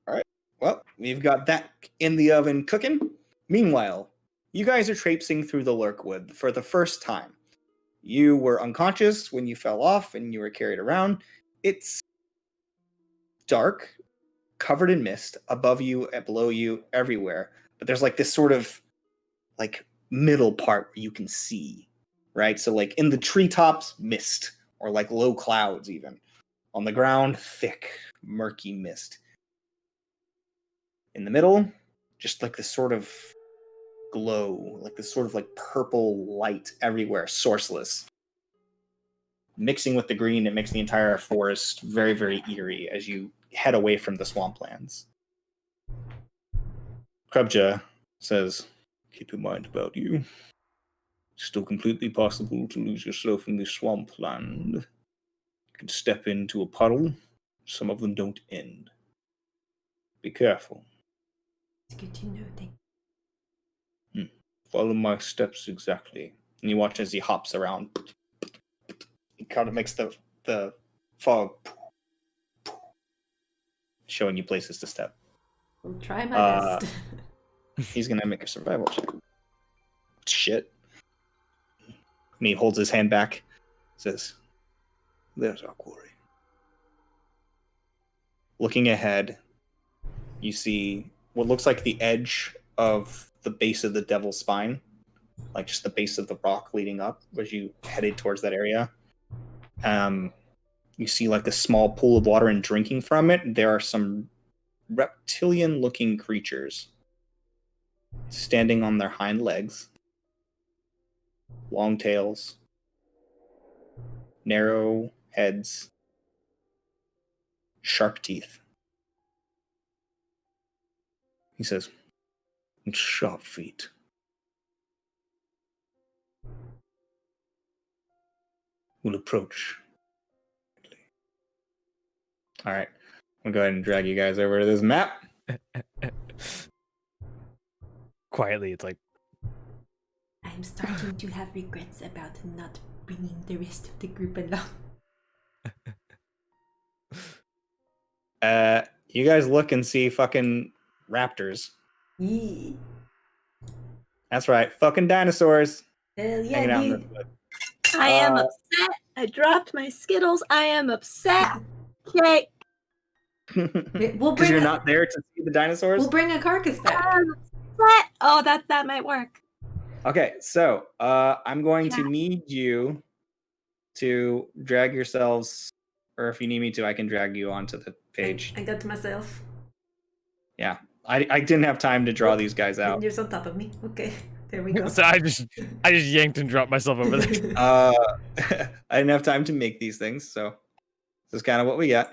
All right. Well, we've got that in the oven cooking. Meanwhile, you guys are traipsing through the Lurkwood for the first time. You were unconscious when you fell off and you were carried around. It's dark, covered in mist, above you, below you, everywhere. But there's like this sort of like middle part where you can see, right? So like in the treetops, mist, or like low clouds even. On the ground, thick, murky mist. In the middle, just like this sort of glow, like this sort of like purple light everywhere, sourceless. Mixing with the green, it makes the entire forest very, very eerie as you head away from the swamplands. Krubja says, keep in mind about you. It's still completely possible to lose yourself in this swampland. You can step into a puddle. Some of them don't end. Be careful. It's good to know. Thank Follow my steps exactly. And you watch as he hops around. He kind of makes the fog showing you places to step. I'll try my best. He's gonna make a survival check. Shit. And he holds his hand back. Says, there's our quarry. Looking ahead, you see what looks like the edge of the base of the devil's spine. Like just the base of the rock leading up as you headed towards that area. You see like a small pool of water, and drinking from it, there are some reptilian-looking creatures standing on their hind legs, long tails, narrow heads, sharp teeth. He says, and sharp feet. Will approach. All right, I'm gonna go ahead and drag you guys over to this map. Quietly, it's like, I'm starting to have regrets about not bringing the rest of the group along. You guys look and see fucking raptors. Yee. That's right, fucking dinosaurs. Hell yeah, Hanging out in dude. the wood. I am upset I dropped my Skittles. I am upset. Okay. We'll Because bring you're a- not there to see the dinosaurs. We'll bring a carcass back. I'm upset. Oh, that might work. Okay, so I'm going to need you to drag yourselves, or if you need me to, I can drag you onto the page. I got to myself. Yeah, I didn't have time to draw these guys out. And you're on top of me. Okay, there we go. So I just yanked and dropped myself over there. I didn't have time to make these things, so this is kind of what we got.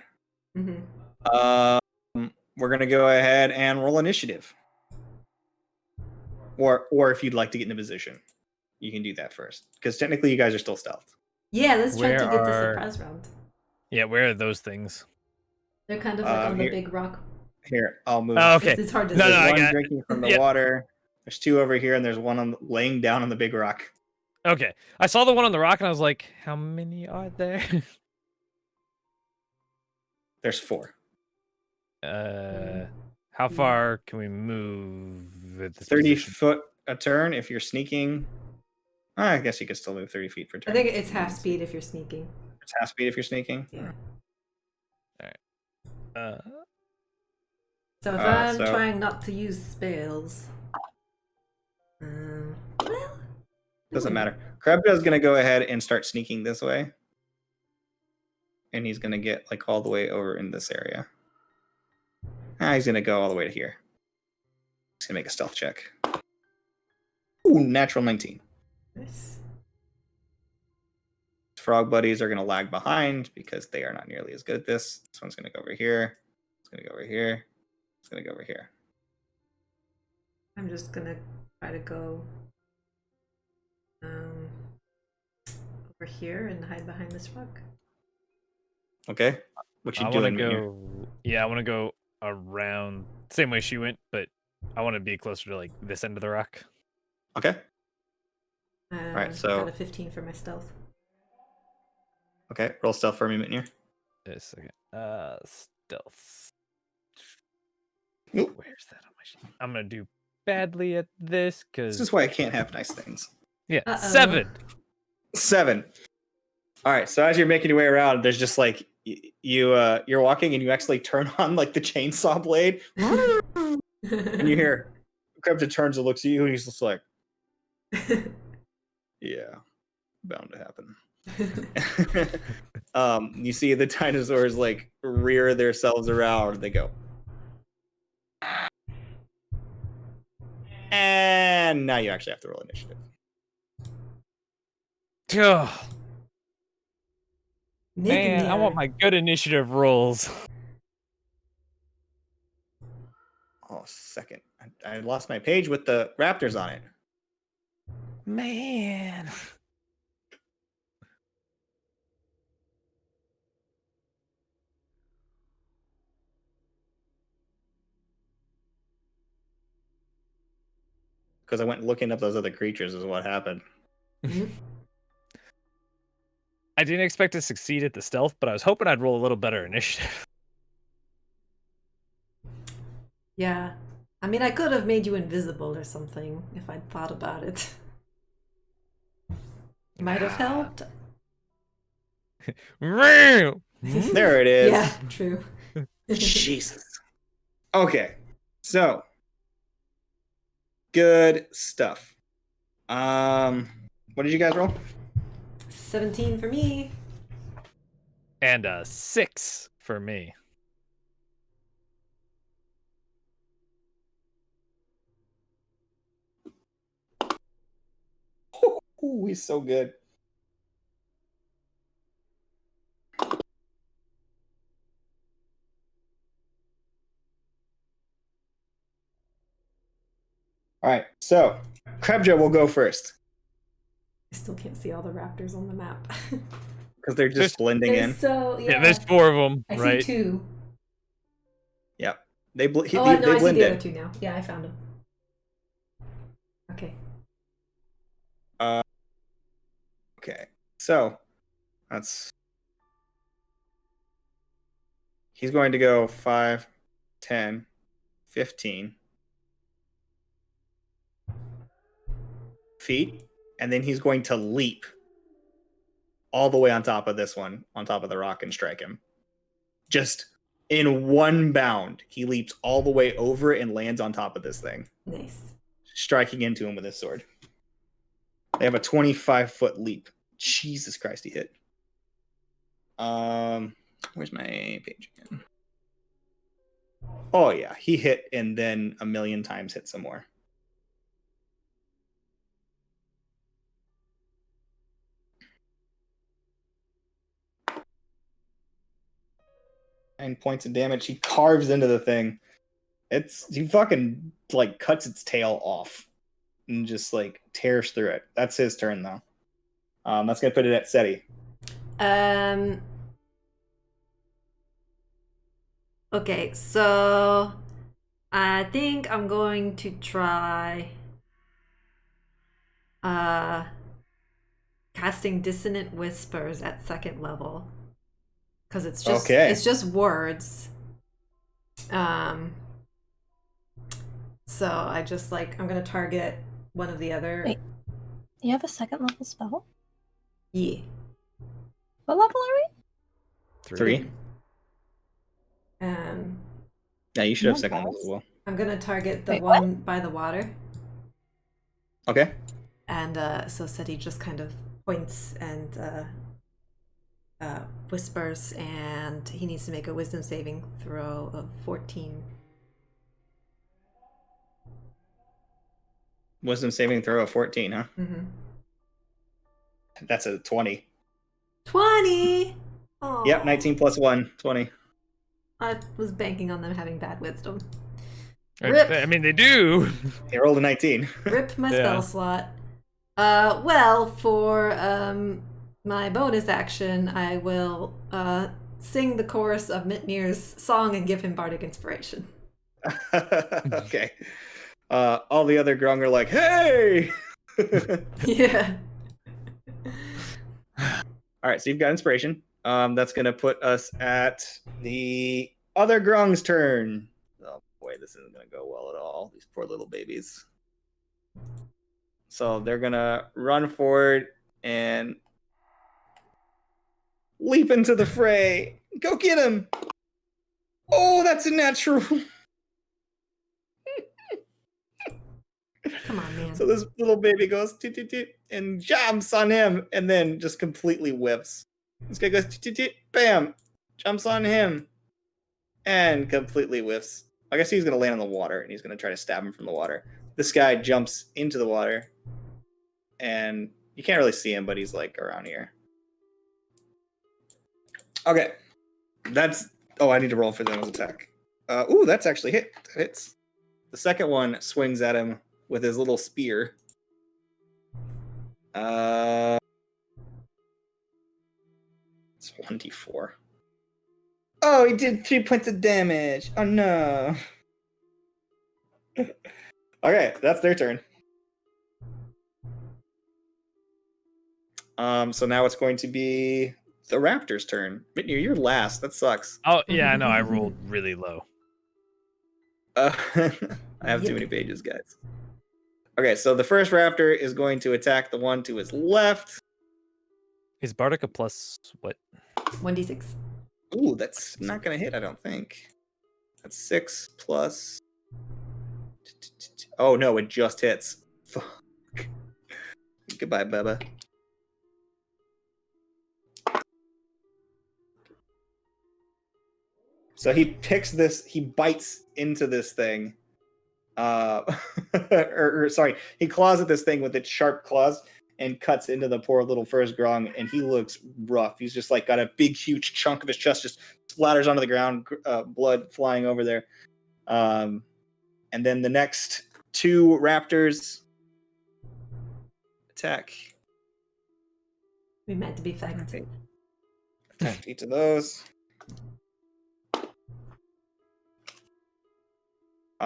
Mm-hmm. We're gonna go ahead and roll initiative, or if you'd like to get in a position, you can do that first, because technically you guys are still stealthed. Yeah, let's try to Where get the are- surprise round. Yeah, where are those things? They're kind of like on the here- big rock. Here, I'll move. Oh, okay. It's hard to No, see. no, I There's one got it. drinking from the Yep. water. There's two over here, and there's one laying down on the big rock. Okay, I saw the one on the rock and I was like, how many are there? There's 4. How far can we move at this 30 position? foot a turn if you're sneaking. I guess you could still move 30 feet per I turn. think it's half speed if you're sneaking. It's half speed if you're sneaking. Yeah. So if I'm so- trying not to use spells, well, Doesn't matter. Krebja's gonna go ahead and start sneaking this way. And he's gonna get like all the way over in this area. He's gonna go all the way to here. He's gonna make a stealth check. Ooh, natural 19. Nice. Frog buddies are gonna lag behind because they are not nearly as good at this. This one's gonna go over here. It's gonna go over here. It's gonna go over here. I'm just gonna try to go over here and hide behind this rock. Okay. What you I want to doing? Mjolnir? go. Yeah, I want to go around same way she went, but I want to be closer to like this end of the rock. Okay. Right, so- got a 15 for my stealth. Okay. Roll stealth for me, Mjolnir. Just a second. Stealth. Nope. Where's that on my sheet? I'm gonna do badly at this because This is why I can't have nice things. yeah, Uh-oh. 7. 7. All right. So as you're making your way around, there's just like you're walking and you actually turn on like the chainsaw blade, and you hear Krebja turns and looks at you, and he's just like, "Yeah, bound to happen." You see the dinosaurs like rear themselves around. They go, and now you actually have to roll initiative. Ugh, Nick man, and I want Dare. my good initiative rolls. Oh, second. I lost my page with the raptors on it. Man. Because I went looking up those other creatures is what happened. I didn't expect to succeed at the stealth, but I was hoping I'd roll a little better initiative. Yeah. I mean, I could have made you invisible or something if I'd thought about it. Might have helped. Meow. There it is. Yeah, true. Jesus. Okay. So good stuff. What did you guys roll? 17 for me. And a 6 for me. Ooh, he's so good. All right, so Krebja will go first I still can't see all the raptors on the map. because they're just There's- blending in. So Yeah, there's 4 of them, I right? see 2. Yep, they No, they I see blend the in. other 2 now. Yeah, I found them. Okay. Okay, so that's he's going to go 5, 10, 15 feet, and then he's going to leap all the way on top of this one, on top of the rock, and strike him. Just in one bound, he leaps all the way over and lands on top of this thing, Nice. striking into him with his sword. They have a 25-foot leap. Jesus Christ, he hit. Where's my page again? Oh yeah, he hit and then a million times hit some more. 9 points of damage. He carves into the thing. He fucking like cuts its tail off and just like tears through it. That's his turn though. That's gonna put it at SETI. Okay, so I think I'm going to try casting Dissonant Whispers at 2nd level. Because it's just words. So I just I'm gonna target one of the other. Wait, you have a 2nd level spell? Yeah. What level are we? 3. Yeah, you should have Yeah, 2nd level as well. I'm gonna target the Wait, one by the water. Okay. And so SETI just kind of points and whispers, and he needs to make a wisdom saving throw of 14. Wisdom saving throw of 14, huh? Mm-hmm. That's a 20. 20! Oh. Yep, 19 plus 1, 20. I was banking on them having bad wisdom. Rip. I mean, they do. He rolled a 19. Rip my Yeah. spell slot. Well, for my bonus action, I will sing the chorus of Mitnir's song and give him bardic inspiration. Okay. All the other Grung are like, hey! Yeah. All right, so you've got inspiration. That's going to put us at the other Grung's turn. Oh boy, this isn't going to go well at all. These poor little babies. So they're going to run forward and leap into the fray. Go get him! Oh, that's a natural. Come on, man. So this little baby goes toot, toot, toot, and jumps on him, and then just completely whiffs. This guy goes toot, toot, toot, bam, jumps on him, and completely whiffs. I guess he's gonna land in the water, and he's gonna try to stab him from the water. This guy jumps into the water, and you can't really see him, but he's like around here. Okay, that's. Oh, I need to roll for them as attack. Ooh, that's actually hit. That hits. The second one swings at him with his little spear. 24. Oh, he did 3 points of damage. Oh no. Okay, that's their turn. So now it's going to be the Raptor's turn. Mitnir, you're last. That sucks. Oh, yeah, I know. I rolled really low. I have too many pages, guys. Okay, so the first Raptor is going to attack the one to his left. Is Bardic a plus what? 1d6. Ooh, that's not going to hit, I don't think. That's 6 plus... Oh, no, it just hits. Fuck. Goodbye, Bubba. So he picks this, he bites into this thing. Sorry, he claws at this thing with its sharp claws and cuts into the poor little first Grung, and he looks rough. He's just like got a big, huge chunk of his chest just splatters onto the ground, blood flying over there. And then the next two Raptors attack. We meant to be fact. Attack each of those.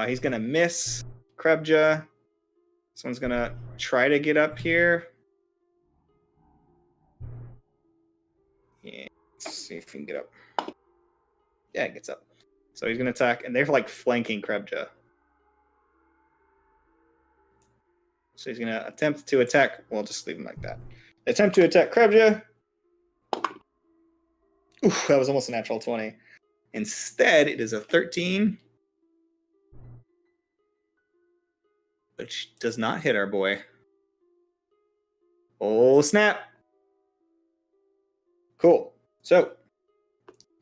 He's gonna miss Krebja. This one's gonna try to get up here. Yeah, let's see if he can get up. Yeah, it gets up. So he's gonna attack, and they're like flanking Krebja. So he's gonna attempt to attack. We'll just leave him like that. Attempt to attack Krebja. Oof, that was almost a natural 20. Instead, it is a 13, which does not hit our boy. Oh, snap. Cool. So,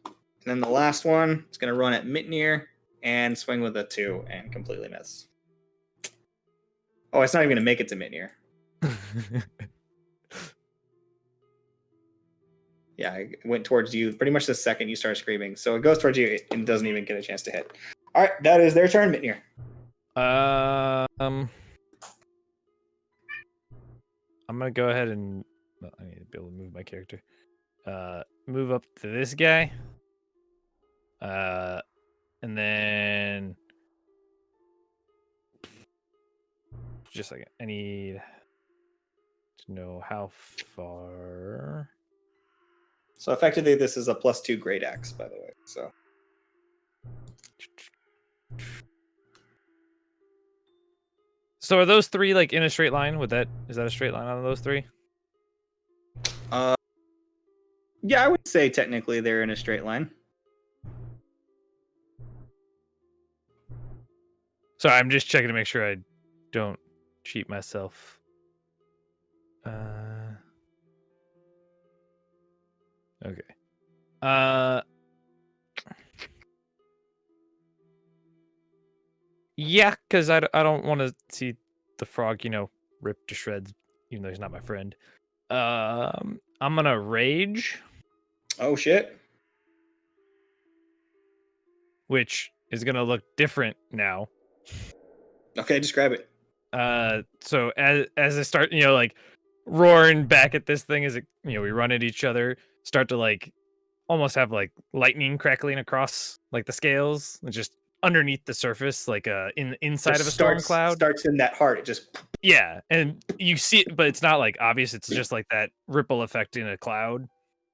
and then the last one is going to run at Mitnir and swing with a 2 and completely miss. Oh, it's not even going to make it to Mitnir. Yeah, it went towards you pretty much the second you start screaming. So it goes towards you and doesn't even get a chance to hit. All right, that is their turn, Mitnir. I'm gonna go ahead and I need to be able to move my character. Move up to this guy. And then just a second. I need to know how far. So effectively, this is a +2 great axe, by the way. So are those three like in a straight line? Is that a straight line on those three? Yeah, I would say technically they're in a straight line. So I'm just checking to make sure I don't cheat myself. Okay. Yeah, because I don't want to see the frog, ripped to shreds, even though he's not my friend. I'm gonna rage, Oh shit. which is gonna look different now. Okay, describe it. So as I start, like roaring back at this thing, as it, we run at each other, start to like almost have like lightning crackling across like the scales, and just underneath the surface, like inside Just of a storm cloud. Starts in that heart. It just Yeah, and you see it, but it's not like obvious. It's just like that ripple effect in a cloud.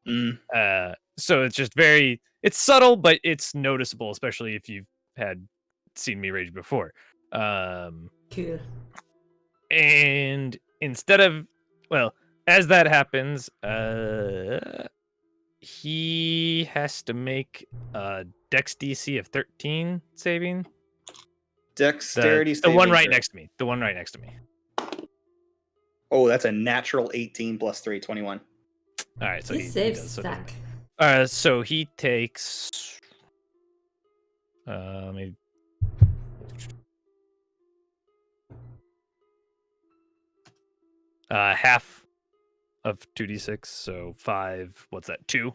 So it's just it's subtle, but it's noticeable, especially if you've seen me rage before. Cool. And instead of, as that happens, he has to make a Dex DC of 13 saving. dexterity. The one right throw. next to me. The one right next to me. Oh, that's a natural 18 plus 3, 21. All right, so He he saves does. So, stack. so he takes. Maybe. Half of 2d6, so 5. What's that? 2.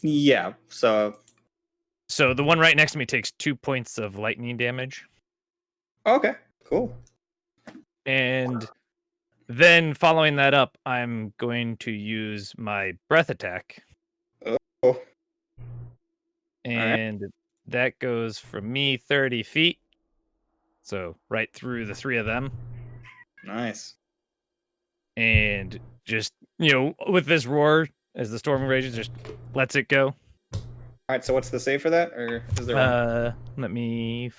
Yeah. So the one right next to me takes 2 points of lightning damage. okay, cool. And then following that up, I'm going to use my breath attack. Oh. And that goes from me 30 feet. So right through the three of them. Nice. And just, with this roar, as the storm rages, just lets it go. All right. So what's the save for that, or is there one? Let me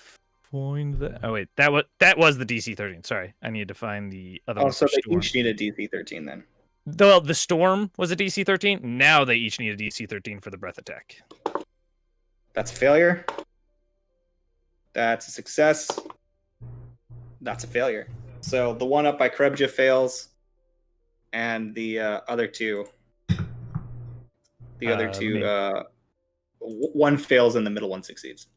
find that. Oh wait, that was the DC 13. Sorry, I need to find the other one. Oh, so they storm. each need a DC 13 then. The storm was a DC 13. Now they each need a DC 13 for the breath attack. That's a failure. That's a success. That's a failure. So the one up by Krebja fails, and the other two. The other two. One fails, and the middle one succeeds.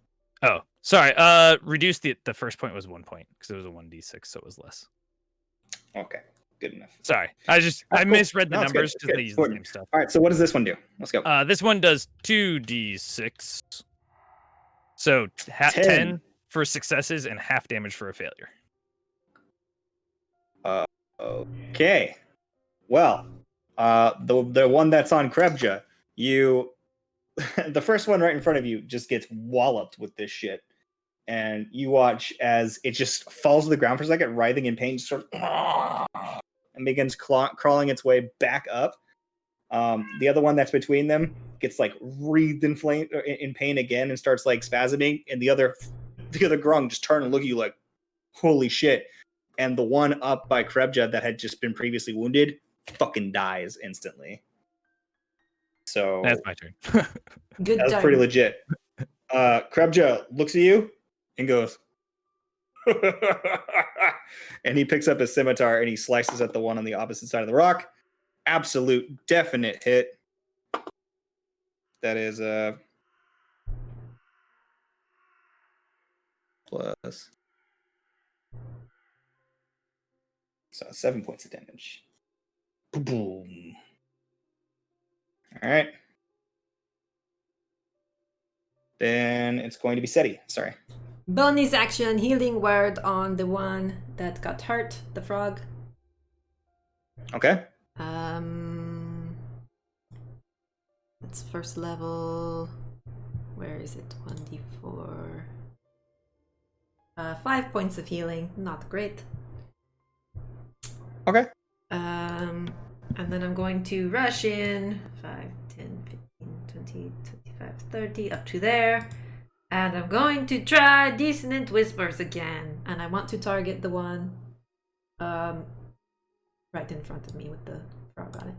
Oh, sorry. Reduce the first point was 1 point because it was a 1d6, so it was less. Okay, good enough. Sorry, I misread the numbers because they use the same stuff. All right, so what does this one do? Let's go. This one does 2d6, so 10 for successes and half damage for a failure. Okay. Well, the one that's on Krebja, the first one right in front of you just gets walloped with this shit. And you watch as it just falls to the ground for a second, writhing in pain, sort of, and begins crawling its way back up. The other one that's between them gets like wreathed in pain again and starts like spasming. And the other Grung just turn and look at you like, holy shit. And the one up by Krebja that had just been previously wounded fucking dies instantly. So That's my turn. Good that was turn. pretty legit. Krebja looks at you and goes, and he picks up his scimitar and he slices at the one on the opposite side of the rock. Absolute, definite hit. That is plus. So 7 points of damage. Boom. All right. Then it's going to be Seti. Sorry. Bonus action, healing word on the one that got hurt, the frog. Okay. It's first level. Where is it? 1d4. 5 points of healing. Not great. Okay. And then I'm going to rush in 5, 10, 15, 20, 25, 30, up to there. And I'm going to try Dissonant Whispers again. And I want to target the one right in front of me with the frog on it.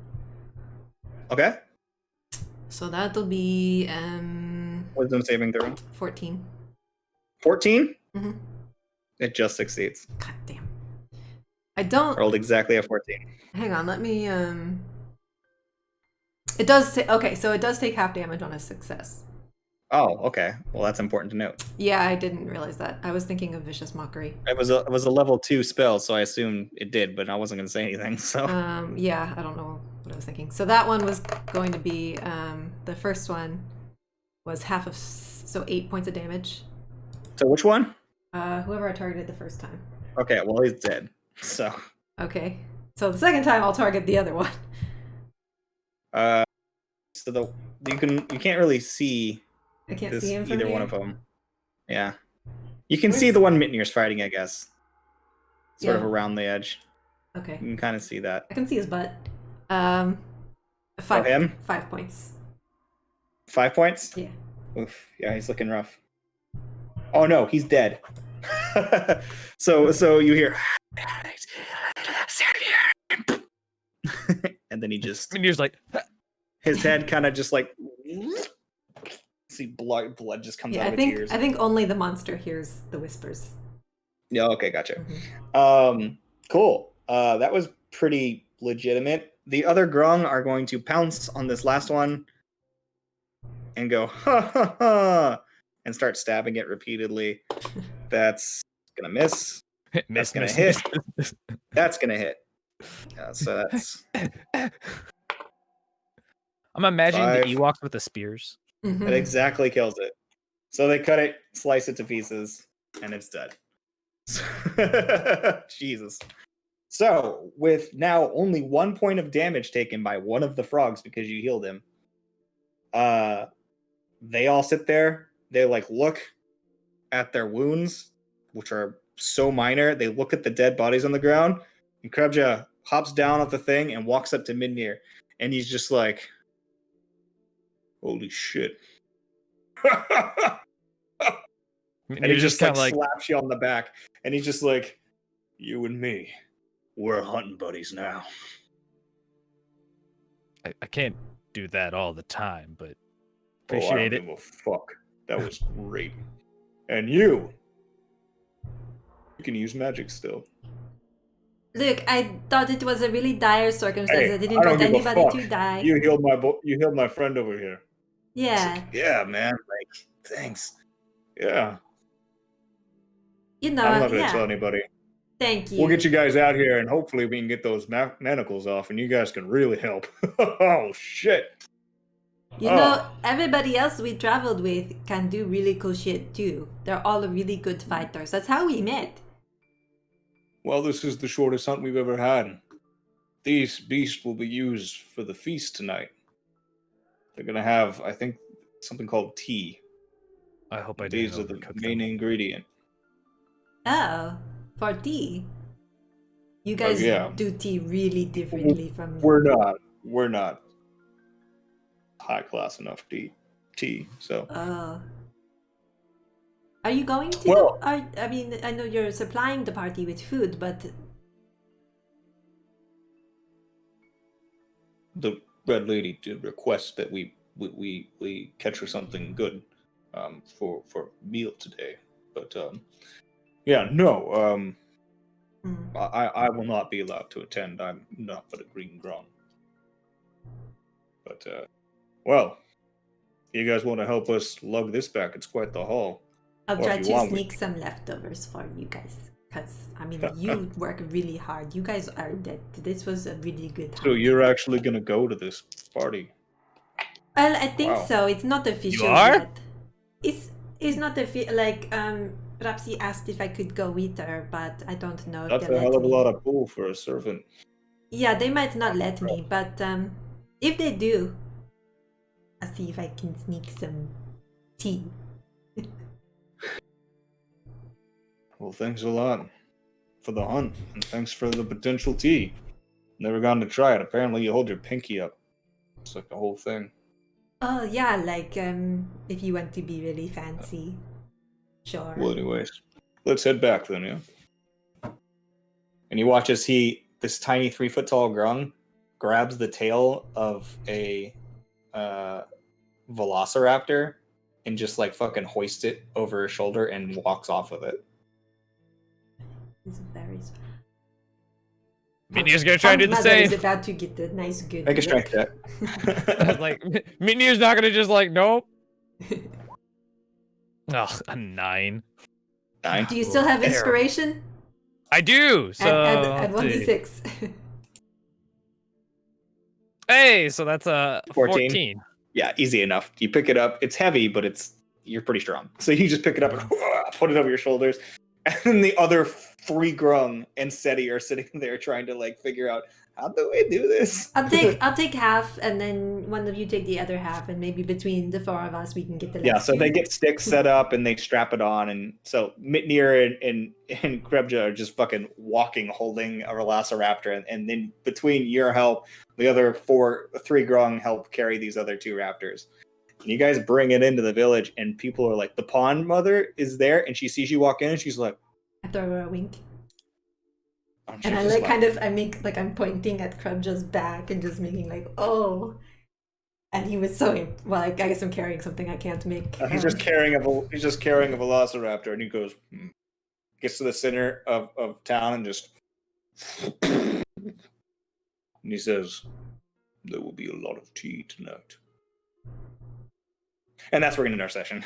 Okay. So that'll be Wisdom saving throw. 14. 14? Mm-hmm. It just succeeds. God damn. I don't. Rolled exactly a 14. Hang on, let me. It does. Okay, so it does take half damage on a success. Oh, okay. Well, that's important to note. Yeah, I didn't realize that. I was thinking of Vicious Mockery. It was a level 2 spell, so I assumed it did, but I wasn't going to say anything. So Yeah, I don't know what I was thinking. So that one was going to be the first one was half of 8 points of damage. So which one? Whoever I targeted the first time. Okay, well he's dead. So Okay. So the second time I'll target the other one. so you can't really see I can't see him from either here. one of them. Yeah. You can Where's- see the one Mitnir's fighting, I guess. Sort of Yeah. around the edge. Okay. You can kind of see that. I can see his butt. 5 him? 5 points. 5 points? Yeah. Oof. Yeah, he's looking rough. Oh no, he's dead. so you hear and then he just And you're just like, his head kind of just like see blood just comes Yeah, out I of think its ears. I think only the monster hears the whispers. Yeah, okay, gotcha. Mhm. Cool. That was pretty legitimate. The other Grung are going to pounce on this last one and go ha ha ha and start stabbing it repeatedly. That's gonna miss. miss, gonna miss, hit. miss. That's gonna hit. So that's I'm imagining 5. the Ewoks with the spears. Mhm. That exactly kills it. So they cut it, slice it to pieces, and it's dead. Jesus. So, with now only 1 point of damage taken by one of the frogs because you healed him, they all sit there. They look at their wounds, which are so minor. They look at the dead bodies on the ground, and Krebja hops down off the thing and walks up to Midnir, and he's just like, "Holy shit!" And he just kind of like, slaps you on the back, and he's just like, "You and me, we're hunting buddies now." I can't do that all the time, but I appreciate don't it. give a fuck. That was great. And you can use magic still. Look, I thought it was a really dire circumstance. Hey, I didn't I don't want give a anybody fuck. to die. You healed my friend over here. It's Yeah. like, yeah, man. Thanks. Yeah. You know, I'm not gonna yeah. tell anybody. Thank you. We'll get you guys out here, and hopefully we can get those manacles off, and you guys can really help. Oh shit! You know, everybody else we traveled with can do really cool shit too. They're all really good fighters. That's how we met. Well, this is the shortest hunt we've ever had. These beasts will be used for the feast tonight. They're gonna have, I think, something called tea. I hope I These didn't are the overcook main them. ingredient. Oh, for tea. You guys yeah. do tea really differently from me. We're not high class enough to eat tea. So Oh. Are you going to? Well- I mean, I know you're supplying the party with food, but Red Lady did request that we catch her something good for meal today. But yeah, no, Hmm. I will not be allowed to attend. I'm not but a green Grung. But well, you guys want to help us lug this back? It's quite the haul. I'll Or try if you to want, we- sneak some leftovers for you guys. Because, I mean, you work really hard. You guys are dead. This was a really good So hunt. you're actually gonna go to this party? Well, I think Wow. so. It's not official are? yet. It's not like perhaps he asked if I could go with her, but I don't know if That's they'll a hell let of a me. lot of pull for a servant. Yeah, they might not let me, but if they do, I'll see if I can sneak some tea. Well, thanks a lot for the hunt, and thanks for the potential tea. Never gotten to try it. Apparently, you hold your pinky up. It's like the whole thing. Oh yeah, like if you want to be really fancy, sure. Well, anyways, let's head back then, yeah? And you watch as this tiny 3-foot tall grung, grabs the tail of a velociraptor and just like fucking hoists it over his shoulder and walks off with it. It's very. Minier's gonna try to do the Mother is same. about to get a nice good. Make a look. strength check. I was like, Minier's not gonna just like, nope. Oh, a 9. 9. Do you still have Terrible. inspiration? I do. So Add let's see. 1d6. Hey, so that's a 14. 14. Yeah, easy enough. You pick it up. It's heavy, but you're pretty strong. So you just pick it up and put it over your shoulders. And then the other 3 grung and Seti are sitting there trying to like figure out, how do we do this? I'll take half, and then one of you take the other half, and maybe between the 4 of us we can get the. Yeah, last so two. they get sticks set up and they strap it on, and so Mitnir and Krebja are just fucking walking, holding a velociraptor, and then between your help, the other 3 grung help carry these other 2 raptors. And you guys bring it into the village, and people are like, the pond mother is there, and she sees you walk in, and she's like, I throw her a wink, she's and I just like I make like I'm pointing at Krebja's back and just making like oh, and he was so well. I guess I'm carrying something I can't make. He's just carrying a velociraptor, and he goes, gets to the center of town, and just, and he says, "There will be a lot of tea tonight." And that's where we're gonna end our session.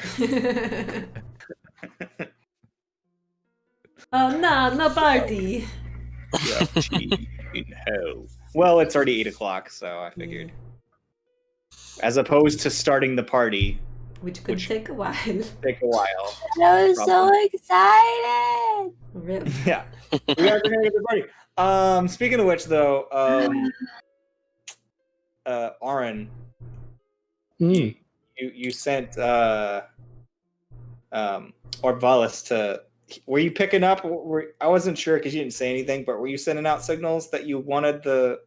Oh no party. Yeah, tea in hell. Well, it's already 8 o'clock, so I figured. As opposed to starting the party, Which could Which- take a while. take a while. I was so Probably. excited. Really. Yeah, we are gonna get the party. Speaking of which, though, Aaron, you sent Orvalis to. Were you picking up? I wasn't sure because you didn't say anything, but were you sending out signals that you wanted the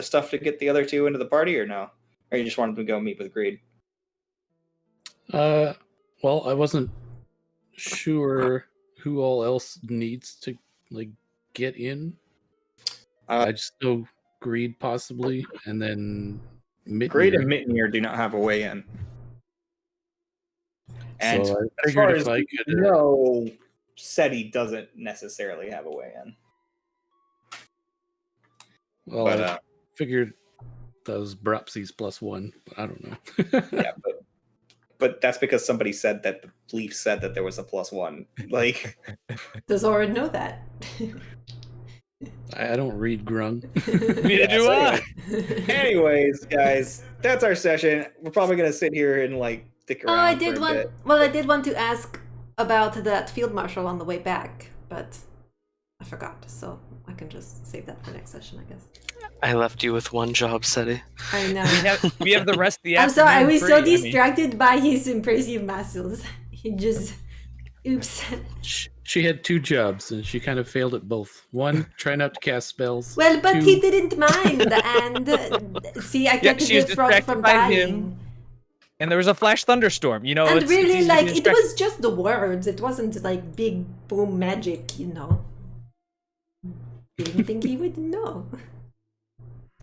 stuff to get the other 2 into the party, or no? Or you just wanted to go meet with Greed? Well, I wasn't sure who all else needs to like get in. I just know Greed possibly, and then Greed Mitnir. and Mitnir do not have a way in. And So I as far figured as if I we could, know, Seti doesn't necessarily have a way in. well, But I figured that was Brapsi's +1, but I don't know. yeah, but that's because somebody said that the leaf said that there was a +1. Like, Does Orin know that? I don't read Grung. Neither do so I. anyways, guys, that's our session. We're probably gonna sit here and like stick Oh, around. I did for a want. bit. Well, I did want to ask about that field marshal on the way back, but I forgot. So I can just save that for next session, I guess. I left you with one job, Seti. I know. We have the rest of the I'm sorry. I afternoon was free, so I mean. distracted by his impressive muscles. He just. Oops. She had 2 jobs, and she kind of failed at both. One, try not to cast spells. Well, but 2, he didn't mind, and see, I kept she was it from distracted by dying. him. And there was a flash thunderstorm. You know, And it's really, easy to be like, it distracted. was just the words. It wasn't like big boom magic, you know. Didn't think he would know.